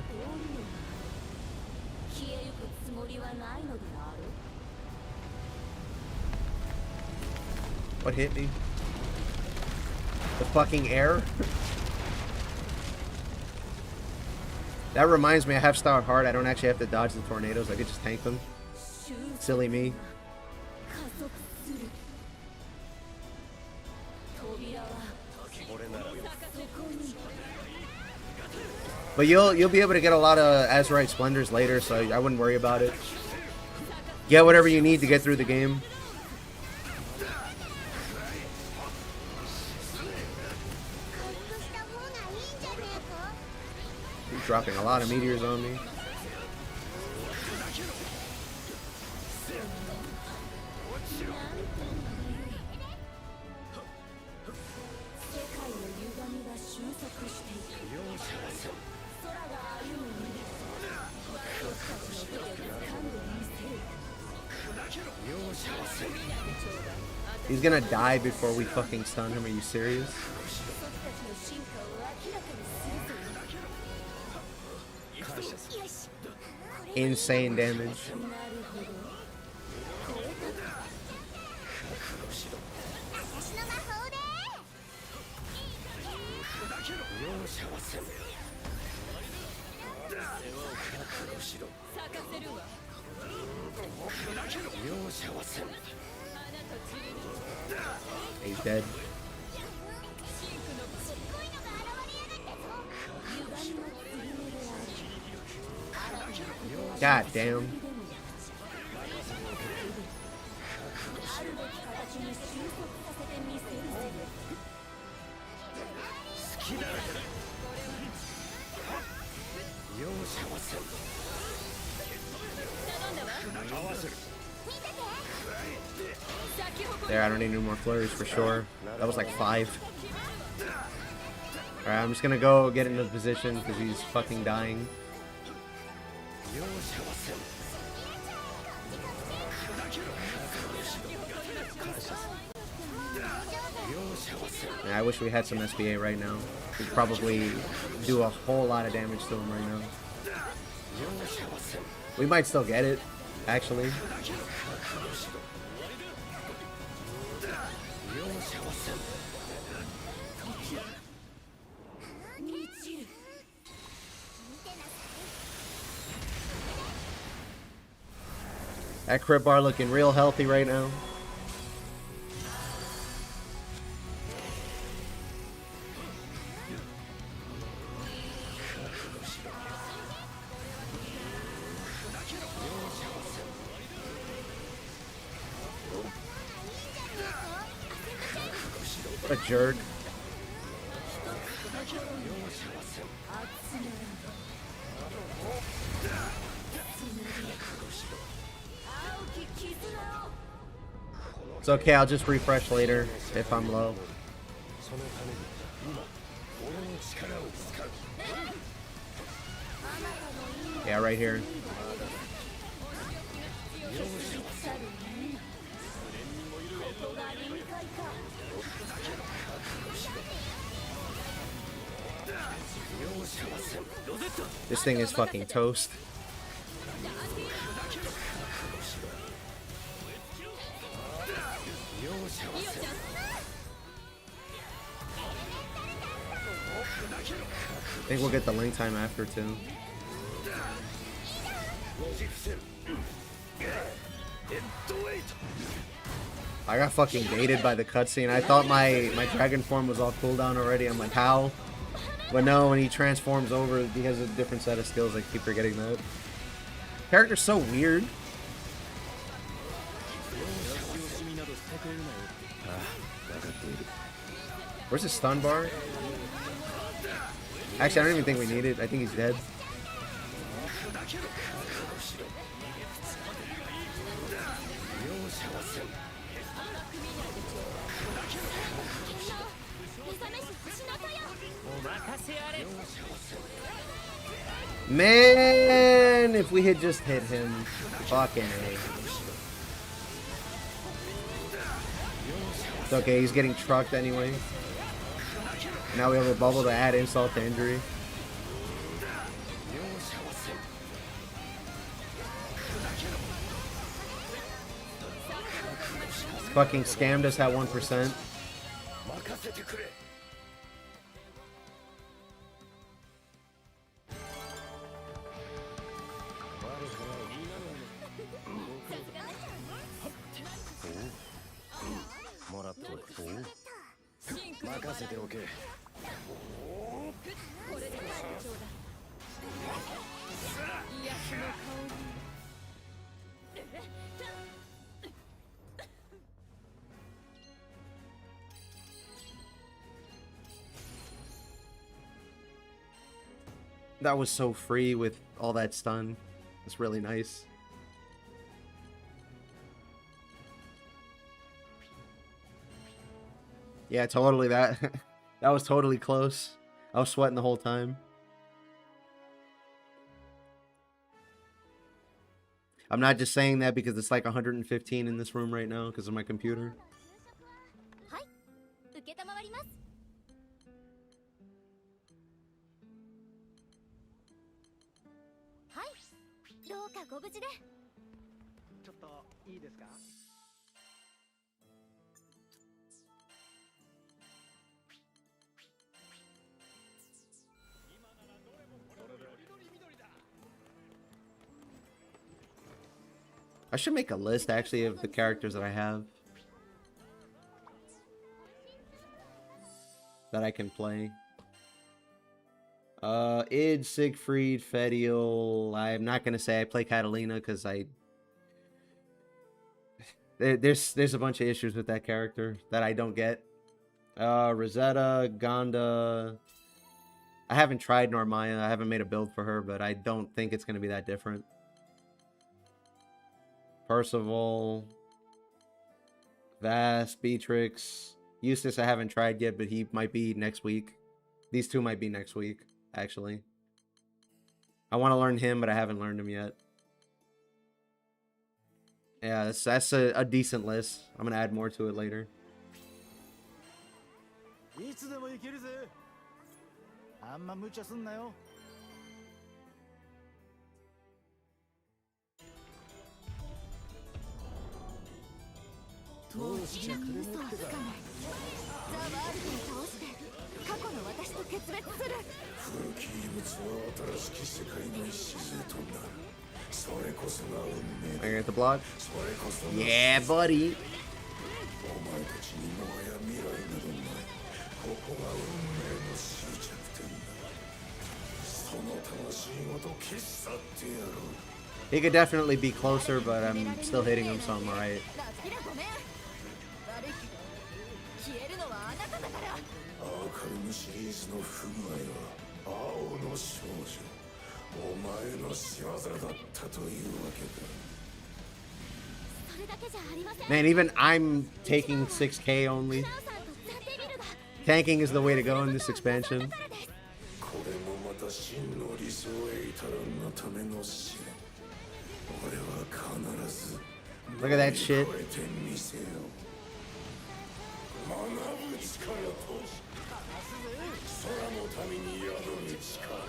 What hit me? The fucking air? That reminds me, I have Stout Heart. I don't actually have to dodge the tornadoes. I could just tank them. Silly me. But you'll be able to get a lot of Azurite Splendors later, so I wouldn't worry about it. Get whatever you need to get through the game. He's dropping a lot of meteors on me. He's gonna die before we fucking stun him. Are you serious? Insane damage. He's dead. God damn. There, I don't need any more flurries for sure. That was like 5. Alright, I'm just gonna go get into position because he's fucking dying. Yeah, I wish we had some SBA right now. We'd probably do a whole lot of damage to him right now. We might still get it, actually. That crit bar looking real healthy right now. What a jerk. It's okay, I'll just refresh later if I'm low. Yeah, right here. This thing is fucking toast. I think we'll get the link time after too. I got fucking baited by the cutscene. I thought my dragon form was off cooldown already. I'm like, how? But no, when he transforms over, he has a different set of skills. I keep forgetting that. Character's so weird. Where's his stun bar? Actually, I don't even think we need it. I think he's dead. Man, if we had just hit him. Fucking A. It's okay, he's getting trucked anyway. Now we have a bubble to add insult to injury. Fucking scammed us at 1%. That was so free with all that stun. It's really nice. Yeah, totally that. That was totally close. I was sweating the whole time. I'm not just saying that because it's like 115 in this room right now because of my computer. I should make a list actually of the characters that I have that I can play. Id, Siegfried, Fediel. I'm not gonna say I play Catalina because there's a bunch of issues with that character that I don't get. Rosetta, Gonda. I haven't tried Normaya. I haven't made a build for her, but I don't think it's gonna be that different. Percival, Vast, Beatrix, Eustace I haven't tried yet, but he might be next week. These two might be next week, actually. I want to learn him, but I haven't learned him yet. Yeah, that's a decent list. I'm going to add more to it later.
いつでも行けるぜ。あんま無茶すんなよ。
もう死なく嘘はつかない。ザ・ワールドを倒して過去の私と決別する。
古き遺物は新しき世界の礎となる。それこそが運命
I
だ。
get the block.
それこそが
Yeah, buddy.
お前たちにもはや未来などない。ここが運命の終着点だ。その魂ごと消し去ってやろう。
He could definitely be closer, but I'm still hitting him, so I'm alright.
ラキラごめん。悪いけど消えるのはあなただから。
アーカルムシリーズの不具合は青の少女。お前の仕業だったというわけだ。
それだけじゃありません。
Man, even I'm taking 6k only.
ナオさんとザ・デビルが
Tanking is the way to go in this expansion.
これもまた真の理想へ至らんのための試練。俺は必ず
Look at that shit.
超えてみせよう。学ぶ力と空の民に宿る力、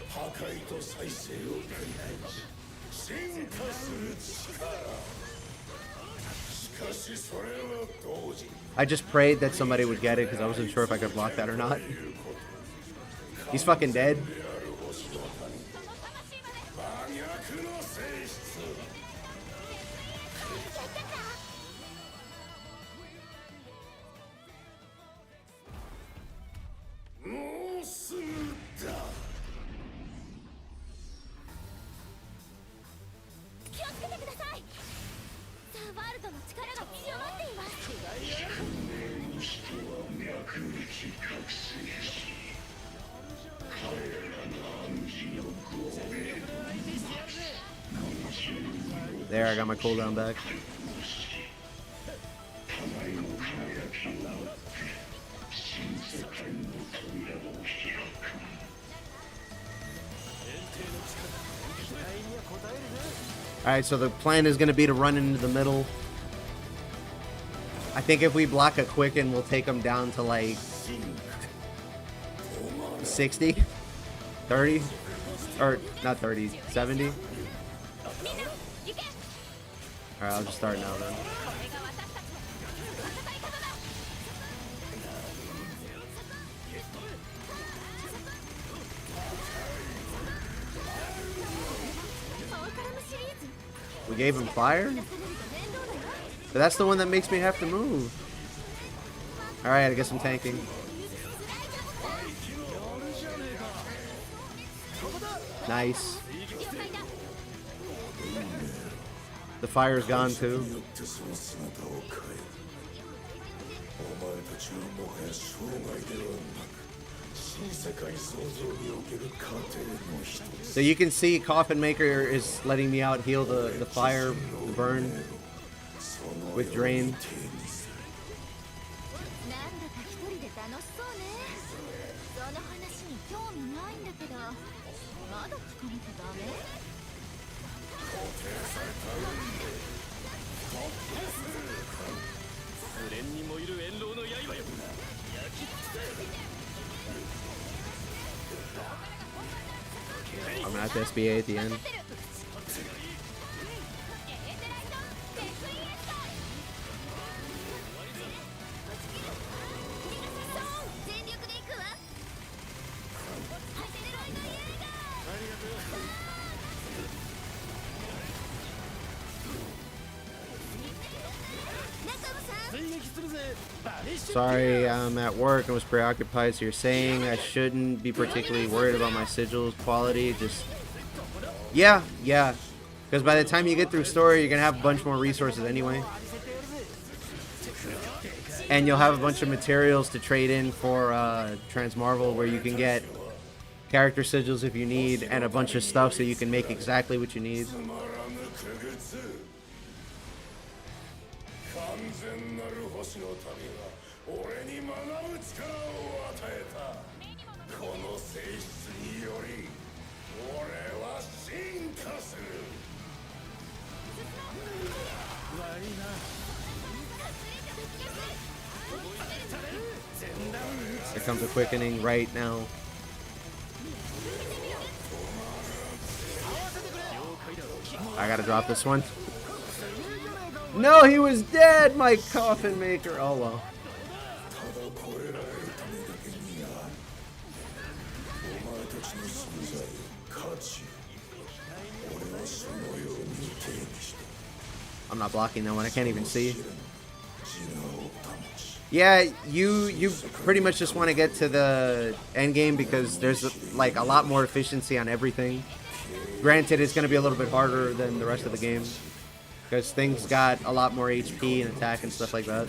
破壊と再生を繰り返し進化する力。しかしそれは同時に
I just prayed that somebody would get it because I wasn't sure if I could block that or not. He's fucking dead.
真逆の性質。もうすぐだ。
気をつけてください。ザ・ワールドの力が強まっています。
人は脈打ち覚醒し、彼らの暗示のご名度
There, I got my cooldown back.
互いの輝きを持って新世界の扉を開く。
Alright, so the plan is going to be to run into the middle. I think if we block a quicken, we'll take him down to like 60? 30? Or not 30, 70? Alright, I'll just start now then. We gave him fire? But that's the one that makes me have to move. Alright, I guess I'm tanking. Nice. The fire's gone too.
によってその姿を変える。お前たちはもはや生涯ではなく、新世界創造における過程の一つ。
So you can see Coffinmaker is letting me out heal the fire, the burn with drain.
なんだか一人で楽しそうね。その話に興味ないんだけど、まだ聞かなきゃダメ？
無念に燃える遠路の刃よ。
I'm gonna have to SBA at the end. Sorry, I'm at work and was preoccupied, so you're saying I shouldn't be particularly worried about my sigil's quality? Just... Yeah. Because by the time you get through story, you're going to have a bunch more resources anyway. And you'll have a bunch of materials to trade in for Transmarvel, where you can get character sigils if you need, and a bunch of stuff so you can make exactly what you need.
完全なる星の民が俺に学ぶ力を与えた。この性質により俺は進化する。悪いな。前段
comes a quickening right now. I gotta drop this one. No, he was dead, my Coffinmaker. Oh well. I'm not blocking that one. I can't even see. Yeah, you pretty much just want to get to the end game because there's like a lot more efficiency on everything. Granted, it's going to be a little bit harder than the rest of the game because things got a lot more HP and attack and stuff like that.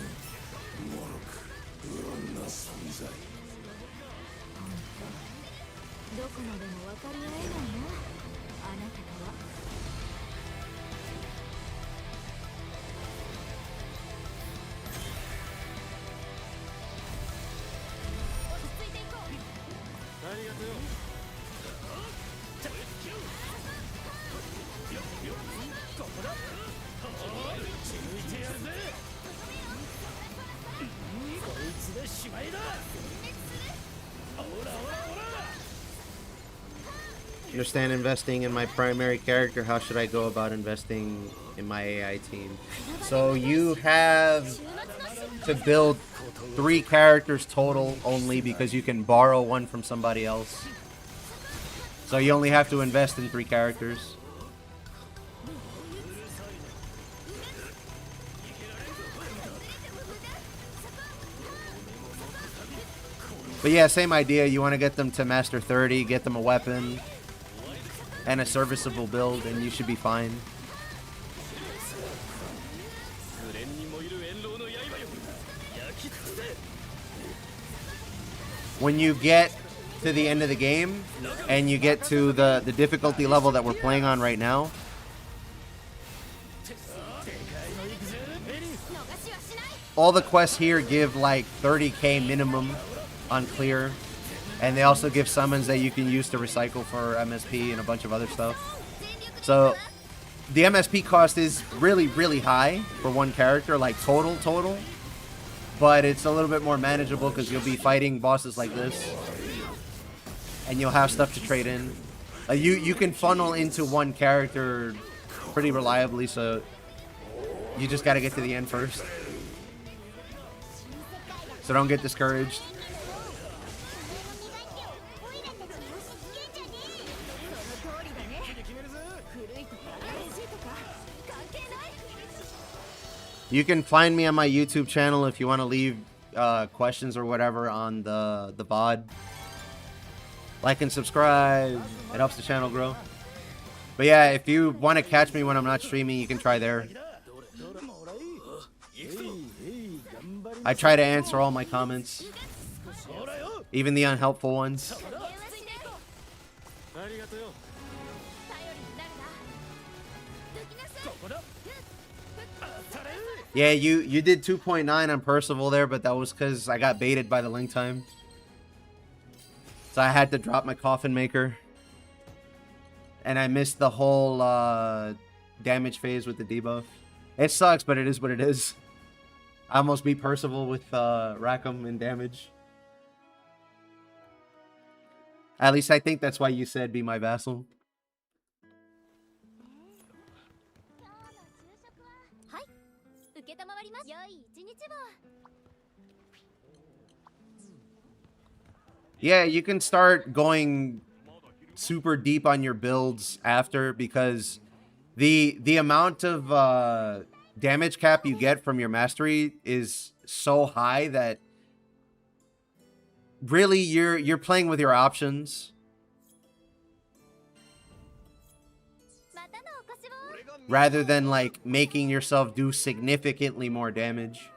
Understand investing in my primary character. How should I go about investing in my AI team? So you have to build 3 characters total only because you can borrow one from somebody else. So you only have to invest in 3 characters. But yeah, same idea. You want to get them to Master 30, get them a weapon and a serviceable build, and you should be fine. When you get to the end of the game and you get to the difficulty level that we're playing on right now, all the quests here give like 30k minimum on clear. And they also give summons that you can use to recycle for MSP and a bunch of other stuff. So the MSP cost is really, really high for one character, like total. But it's a little bit more manageable because you'll be fighting bosses like this. And you'll have stuff to trade in. You can funnel into one character pretty reliably, so you just got to get to the end first. So don't get discouraged. You can find me on my YouTube channel if you want to leave questions or whatever on the VOD. Like and subscribe. It helps the channel grow. But yeah, if you want to catch me when I'm not streaming, you can try there. I try to answer all my comments. Even the unhelpful ones. Yeah, you did 2.9 on Percival there, but that was because I got baited by the link time. So I had to drop my Coffinmaker. And I missed the whole damage phase with the debuff. It sucks, but it is what it is. I almost beat Percival with Rackam in damage. At least I think that's why you said be my vassal. Yeah, you can start going super deep on your builds after, because the amount of damage cap you get from your mastery is so high that really you're playing with your options rather than like making yourself do significantly more damage.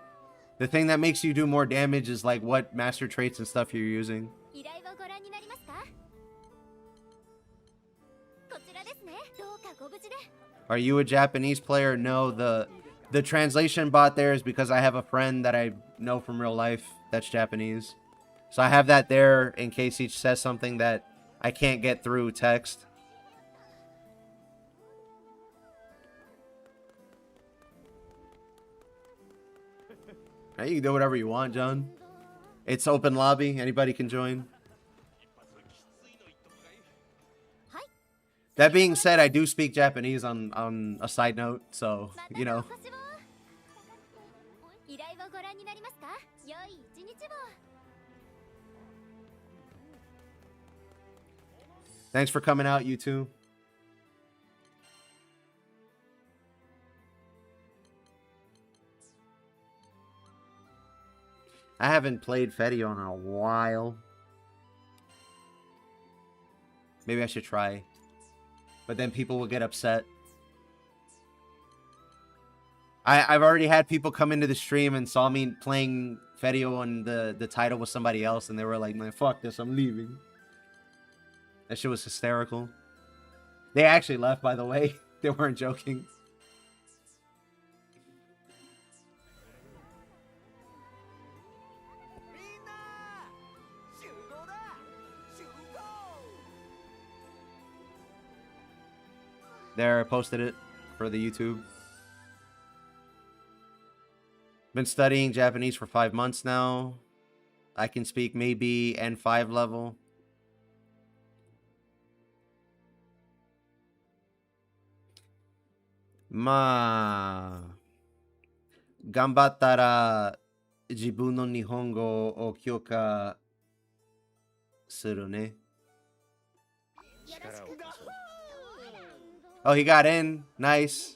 The thing that makes you do more damage is like what master traits and stuff you're using. Are you a Japanese player? No, the translation bot there is because I have a friend that I know from real life that's Japanese. So I have that there in case he says something that I can't get through text. Now you can do whatever you want, John. It's open lobby. Anybody can join. That being said, I do speak Japanese on a side note, so, you know. Thanks for coming out, you two. I haven't played Fetio in a while. Maybe I should try. But then people will get upset. I've already had people come into the stream and saw me playing Fetio and the title with somebody else, and they were like, man, fuck this, I'm leaving. That shit was hysterical. They actually left, by the way. They weren't joking. There, I posted it for the YouTube. Been studying Japanese for 5 months now. I can speak maybe N5 level. Gambattara jibun no nihongo o kyoka suru ne. Oh, he got in. Nice.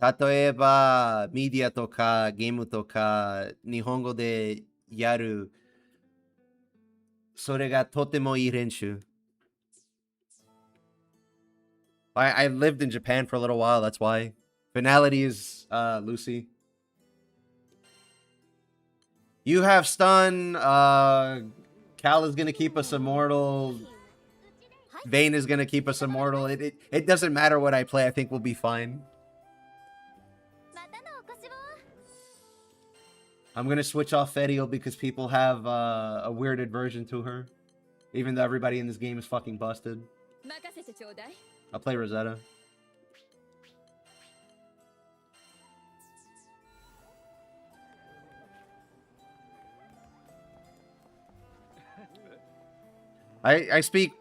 Tatoeba, media toka, game toka, nihongo de yaru. Sore ga totemo ii renshu. I lived in Japan for a little while, that's why. Finality is Lucy. You have stun. Cal is gonna keep us immortal. Vayne is gonna keep us immortal. It doesn't matter what I play. I think we'll be fine. I'm gonna switch off Fetio because people have a weirded version to her, even though everybody in this game is fucking busted. I'll play Rosetta. I speak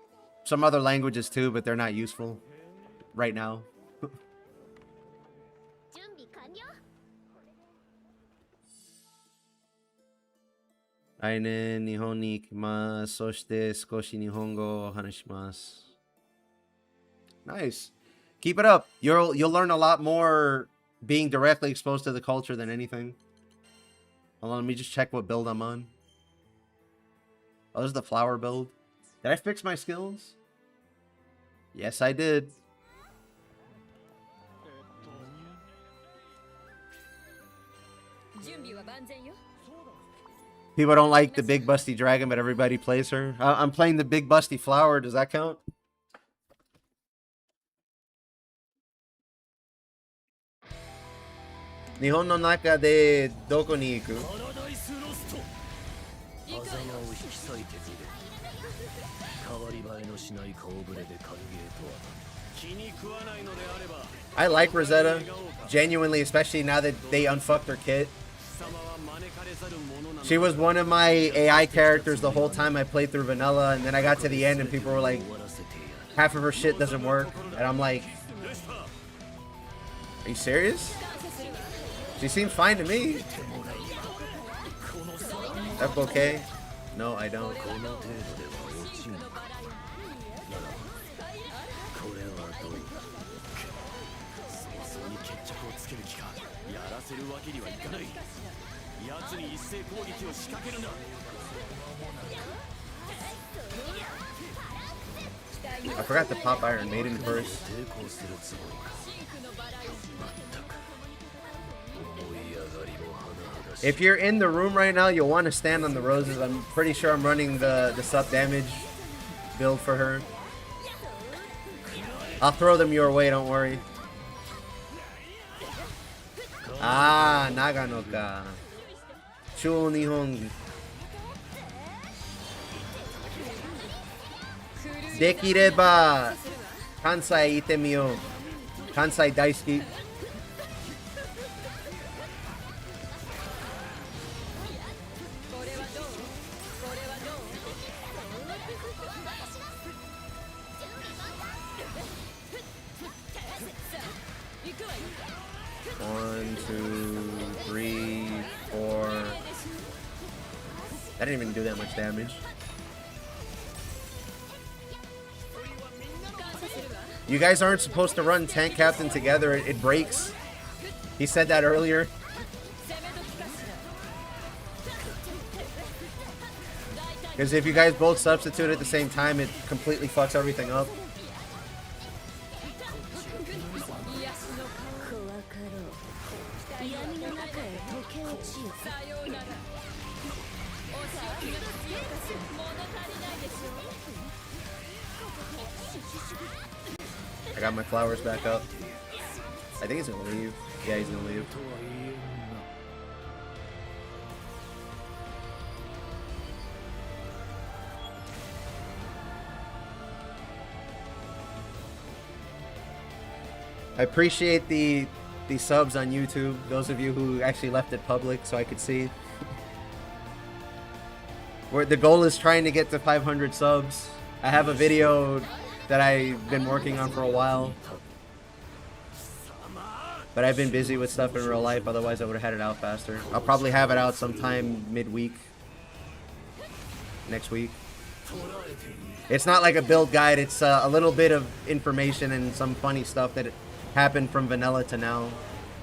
some other languages too, but they're not useful right now. Aine Nihon ni ikimasu, soshite skoshi Nihongo o hanashimasu. Nice. Keep it up. You'll learn a lot more being directly exposed to the culture than anything. Hold on, let me just check what build I'm on. Oh, this is the flower build. Did I fix my skills? Yes, I did. People don't like the big busty dragon, but everybody plays her. I'm playing the big busty flower. Does that count? Nihon no naka de doko ni iku? I like Rosetta, genuinely, especially now that they unfucked her kit. She was one of my AI characters the whole time I played through vanilla, and then I got to the end and people were like, half of her shit doesn't work, and I'm like, are you serious? She seems fine to me. That's okay. No, I don't. I forgot to pop Iron Maiden first. If you're in the room right now, you'll want to stand on the roses. I'm pretty sure I'm running the sub damage build for her. I'll throw them your way, don't worry. Ah, Nagano ka. Shu Nihon. Dekireba Kansai ite miyo. Kansai daisuki. One, two, three, four. That didn't even do that much damage. You guys aren't supposed to run Tank Captain together. It breaks. He said that earlier. Because if you guys both substitute at the same time, it completely fucks everything up. I got my flowers back up. I think he's gonna leave. Yeah, he's gonna leave. I appreciate the subs on YouTube. Those of you who actually left it public so I could see. Where the goal is trying to get to 500 subs. I have a video that I've been working on for a while. But I've been busy with stuff in real life, otherwise I would have had it out faster. I'll probably have it out sometime midweek. Next week. It's not like a build guide, it's a little bit of information and some funny stuff that happened from vanilla to now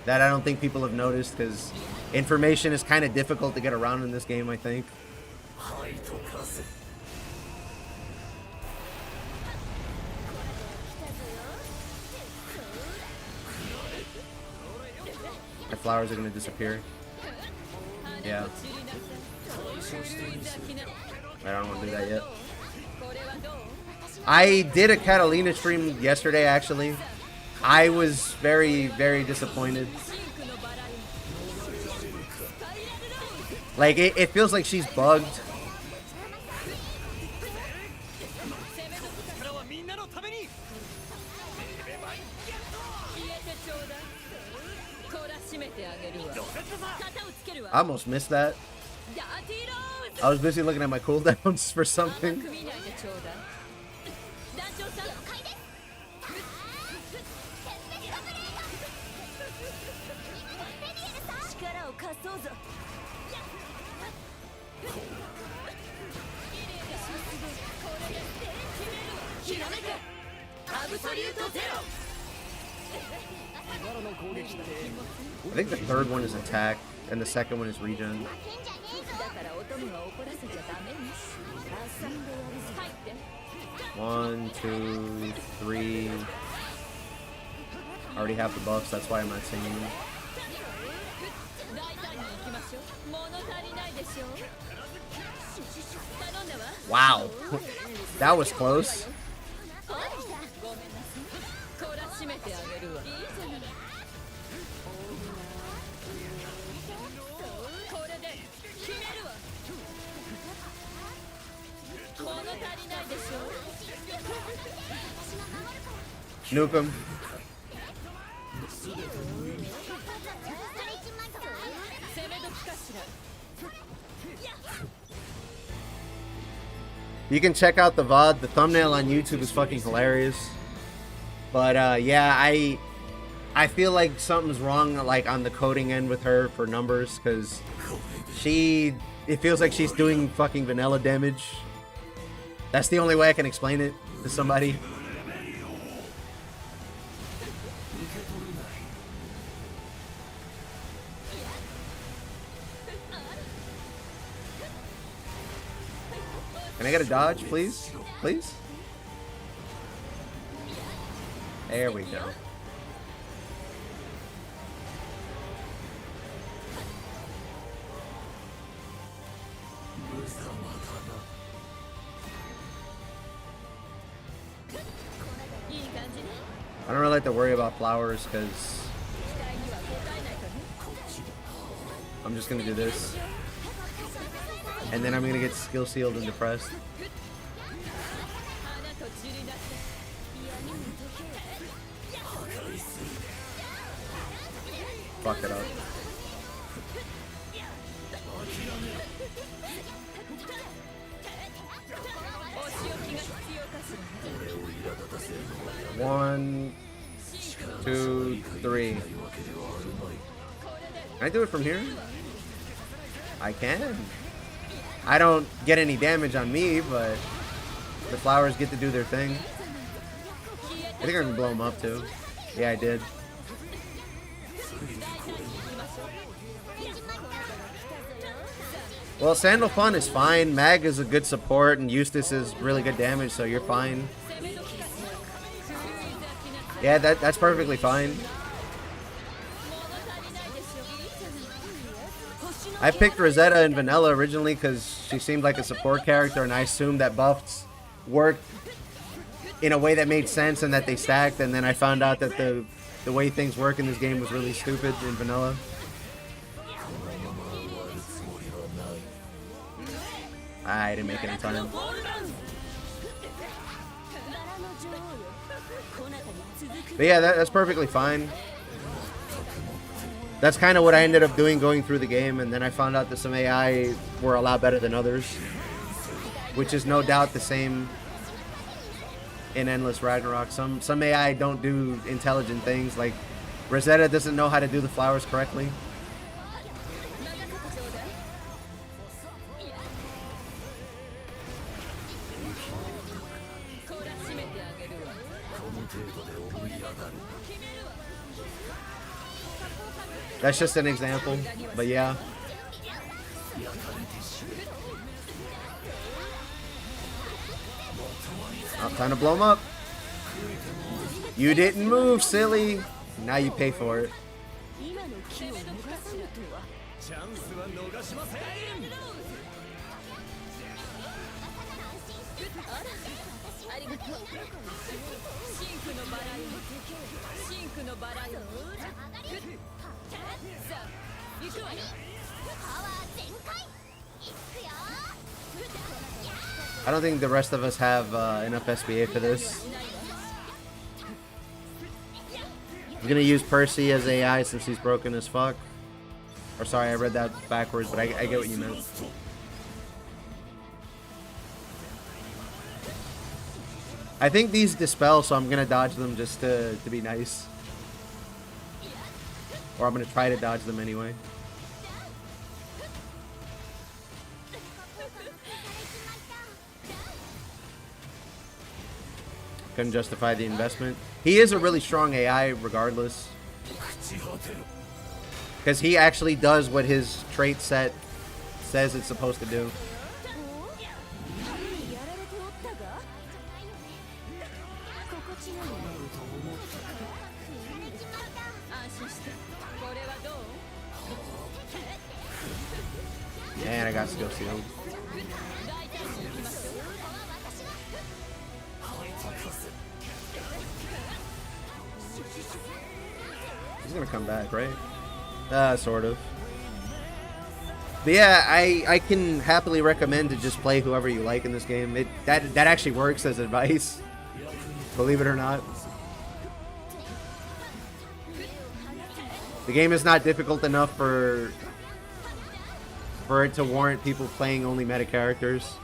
that I don't think people have noticed, because information is kind of difficult to get around in this game, I think. My flowers are gonna disappear. Yeah. I don't want to do that yet. I did a Catalina stream yesterday, actually. I was very, very disappointed. Like, it feels like she's bugged. I almost missed that. I was busy looking at my cooldowns for something. I think the third one is attack, and the second one is regen. 1, 2, 3. I already have the buffs, that's why I'm not singing them. Wow, that was close. Nuke him. You can check out the VOD. The thumbnail on YouTube is fucking hilarious. But yeah, I feel like something's wrong, like on the coding end with her for numbers, because it feels like she's doing fucking vanilla damage. That's the only way I can explain it to somebody. Can I get a dodge, please? Please? There we go. I don't really like to worry about flowers because I'm just gonna do this. And then I'm gonna get skill sealed and depressed. Fuck it up. One, two, three. Can I do it from here? I can. I don't get any damage on me, but the flowers get to do their thing. I think I can blow them up too. Yeah, I did. Well, Sandal Fun is fine. Mag is a good support, and Eustace is really good damage, so you're fine. Yeah, that's perfectly fine. I picked Rosetta in Vanilla originally because she seemed like a support character, and I assumed that buffs worked in a way that made sense and that they stacked, and then I found out that the way things work in this game was really stupid in Vanilla. I didn't make any time. But yeah, that's perfectly fine. That's kind of what I ended up doing going through the game, and then I found out that some AI were a lot better than others, which is no doubt the same in Endless Ragnarok. Some AI don't do intelligent things, like Rosetta doesn't know how to do the flowers correctly. That's just an example, but yeah. I'm trying to blow him up. You didn't move, silly. Now you pay for it. I don't think the rest of us have enough SBA for this. I'm gonna use Percy as AI since he's broken as fuck. Or sorry, I read that backwards, but I get what you meant. I think these dispel, so I'm gonna dodge them just to be nice. Or I'm gonna try to dodge them anyway. Couldn't justify the investment. He is a really strong AI regardless. Because he actually does what his trait set says it's supposed to do. And I got skill sealed. He's gonna come back, right? Sort of. But yeah, I can happily recommend to just play whoever you like in this game. That actually works as advice, believe it or not. The game is not difficult enough for it to warrant people playing only meta characters.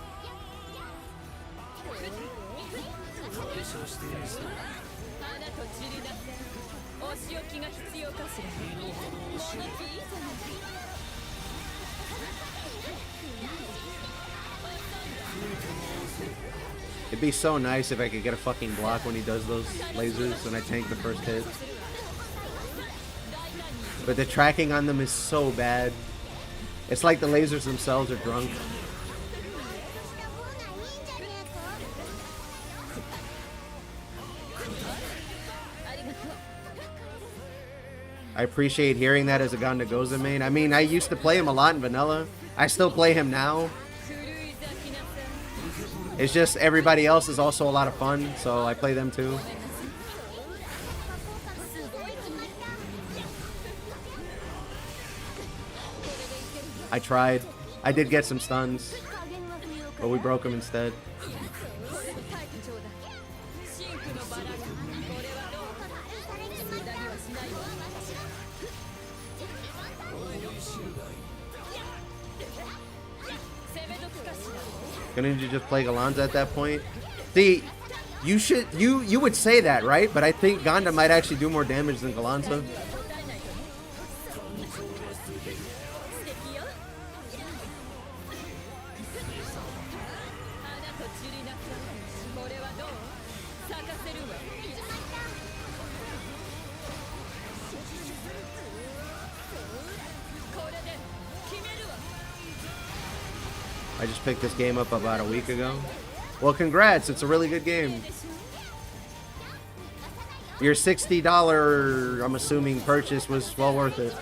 It'd be so nice if I could get a fucking block when he does those lasers and I tank the first hit. But the tracking on them is so bad. It's like the lasers themselves are drunk. I appreciate hearing that as a Ganda Goza main. I mean, I used to play him a lot in Vanilla. I still play him now. It's just everybody else is also a lot of fun, so I play them too. I tried. I did get some stuns, but we broke them instead. Couldn't you just play Galanza at that point? See, you would say that, right? But I think Ganda might actually do more damage than Galanza. I just picked this game up about a week ago. Well, congrats. It's a really good game. Your $60, I'm assuming, purchase was well worth it.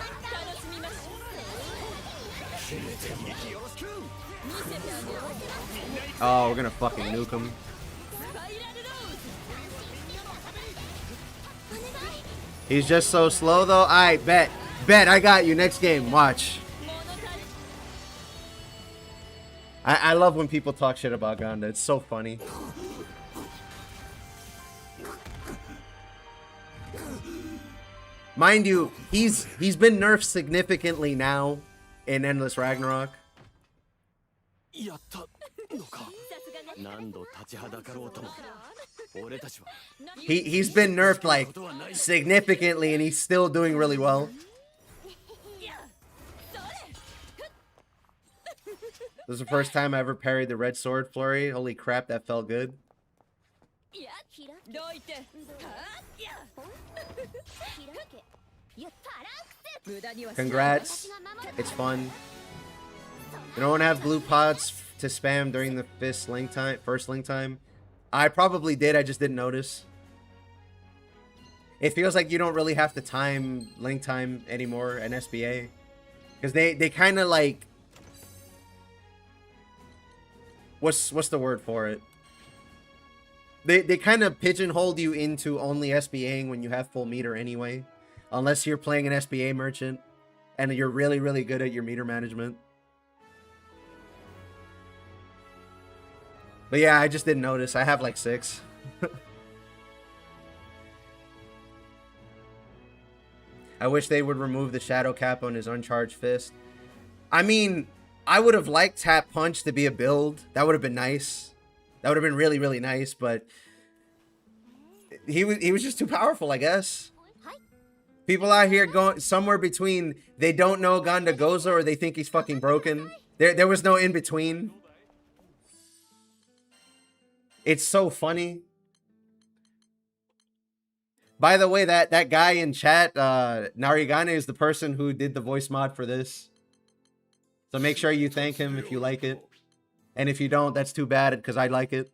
Oh, we're gonna fucking nuke him. He's just so slow, though. Alright, bet. Bet, I got you. Next game. Watch. I love when people talk shit about Ganda. It's so funny. Mind you, he's been nerfed significantly now in Endless Ragnarok. He's been nerfed like significantly, and he's still doing really well. This is the first time I ever parried the red sword flurry. Holy crap, that felt good. Congrats. It's fun. You don't have blue pots to spam during the first link time. I probably did, I just didn't notice. It feels like you don't really have to time link time anymore in SBA. Because they kind of like... What's the word for it? They kind of pigeonhole you into only SBAing when you have full meter anyway. Unless you're playing an SBA merchant and you're really, really good at your meter management. But yeah, I just didn't notice. I have like 6. I wish they would remove the shadow cap on his uncharged fist. I mean... I would have liked Tap Punch to be a build. That would have been nice. That would have been really, really nice, but he was just too powerful, I guess. People out here going somewhere between they don't know Ganda Goza or they think he's fucking broken. There was no in between. It's so funny. By the way, that guy in chat, Narigane, is the person who did the voice mod for this. So make sure you thank him if you like it. And if you don't, that's too bad because I like it.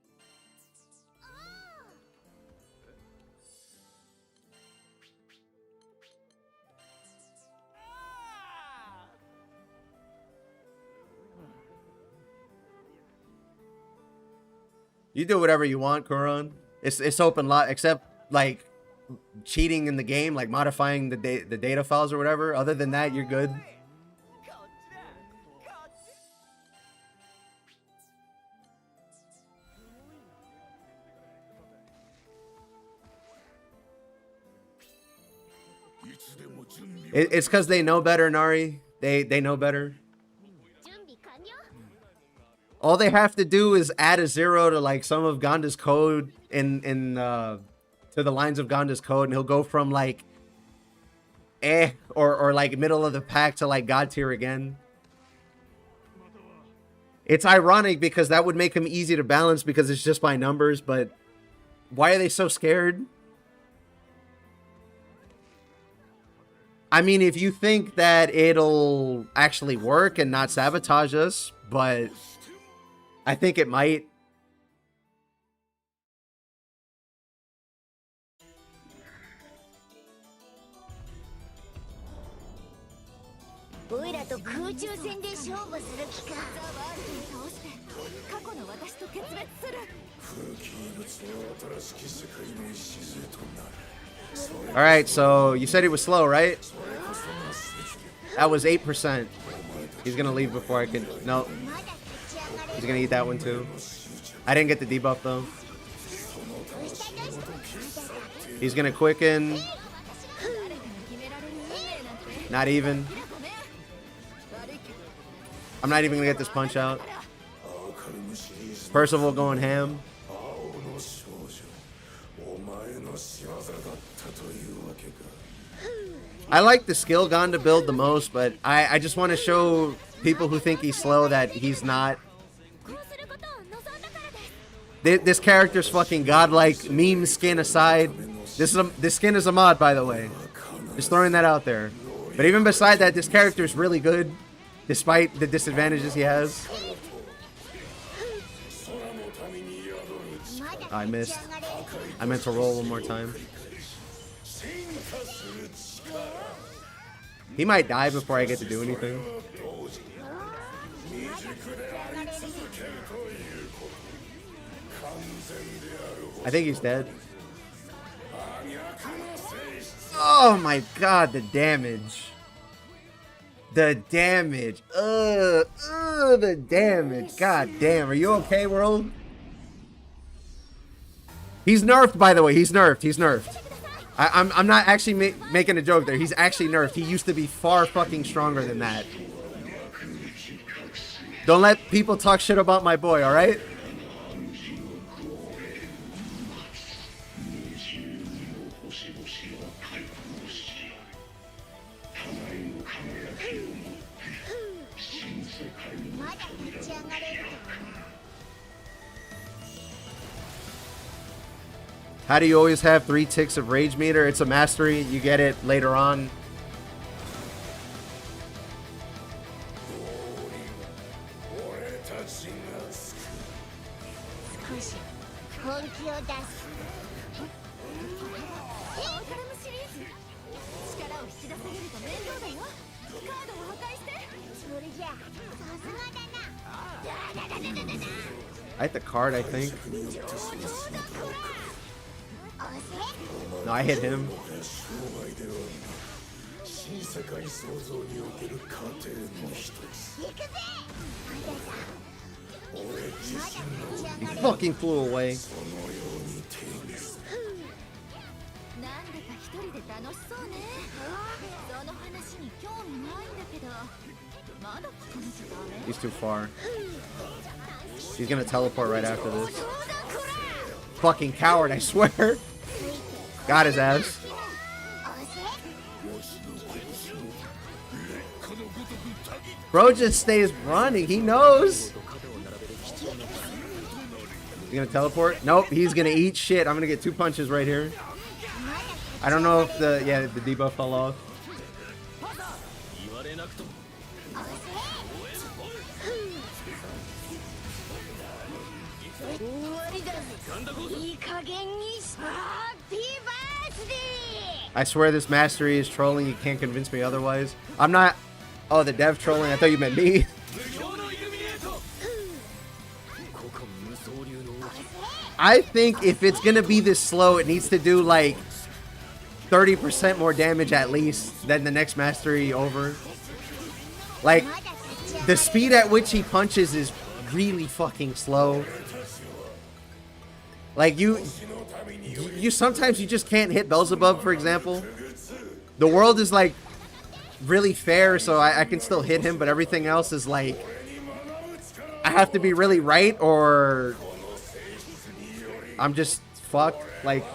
You do whatever you want, Kuron. It's open lot, except like cheating in the game, like modifying the data files or whatever. Other than that, you're good. It's because they know better, Nari. They know better. All they have to do is add a 0 to like some of Ganda's code to the lines of Ganda's code, and he'll go from like or like middle of the pack to like God tier again. It's ironic because that would make him easy to balance because it's just by numbers, but why are they so scared? I mean, if you think that it'll actually work and not sabotage us, but I think it might. Alright, so you said it was slow, right? That was 8%. He's gonna leave before I can... No. He's gonna eat that one too. I didn't get the debuff though. He's gonna quicken. Not even. I'm not even gonna get this punch out. Percival going ham.
青の少女、お前の仕業だったというわけか。
I like the skill Gonda build the most, but I just want to show people who think he's slow that he's not.
こうすることを望んだからです。
This character's fucking godlike. Meme skin aside, this skin is a mod, by the way. Just throwing that out there. But even beside that, this character is really good, despite the disadvantages he has. I missed. I meant to roll one more time. He might die before I get to do anything. I think he's dead. Oh my god, the damage. The damage. The damage. God damn. Are you okay, world? He's nerfed, by the way. He's nerfed. He's nerfed. I'm not actually making a joke there. He's actually nerfed. He used to be far fucking stronger than that. Don't let people talk shit about my boy, alright? How do you always have 3 ticks of rage meter? It's a mastery. You get it later on. I hit the card, I think. No, I hit him. He fucking flew away. He's too far. He's gonna teleport right after this. Fucking coward, I swear. Got his ass. Bro just stays running. He knows. He's gonna teleport? Nope, he's gonna eat shit. I'm gonna get 2 punches right here. I don't know if the debuff fell off. I swear this mastery is trolling. You can't convince me otherwise. I'm not... Oh, the dev trolling? I thought you meant me. I think if it's gonna be this slow, it needs to do like 30% more damage at least than the next mastery over. Like, the speed at which he punches is really fucking slow. Like, you sometimes you just can't hit Beelzebub, for example. The world is like really fair, so I can still hit him, but everything else is like I have to be really right or I'm just fucked. Like,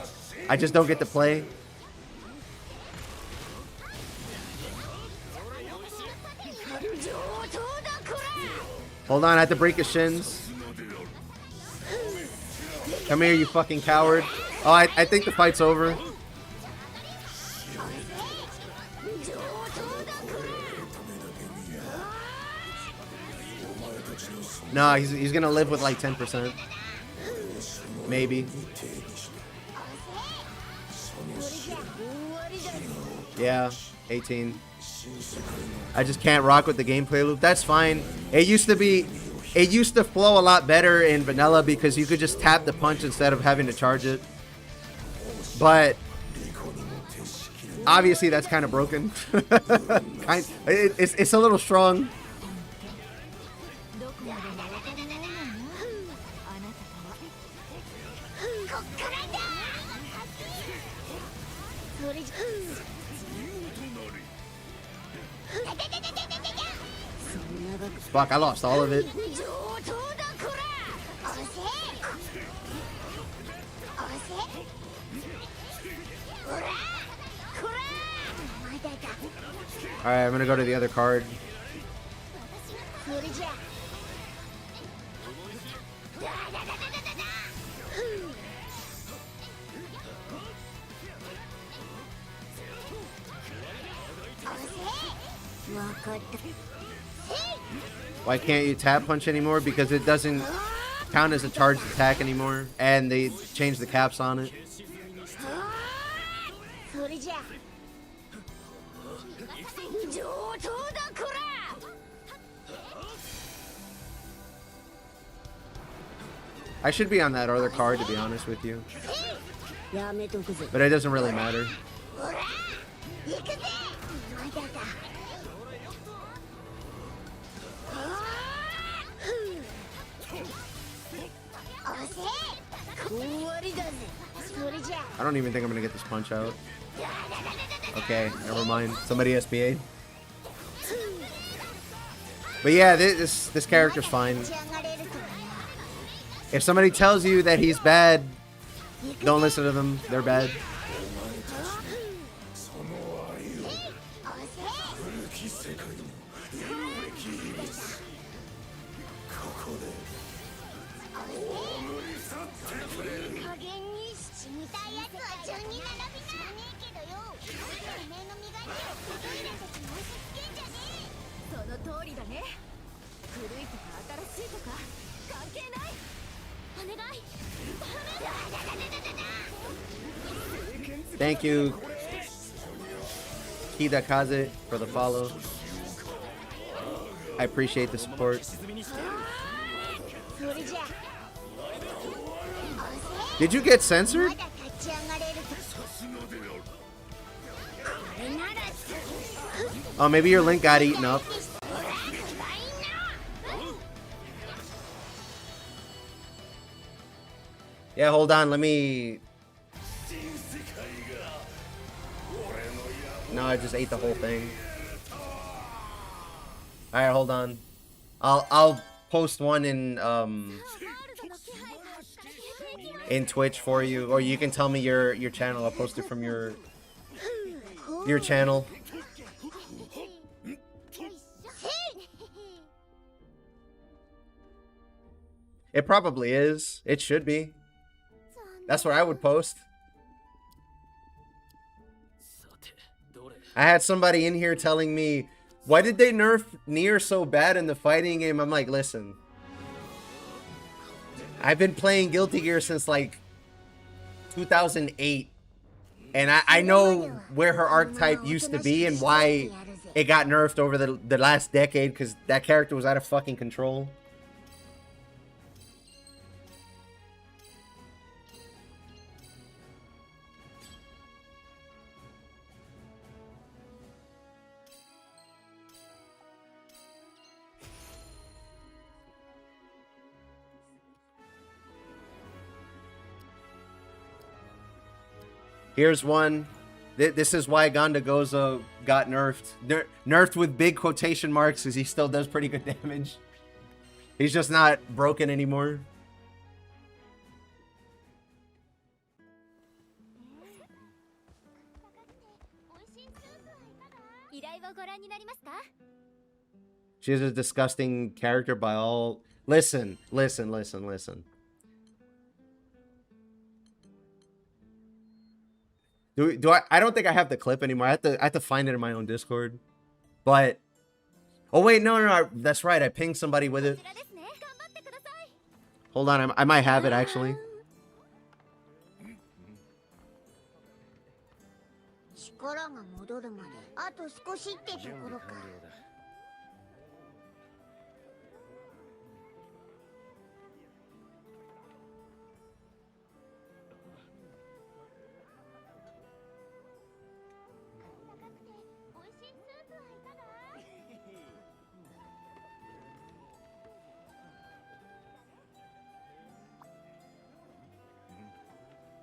I just don't get to play. Hold on, I have to break his shins. Come here, you fucking coward. Oh, I think the fight's over. No, he's gonna live with like 10%. Maybe. Yeah, 18. I just can't rock with the gameplay loop. That's fine. It used to flow a lot better in vanilla because you could just tap the punch instead of having to charge it. But obviously that's kind of broken. It's a little strong. Fuck, I lost all of it. Alright, I'm gonna go to the other card.
それじゃわかった
Why can't you tap punch anymore? Because it doesn't count as a charged attack anymore. And they changed the caps on it.
それじゃ上等だこら
I should be on that other card, to be honest with you.
やめとくぜ
But it doesn't really matter.
ほら行くぜまだだ終わりだぜそれじゃ
I don't even think I'm gonna get this punch out. Okay, never mind. Somebody SPA'd. But yeah, this character's fine.
立ち上がれるとはな
If somebody tells you that he's bad, don't listen to them. They're bad.
そのありを古き世界の有益秘密ここで葬り去ってくれる
加減に死にたいやつは順に並びな知らねえけどよてめえの磨きをトイレで押し付けんじゃねえその通りだね古いとか新しいとか関係ないお願い
Thank you, Hidakaze, for the follow. I appreciate the support.
それじゃ
Did you get censored?
まだ立ち上がれるとこれなら
Oh, maybe your link got eaten up. Yeah, hold on. Let me. No, I just ate the whole thing. All right, hold on. I'll post one in Twitch for you, or you can tell me your channel. I'll post it from your channel. It probably is. It should be. That's what I would post. I had somebody in here telling me, why did they nerf Nier so bad in the fighting game? I'm like, listen. I've been playing Guilty Gear since like 2008. And I know where her archetype used to be and why it got nerfed over the last decade, because that character was out of fucking control. Here's one. This is why Gondagoza got nerfed. Nerfed with big quotation marks, because he still does pretty good damage. He's just not broken anymore. She's a disgusting character by all. Listen. I don't think I have the clip anymore. I have to find it in my own Discord. But oh wait, no, that's right. I pinged somebody with it. Hold on, I might have it actually.
力が戻るまであと少しってところか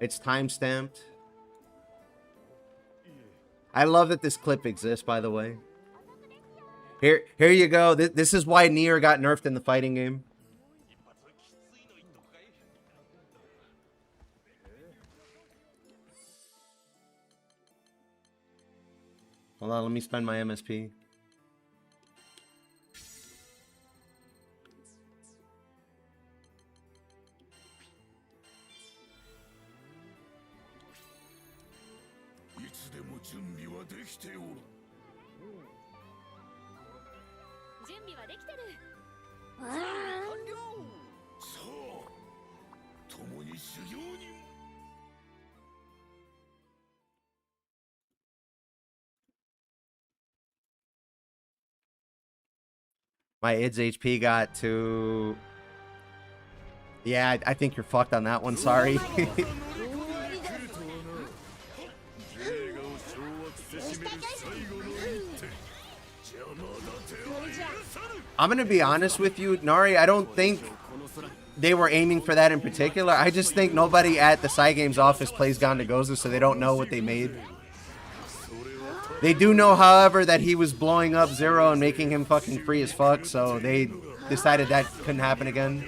It's time-stamped. I love that this clip exists, by the way. Here you go. This is why Nier got nerfed in the fighting game. Hold Hold on, let me spend my MSP. My ID's HP got to... Yeah, I think you're fucked on that one. Sorry. I'm gonna be honest with you, Nari. I don't think they were aiming for that in particular. I just think nobody at the Cygames office plays Gondagoza, so they don't know what they made. They do know, however, that he was blowing up Zero and making him fucking free as fuck, so they decided that couldn't happen again.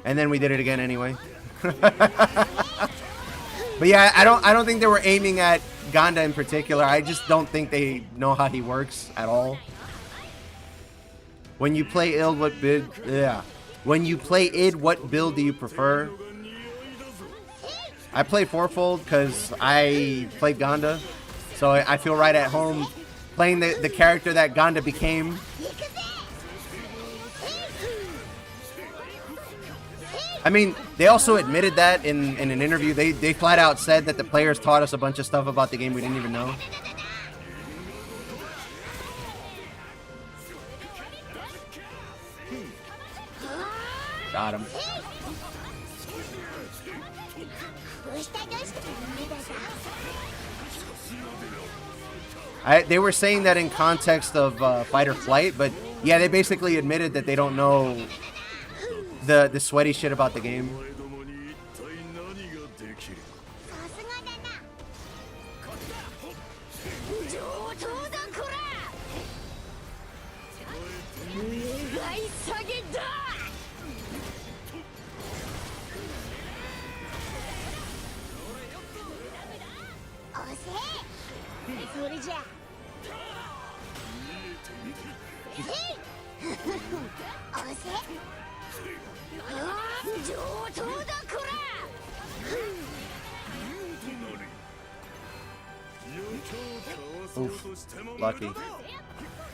And then we did it again anyway. But yeah, I don't think they were aiming at Gonda in particular. I just don't think they know how he works at all. When you play id, what build? Yeah. When you play id, what build do you prefer? I play fourfold because I played Gonda, so I feel right at home playing the character that Gonda became. I mean, they also admitted that in an interview. They flat out said that the players taught us a bunch of stuff about the game we didn't even know. Got him. They were saying that in context of fight or flight, but yeah, they basically admitted that they don't know the sweaty shit about the game. Oof, lucky.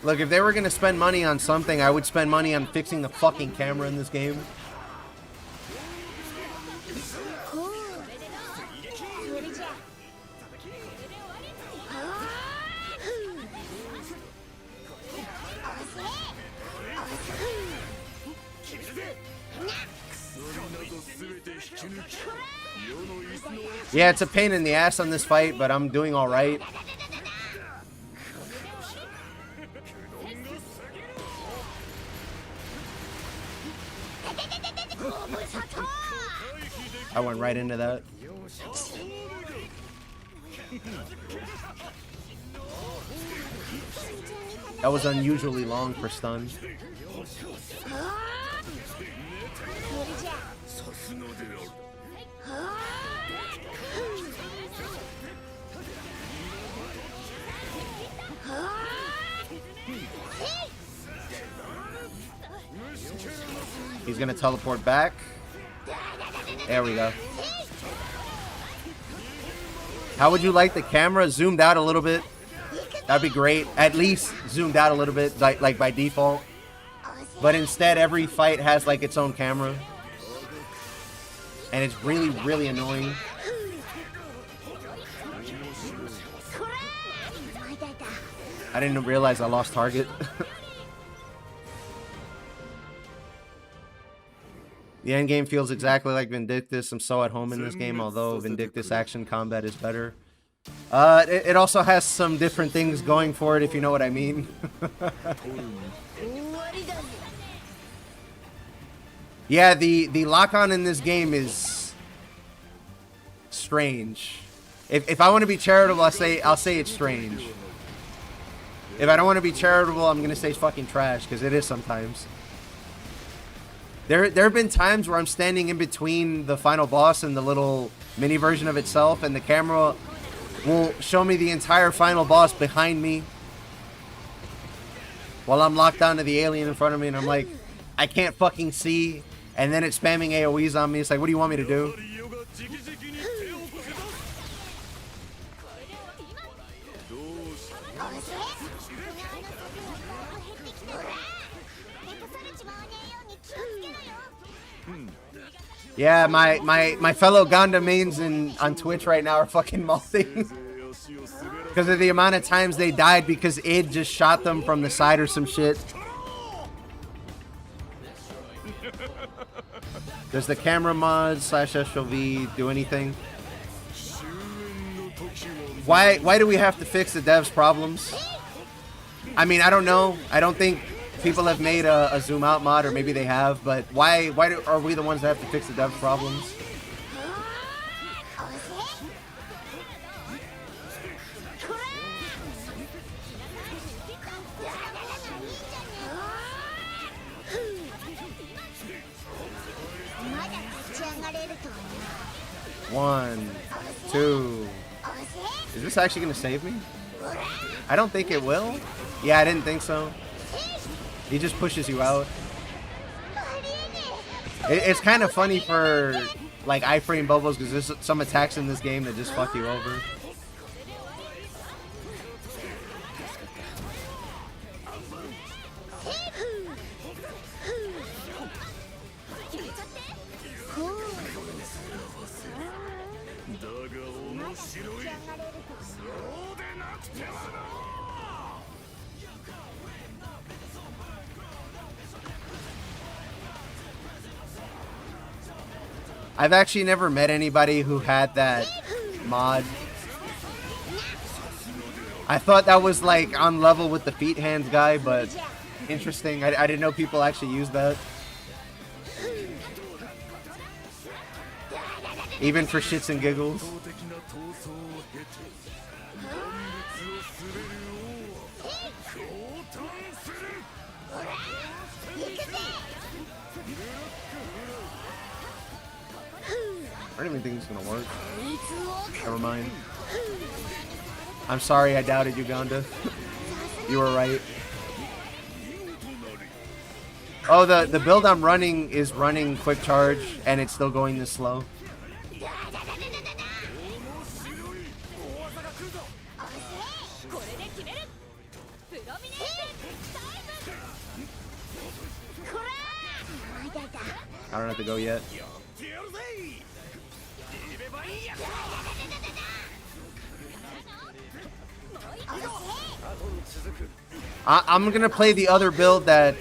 Look, if they were gonna spend money on something, I would spend money on fixing the fucking camera in this game. Yeah, it's a pain in the ass on this fight, but I'm doing all right. I went right into that. That was unusually long for stun. He's gonna teleport back. There we go. How would you like the camera zoomed out a little bit? That'd be great. At least zoomed out a little bit, like by default. But instead, every fight has like its own camera. And it's really, really annoying. I didn't realize I lost target. The endgame feels exactly like Vindictus. I'm so at home in this game, although Vindictus action combat is better. It also has some different things going for it, if you know what I mean. Yeah, the lock-on in this game is strange. If I want to be charitable, I'll say it's strange. If I don't want to be charitable, I'm gonna say it's fucking trash, because it is sometimes. There have been times where I'm standing in between the final boss and the little mini version of itself, and the camera will show me the entire final boss behind me while I'm locked onto the alien in front of me, and I'm like, I can't fucking see, and then it's spamming AoEs on me. It's like, what do you want me to do? Yeah, my fellow Ganda mains on Twitch right now are fucking molting. Because of the amount of times they died because id just shot them from the side or some shit. Does the camera mod / SLV do anything? Why do we have to fix the devs' problems? I mean, I don't know. I don't think people have made a zoom out mod, or maybe they have, but why are we the ones that have to fix the devs' problems? One, two. Is this actually gonna save me? I don't think it will. Yeah, I didn't think so. He just pushes you out. It's kind of funny for like iframe bubbles because there's some attacks in this game that just fuck you over. I've actually never met anybody who had that mod. I thought that was like on level with the feet hands guy, but interesting. I didn't know people actually use that. Even for shits and giggles. I don't even think it's gonna work. Never mind. I'm sorry I doubted you, Ganda. You were right. Oh, the build I'm running is running quick charge, and it's still going this slow. I don't have to go yet. I'm gonna play the other build that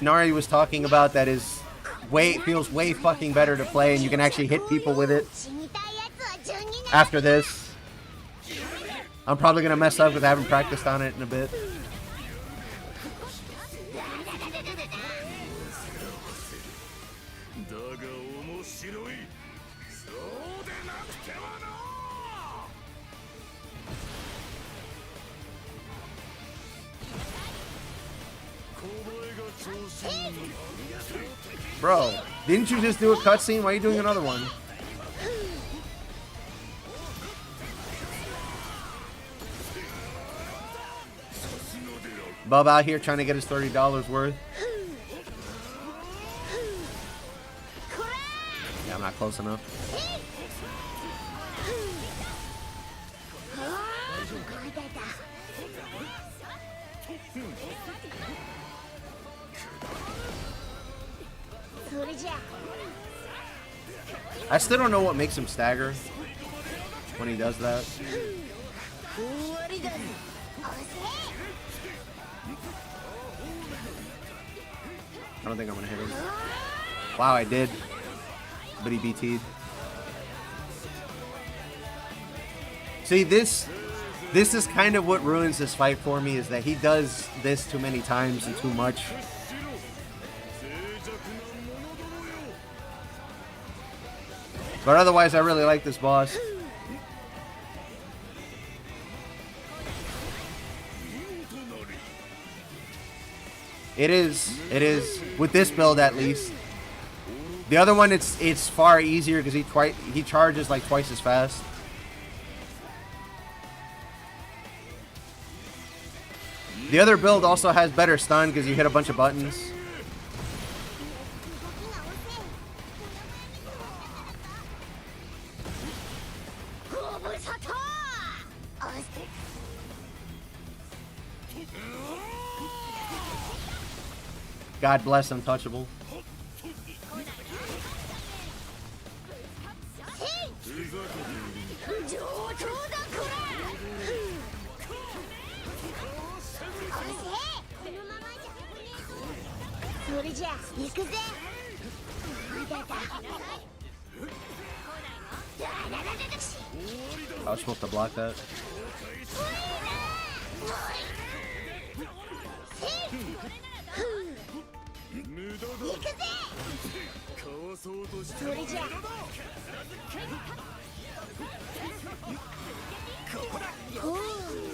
Nari was talking about that is feels way fucking better to play, and you can actually hit people with it after this. I'm probably gonna mess up because I haven't practiced on it in a bit. Bro, didn't you just do a cutscene? Why are you doing another one? Bub out here trying to get his $30 worth. Yeah, I'm not close enough. I still don't know what makes him stagger when he does that. I don't think I'm gonna hit him. Wow, I did. But he BT'd. See, this is kind of what ruins this fight for me, is that he does this too many times and too much. But otherwise, I really like this boss. It is, with this build at least. The other one, it's far easier because he charges like twice as fast. The other build also has better stun because you hit a bunch of buttons. God bless Untouchable. I was supposed to block that.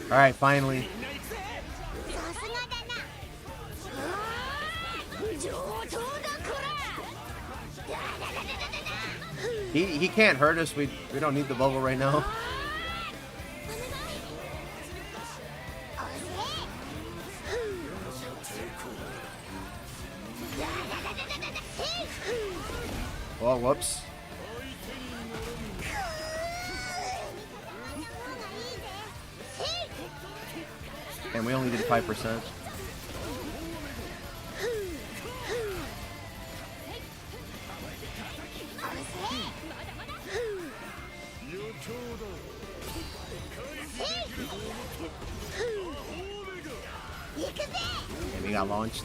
Alright, finally. He can't hurt us. We don't need the bubble right now. Oh, whoops. And we only did 5%. And we got launched.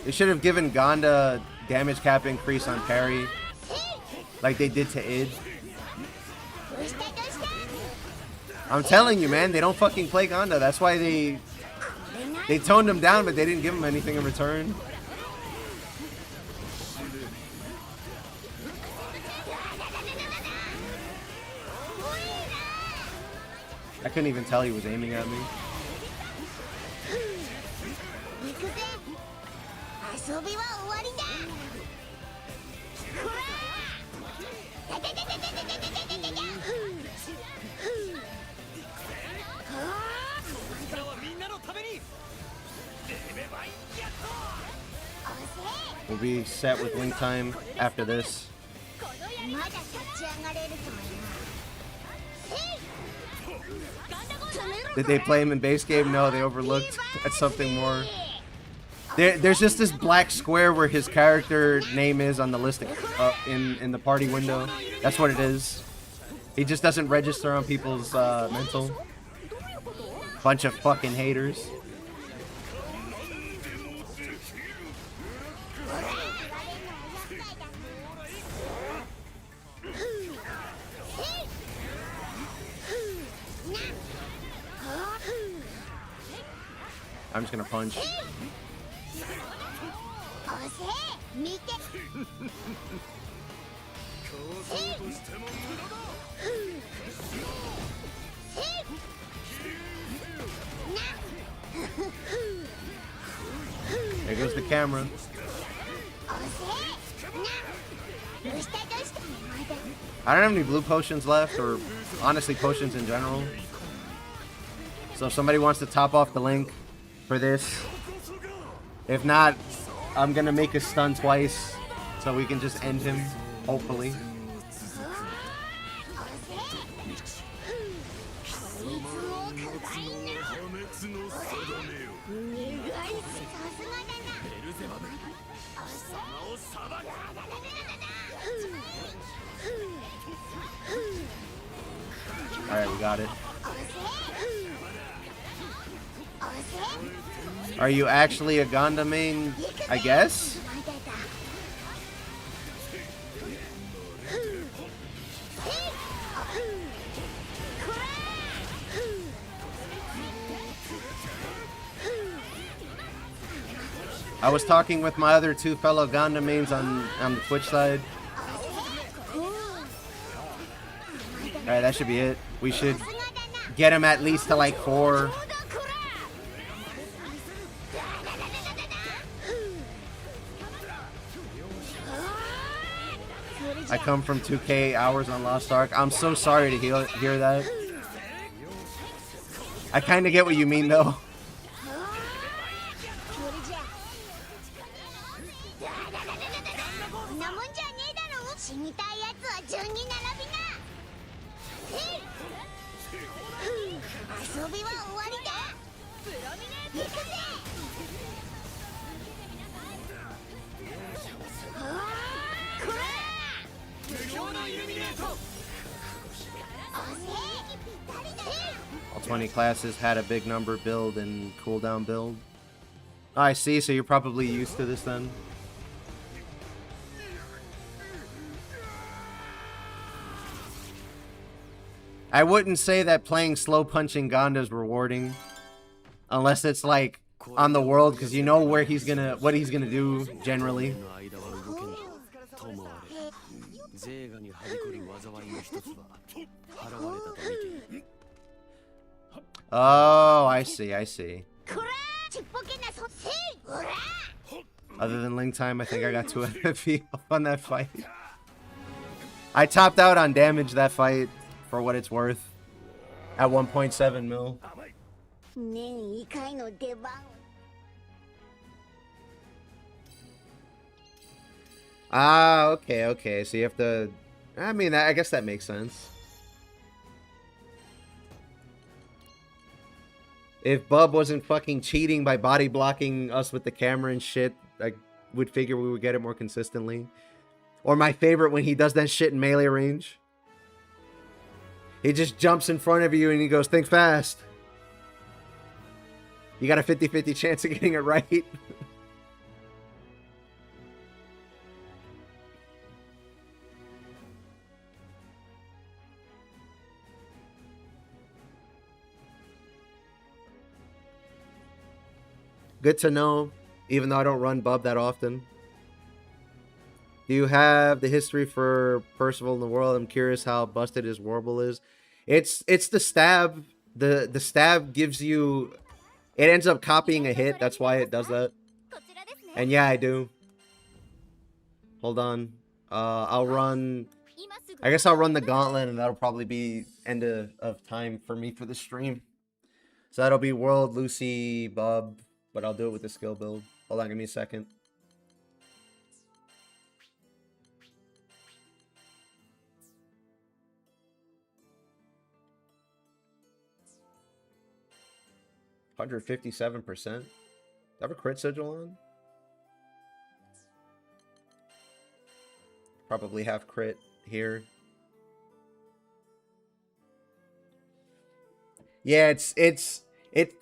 They should have given Gonda damage cap increase on parry, like they did to id. I'm telling you, man, they don't fucking play Gonda. That's why they toned him down, but they didn't give him anything in return. I couldn't even tell he was aiming at me. We'll be set with link time after this. Did they play him in base game? No, they overlooked at something more. There's just this black square where his character name is on the list in the party window. That's what it is. He just doesn't register on people's mental. Bunch of fucking haters. I'm just gonna punch. There goes the camera. I don't have any blue potions left, or honestly potions in general. So if somebody wants to top off the link for this, if not, I'm gonna make a stun twice so we can just end him, hopefully. Alright, we got it. Are you actually a Gonda main? I guess? I was talking with my other two fellow Gonda mains on the Twitch side. Alright, that should be it. We should get him at least to like 4. I come from 2K hours on Lost Ark. I'm so sorry to hear that. I kind of get what you mean though. All 20 classes had a big number build and cooldown build. Oh, I see, so you're probably used to this then. I wouldn't say that playing slow punching Gonda is rewarding. Unless it's like on the world, because you know where he's gonna, what he's gonna do generally. Oh, I see, I see. Other than Ling Time, I think I got 2 FFP on that fight. I topped out on damage that fight, for what it's worth, at 1.7 mil. Ah, okay, okay. So you have to... I mean, I guess that makes sense. If Bub wasn't fucking cheating by body blocking us with the camera and shit, I would figure we would get it more consistently. Or my favorite, when he does that shit in melee range. He just jumps in front of you and he goes, think fast. You got a 50-50 chance of getting it right. Good to know, even though I don't run Bub that often. Do you have the history for Percival in the world? I'm curious how busted his Warble is. It's the stab. The stab gives you... It ends up copying a hit. That's why it does that. And yeah, I do. Hold on. I'll run... I guess I'll run the gauntlet, and that'll probably be end of time for me for the stream. So that'll be World, Lucy, Bub. But I'll do it with the skill build. Hold on, give me a second. $157%. Have a crit sigil on? Probably have crit here. Yeah,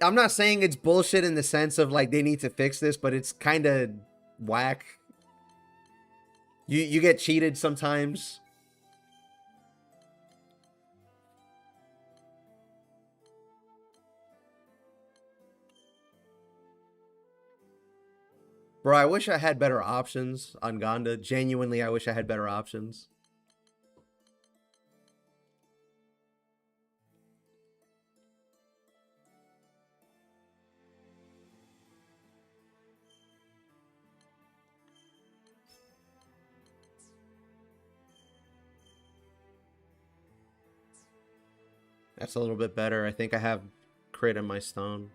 I'm not saying it's bullshit in the sense of like they need to fix this, but it's kind of whack. You get cheated sometimes. Bro, I wish I had better options on Gonda. Genuinely, I wish I had better options. That's a little bit better. I think I have crit in my stone.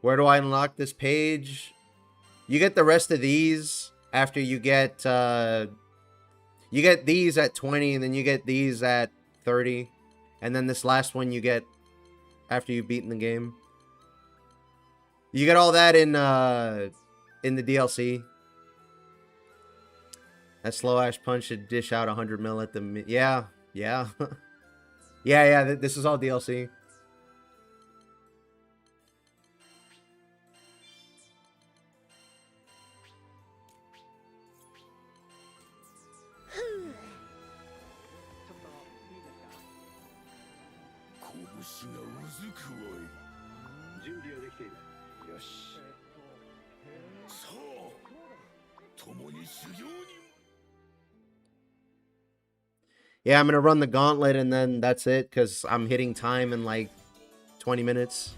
Where do I unlock this page? You get the rest of these after you get these at 20, and then you get these at 30. And then this last one you get after you've beaten the game. You get all that in the DLC. That slow ash punch should dish out 100 mil at the... Yeah. Yeah, this is all DLC. Yeah, I'm gonna run the gauntlet and then that's it, because I'm hitting time in like 20 minutes.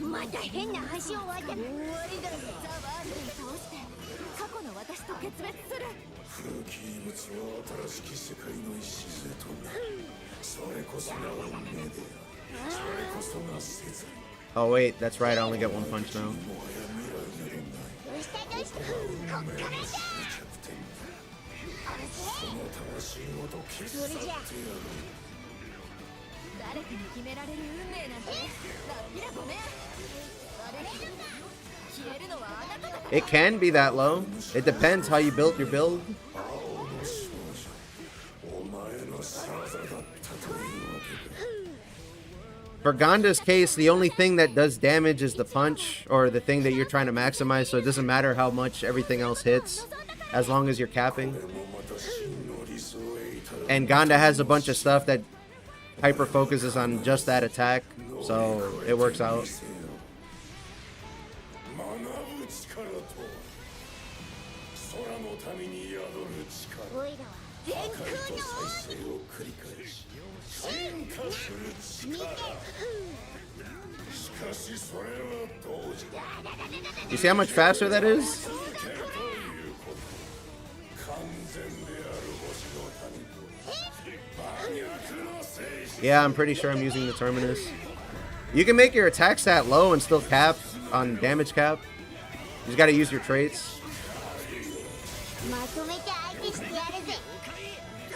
また変な橋を渡る。終わりだ。ザ・ワールドに倒して過去の私と決別する。
古き遺物は新しき世界の礎となる。それこそが運命である。それこそが説理。
Oh wait, that's right, I only get one punch now.
どうしたどうした。こっからだ。
その魂ごと消し去ってやる。
誰かに決められる運命なんて。ラッピラごめん。悪いけど消えるのはあなただから。
It can be that low. It depends how you built your build.
お前の仕業だったというわけだ。
For Ganda's case, the only thing that does damage is the punch, or the thing that you're trying to maximize, so it doesn't matter how much everything else hits, as long as you're capping. And Ganda has a bunch of stuff that hyper focuses on just that attack, so it works out.
学ぶ力とは空の民に宿る力。
オイラは全空の
再生を繰り返し進化する力。しかしそれは同時だ。
You see how much faster that is?
完全である星の民と真逆の精神。
Yeah, I'm pretty sure I'm using the Terminus. You can make your attack stat low and still cap on damage cap. You just gotta use your traits.
まとめて相手してやるぜ。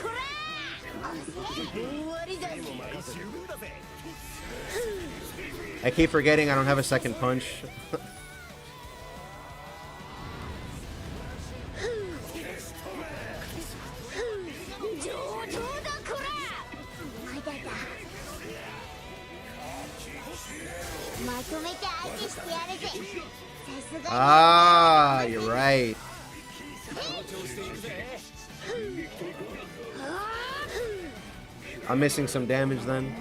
こらー。終わりだ。
I keep forgetting I don't have a second punch.
上等だこら。まだだ。まとめて相手してやるぜ。さすが。
Ah, you're right. I'm missing some damage then.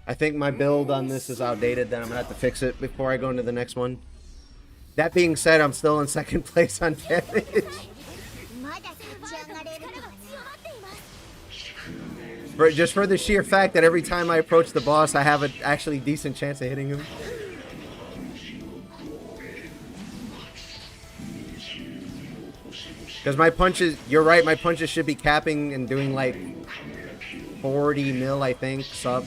I think my build on this is outdated, then I'm gonna have to fix it before I go into the next one. That being said, I'm still in second place on damage.
まだ立ち上がれるとはな。
Just for the sheer fact that every time I approach the boss, I have an actually decent chance of hitting him. Because my punches, you're right, my punches should be capping and doing like 40 mil, I think, sub.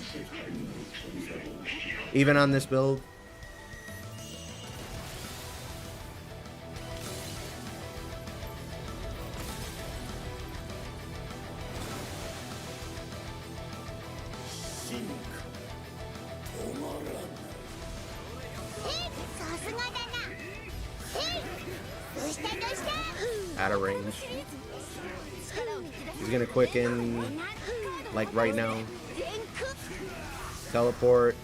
Even on this build. Out of range. He's gonna quicken like right now. Teleport.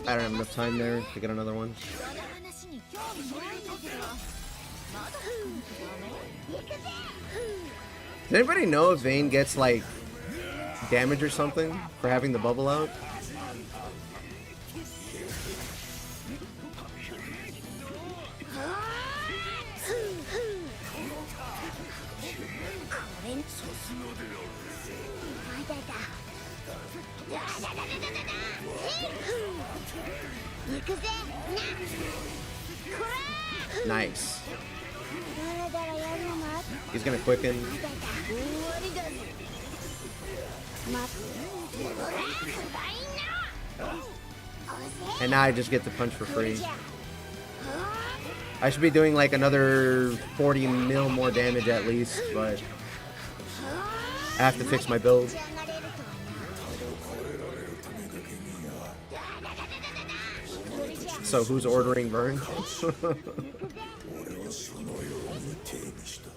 I don't have enough time there to get another one. Does anybody know if Vayne gets like damage or something for having the bubble out? Nice. He's gonna quicken. And now I just get to punch for free. I should be doing like another 40 mil more damage at least, but I have to fix my build. So who's ordering Vern?
俺はそのように手にした。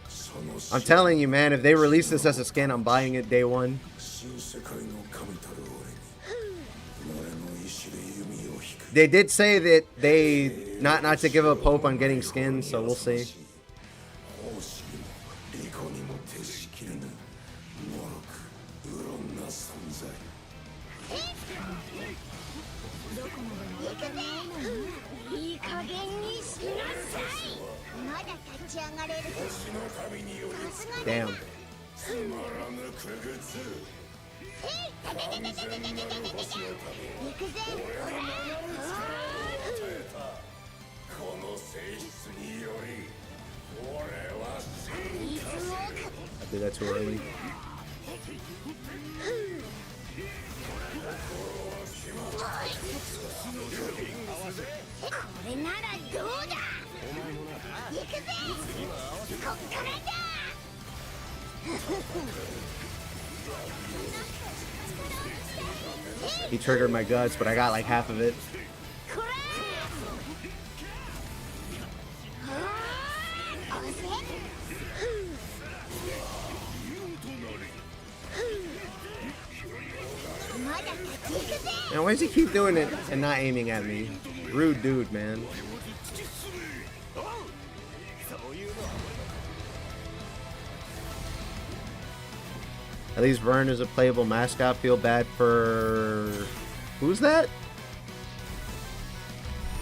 その
I'm telling you, man, if they release this as a skin, I'm buying it day one.
新世界の神たる俺に俺の意志で弓を引く。
They did say that they not to give up hope on getting skins, so we'll see.
奉仕にも利己にも徹しきれぬ脆く無論な存在。
いい加減にしなさい。まだ立ち上がれる。
星の神による
Damn.
つまらぬ区別。完全なる星のため
行くぜ。
俺は与えたこの性質により俺は進化する。
I did that too early.
これならどうだ。行くぜ。こっからだ。
He triggered my guts, but I got like half of it.
こら。押せ。 まだ立ち行くぜ。
Man, why does he keep doing it and not aiming at me? Rude dude, man. At least Vern is a playable mascot. Feel bad for... Who's that?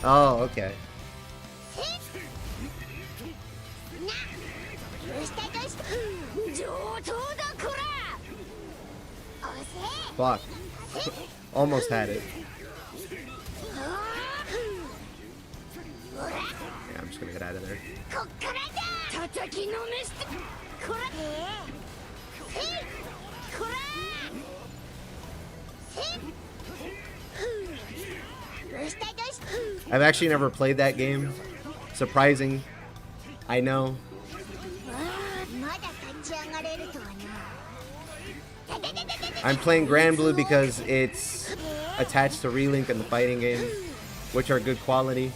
Oh, okay. Fuck. Almost had it. Yeah, I'm just gonna get out of there. I've actually never played that game. Surprising. I know. I'm playing Granblue because it's attached to Relink and the fighting game, which are good quality.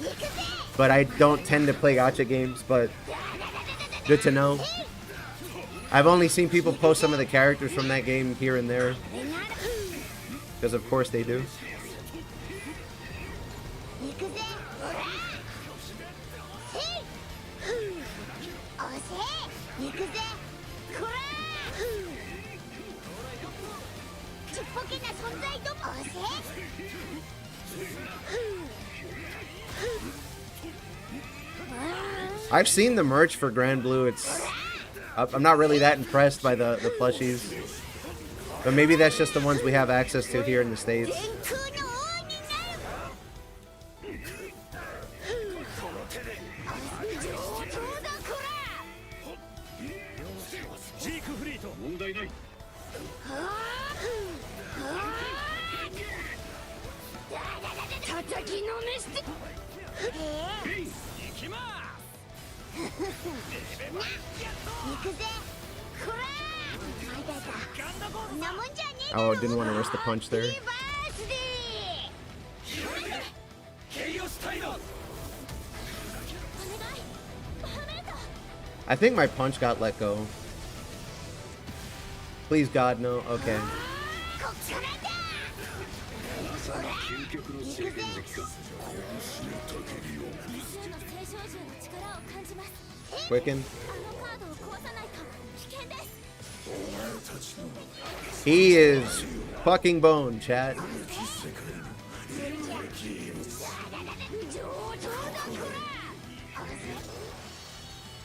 But I don't tend to play gacha games, but good to know. I've only seen people post some of the characters from that game here and there. Because of course they do. I've seen the merch for Granblue. I'm not really that impressed by the plushies. But maybe that's just the ones we have access to here in the States. Oh, didn't want to risk the punch there. I think my punch got let go. Please God, no. Okay. Quicken. He is fucking bone, chat.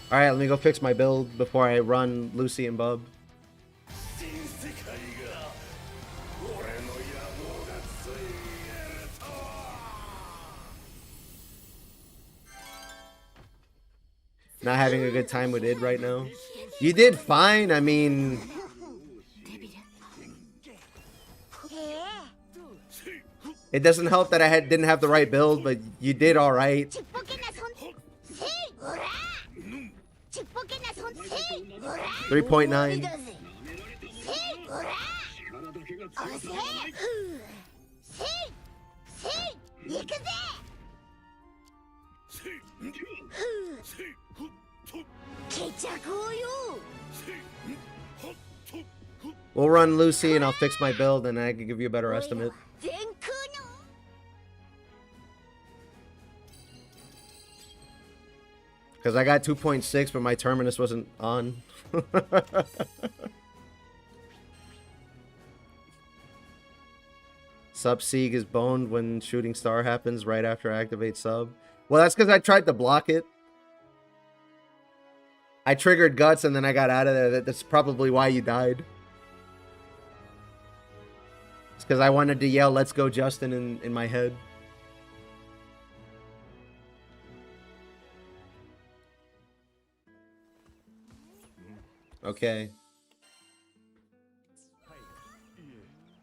Alright, let me go fix my build before I run Lucy and Bub. Not having a good time with id right now. You did fine. I mean, it doesn't help that I didn't have the right build, but you did all right. 3.9. We'll run Lucy and I'll fix my build and I can give you a better estimate.
全空の
Because I got 2.6, but my terminus wasn't on. Sub Sieg is boned when Shooting Star happens right after activate sub. Well, that's because I tried to block it. I triggered Guts and then I got out of there. That's probably why you died. It's because I wanted to yell, "Let's go, Justin," in my head. Okay.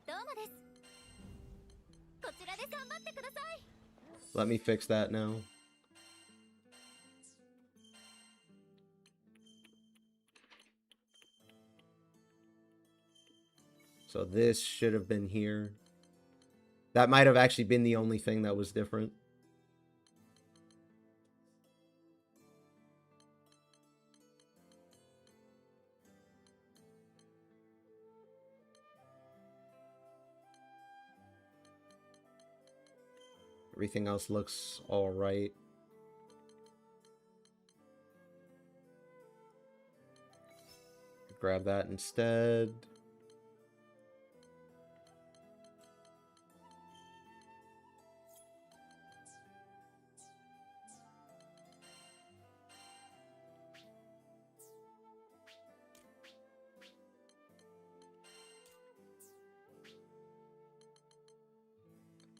どうもです。こちらで頑張ってください。
Let me fix that now. So this should have been here. That might have actually been the only thing that was different. Everything else looks all right. Grab that instead.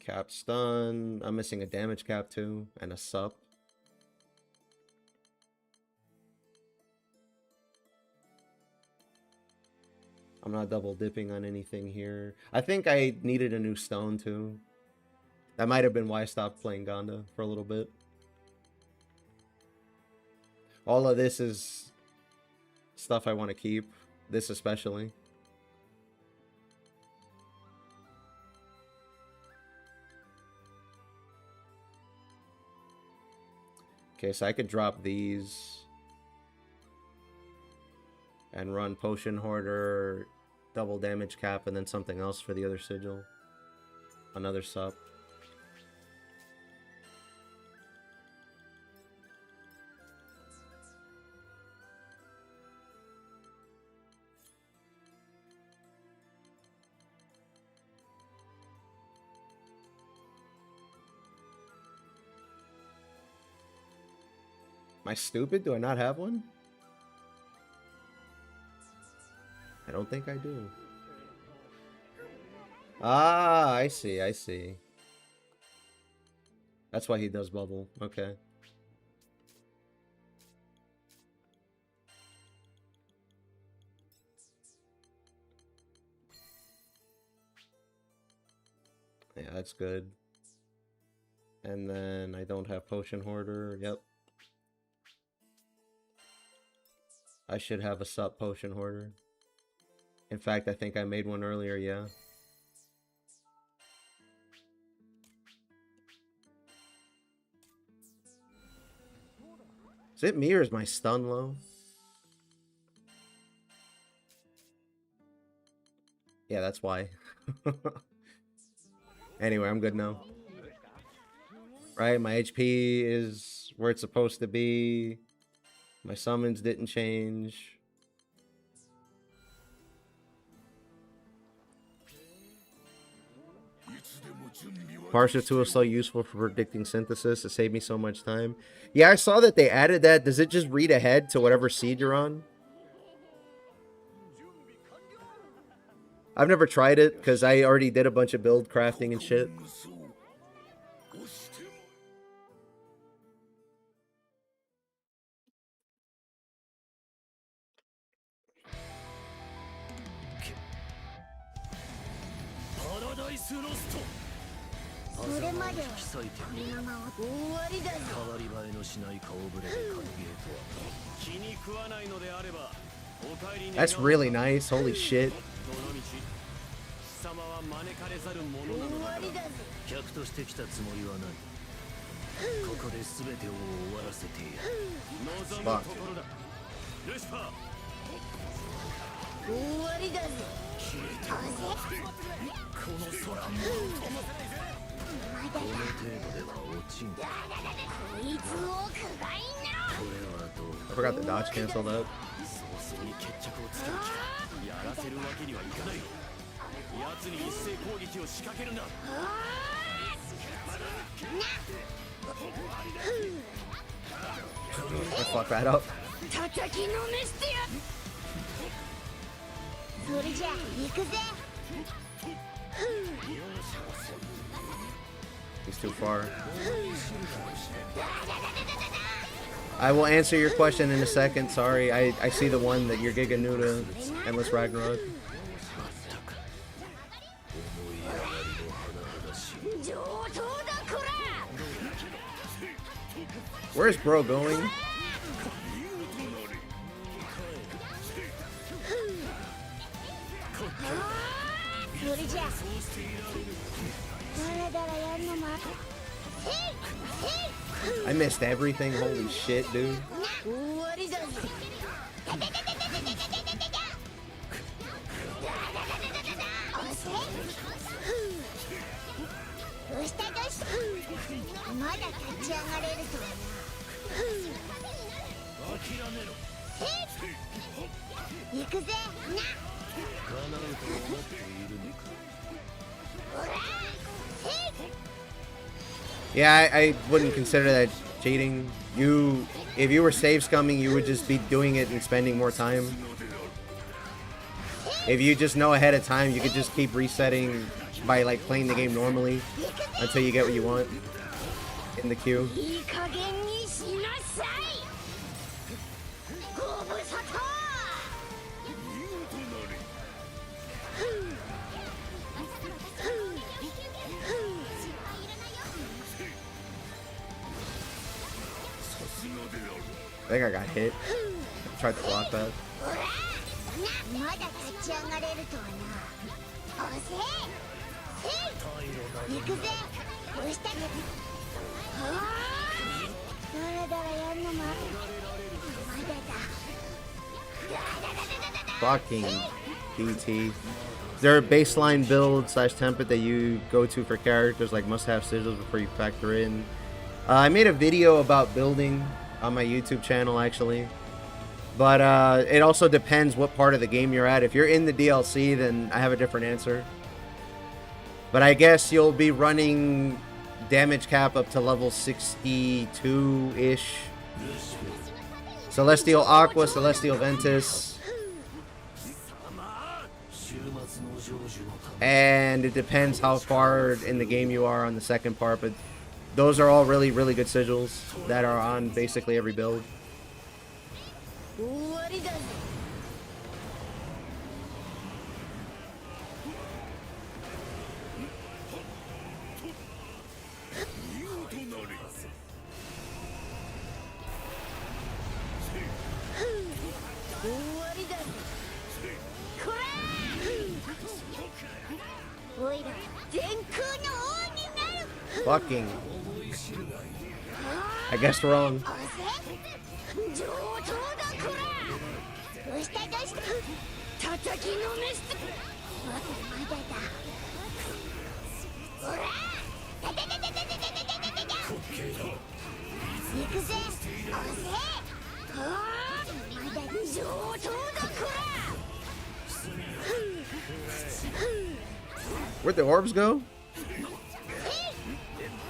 Cap stun. I'm missing a damage cap too, and a sup. I'm not double dipping on anything here. I think I needed a new stone too. That might have been why I stopped playing Gonda for a little bit. All of this is stuff I want to keep. This especially. Okay, so I could drop these and run Potion Hoarder, double damage cap, and then something else for the other sigil. Another sup. Am I stupid? Do I not have one? I don't think I do. Ah, I see, I see. That's why he does bubble. Okay. Yeah, that's good. And then I don't have Potion Hoarder. Yep. I should have a sup Potion Hoarder. In fact, I think I made one earlier, yeah. Is it me or is my stun low? Yeah, that's why. Anyway, I'm good now. Right, my HP is where it's supposed to be. My summons didn't change. Partial tool is so useful for predicting synthesis. It saved me so much time. Yeah, I saw that they added that. Does it just read ahead to whatever seed you're on? I've never tried it because I already did a bunch of build crafting and shit. That's really nice. Holy shit. Fuck.
終わりだぜ。この空もまだだ。こいつをくがいな。
I forgot the dodge canceled up.
やらせるわけにはいかない。奴に一斉攻撃を仕掛けるんだ。
Fuck that up.
叩きのめしてや。それじゃ行くぜ。
He's too far. I will answer your question in a second. Sorry, I see the one that you're Giga new to Endless Ragnarok.
上等だこら。
Where's bro going?
それじゃだらだらやんのま。
I missed everything. Holy shit, dude.
終わりだぜ。どうしたどうした。まだ立ち上がれるとはな。行くぜな。
Yeah, I wouldn't consider that cheating. If you were save scumming, you would just be doing it and spending more time. If you just know ahead of time, you could just keep resetting by like playing the game normally until you get what you want in the queue.
いい加減にしなさい。ご無沙汰。
I think I got hit. Tried to block that.
まだ立ち上がれるとはな。おせ行くぜ。どうしただらだらやんのま。まだだ。
Fucking DT. Is there a baseline build / template that you go to for characters, like must-have sigils before you factor in? I made a video about building on my YouTube channel, actually. But it also depends what part of the game you're at. If you're in the DLC, then I have a different answer. But I guess you'll be running damage cap up to level 62-ish. Celestial Aqua, Celestial Ventus. And it depends how far in the game you are on the second part, but those are all really, really good sigils that are on basically every build.
終わりだぜ。 おいら全空の王になる。
Fucking. I guessed wrong.
上等だこら。どうしたどうした。叩きのめして。まだだ。ほら。行くぜ。おせ。まだ上等だこら。
Where'd the orbs go?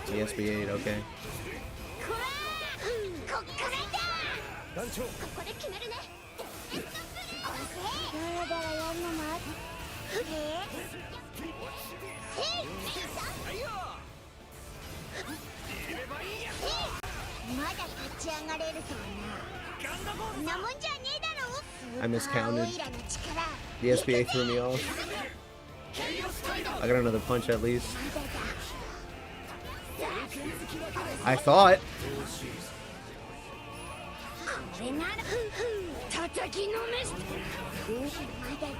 ESP8, okay.
ここで決めるね。だらだらやんのま。まだ立ち上がれるとはな。なもんじゃねえだろ。
I miscounted. The SPA threw me off. I got another punch at least. I thought.
これなら叩きのめして。まだだ。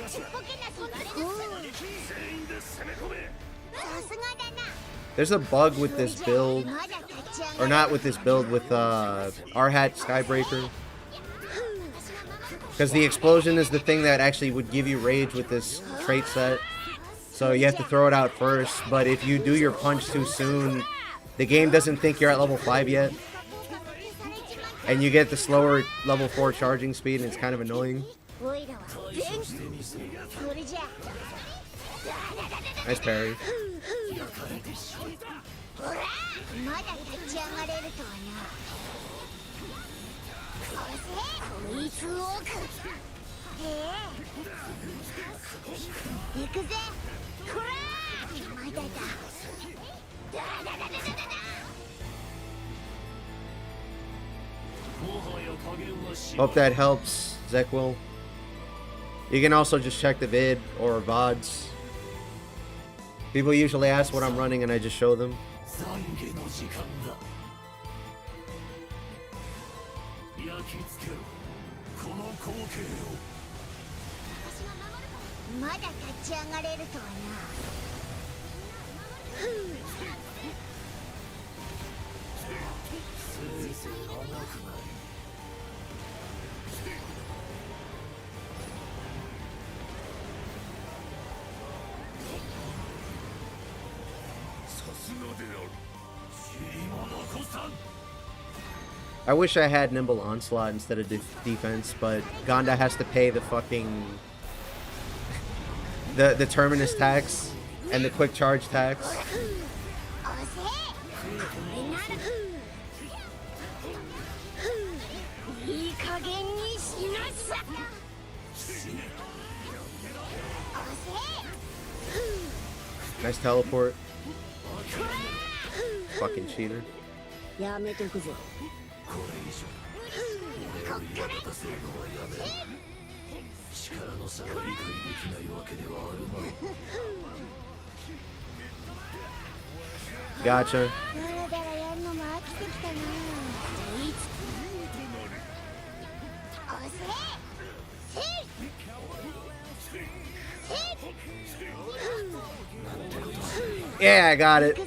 ちっぽけなそんなに。さすがだな。
There's a bug with this build, or not with this build, with R-Hat Skybreaker. Because the explosion is the thing that actually would give you rage with this trait set. So you have to throw it out first. But if you do your punch too soon, the game doesn't think you're at level 5 yet. And you get the slower level 4 charging speed, and it's kind of annoying. Nice parry. Hope that helps, Zekwil. You can also just check the vid or VODs. People usually ask what I'm running and I just show them. I wish I had Nimble Onslaught instead of defense, but Gonda has to pay the fucking the terminus tax and the quick charge tax. Nice teleport. Fucking cheater. Gotcha. Yeah, I got it.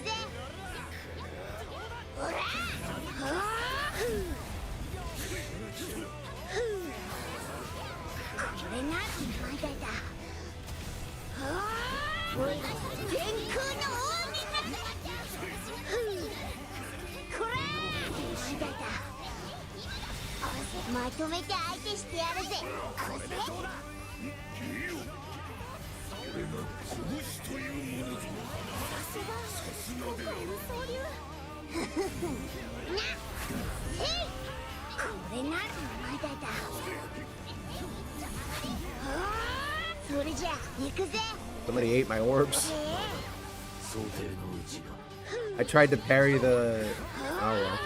Somebody ate my orbs. I tried to parry the... Oh well.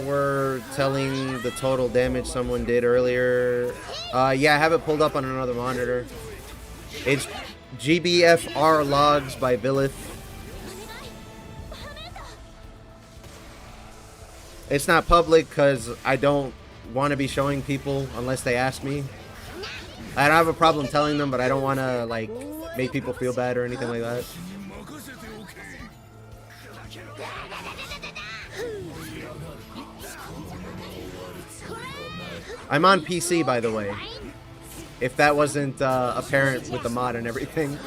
We're telling the total damage someone did earlier. Yeah, I have it pulled up on another monitor. It's GBFR logs by Villith. It's not public because I don't want to be showing people unless they ask me. I don't have a problem telling them, but I don't want to like make people feel bad or anything like that. I'm on PC, by the way, if that wasn't apparent with the mod and everything.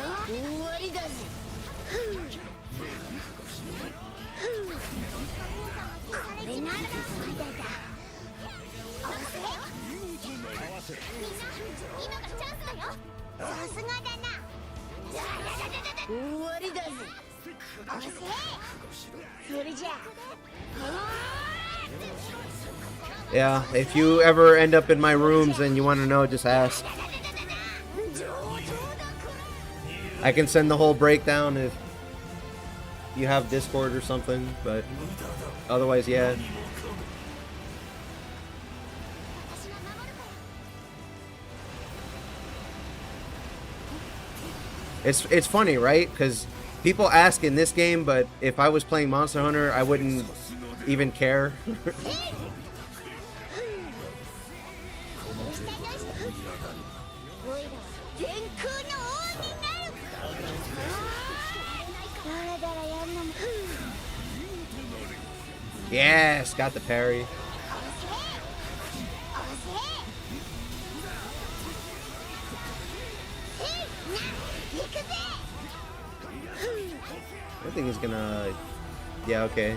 Yeah, if you ever end up in my rooms and you want to know, just ask. I can send the whole breakdown if you have Discord or something, but otherwise, yeah. It's funny, right? Because people ask in this game, but if I was playing Monster Hunter, I wouldn't even care. Yes, got the parry. I think he's gonna... Yeah, okay.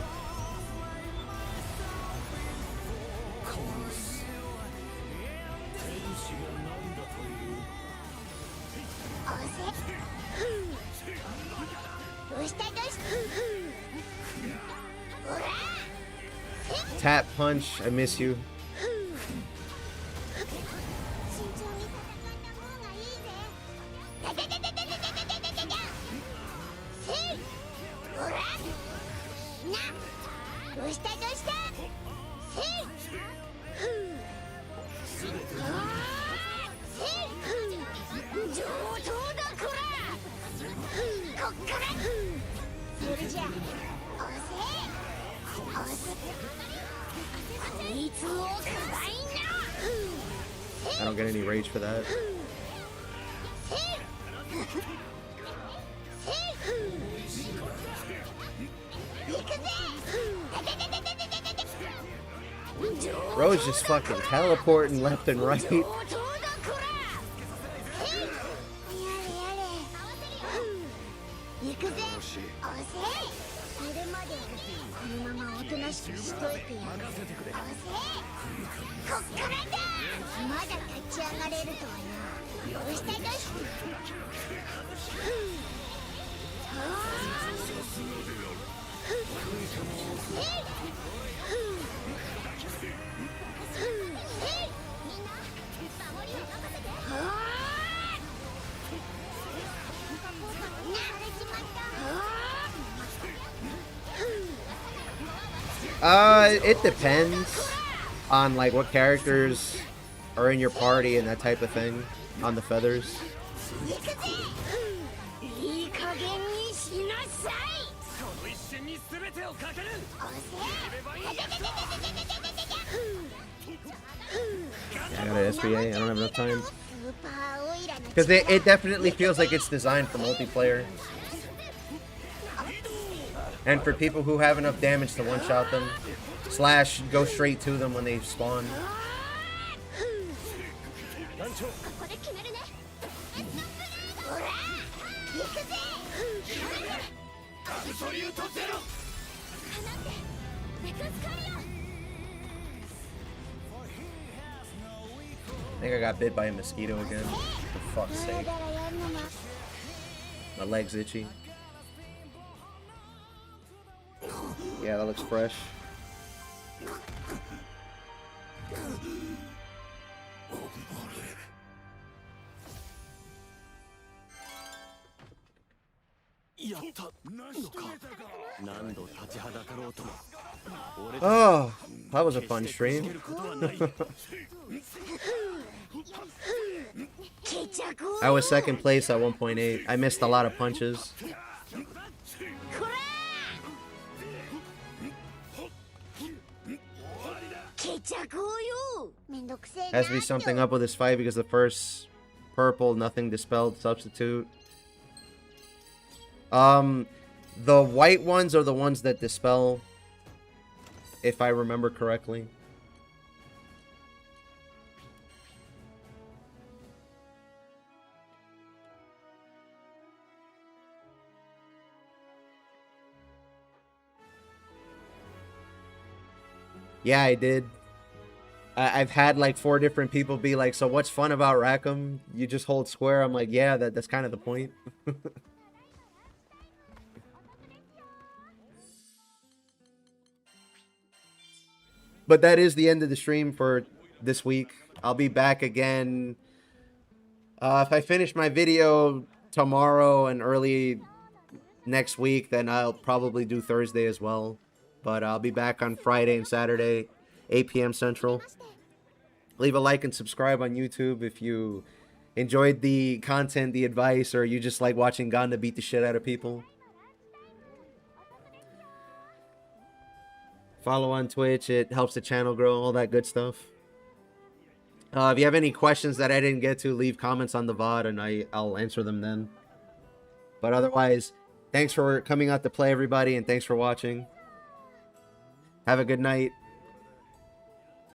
Tap punch, I miss you. I don't get any rage for that. Bro's just fucking teleporting left and right. It depends on like what characters are in your party and that type of thing on the feathers. Yeah, I got an SBA, I don't have enough time. Because it definitely feels like it's designed for multiplayer. And for people who have enough damage to one-shot them. Slash, go straight to them when they spawn. I think I got bit by a mosquito again. For fuck's sake. My leg's itchy. Yeah, that looks fresh. Oh, that was a fun stream. I was second place at 1.8. I missed a lot of punches. Has to be something up with this fight because the first purple, nothing dispelled substitute. The white ones are the ones that dispel, if I remember correctly. Yeah, I did. I've had like 4 different people be like, so what's fun about Rackam? You just hold square. I'm like, yeah, that's kind of the point. But that is the end of the stream for this week. I'll be back again. If I finish my video tomorrow and early next week, then I'll probably do Thursday as well. But I'll be back on Friday and Saturday, 8 p.m. Central. Leave a like and subscribe on YouTube if you enjoyed the content, the advice, or you just like watching Ganda beat the shit out of people. Follow on Twitch. It helps the channel grow, all that good stuff. If you have any questions that I didn't get to, leave comments on the VOD and I'll answer them then. But otherwise, thanks for coming out to play, everybody, and thanks for watching. Have a good night.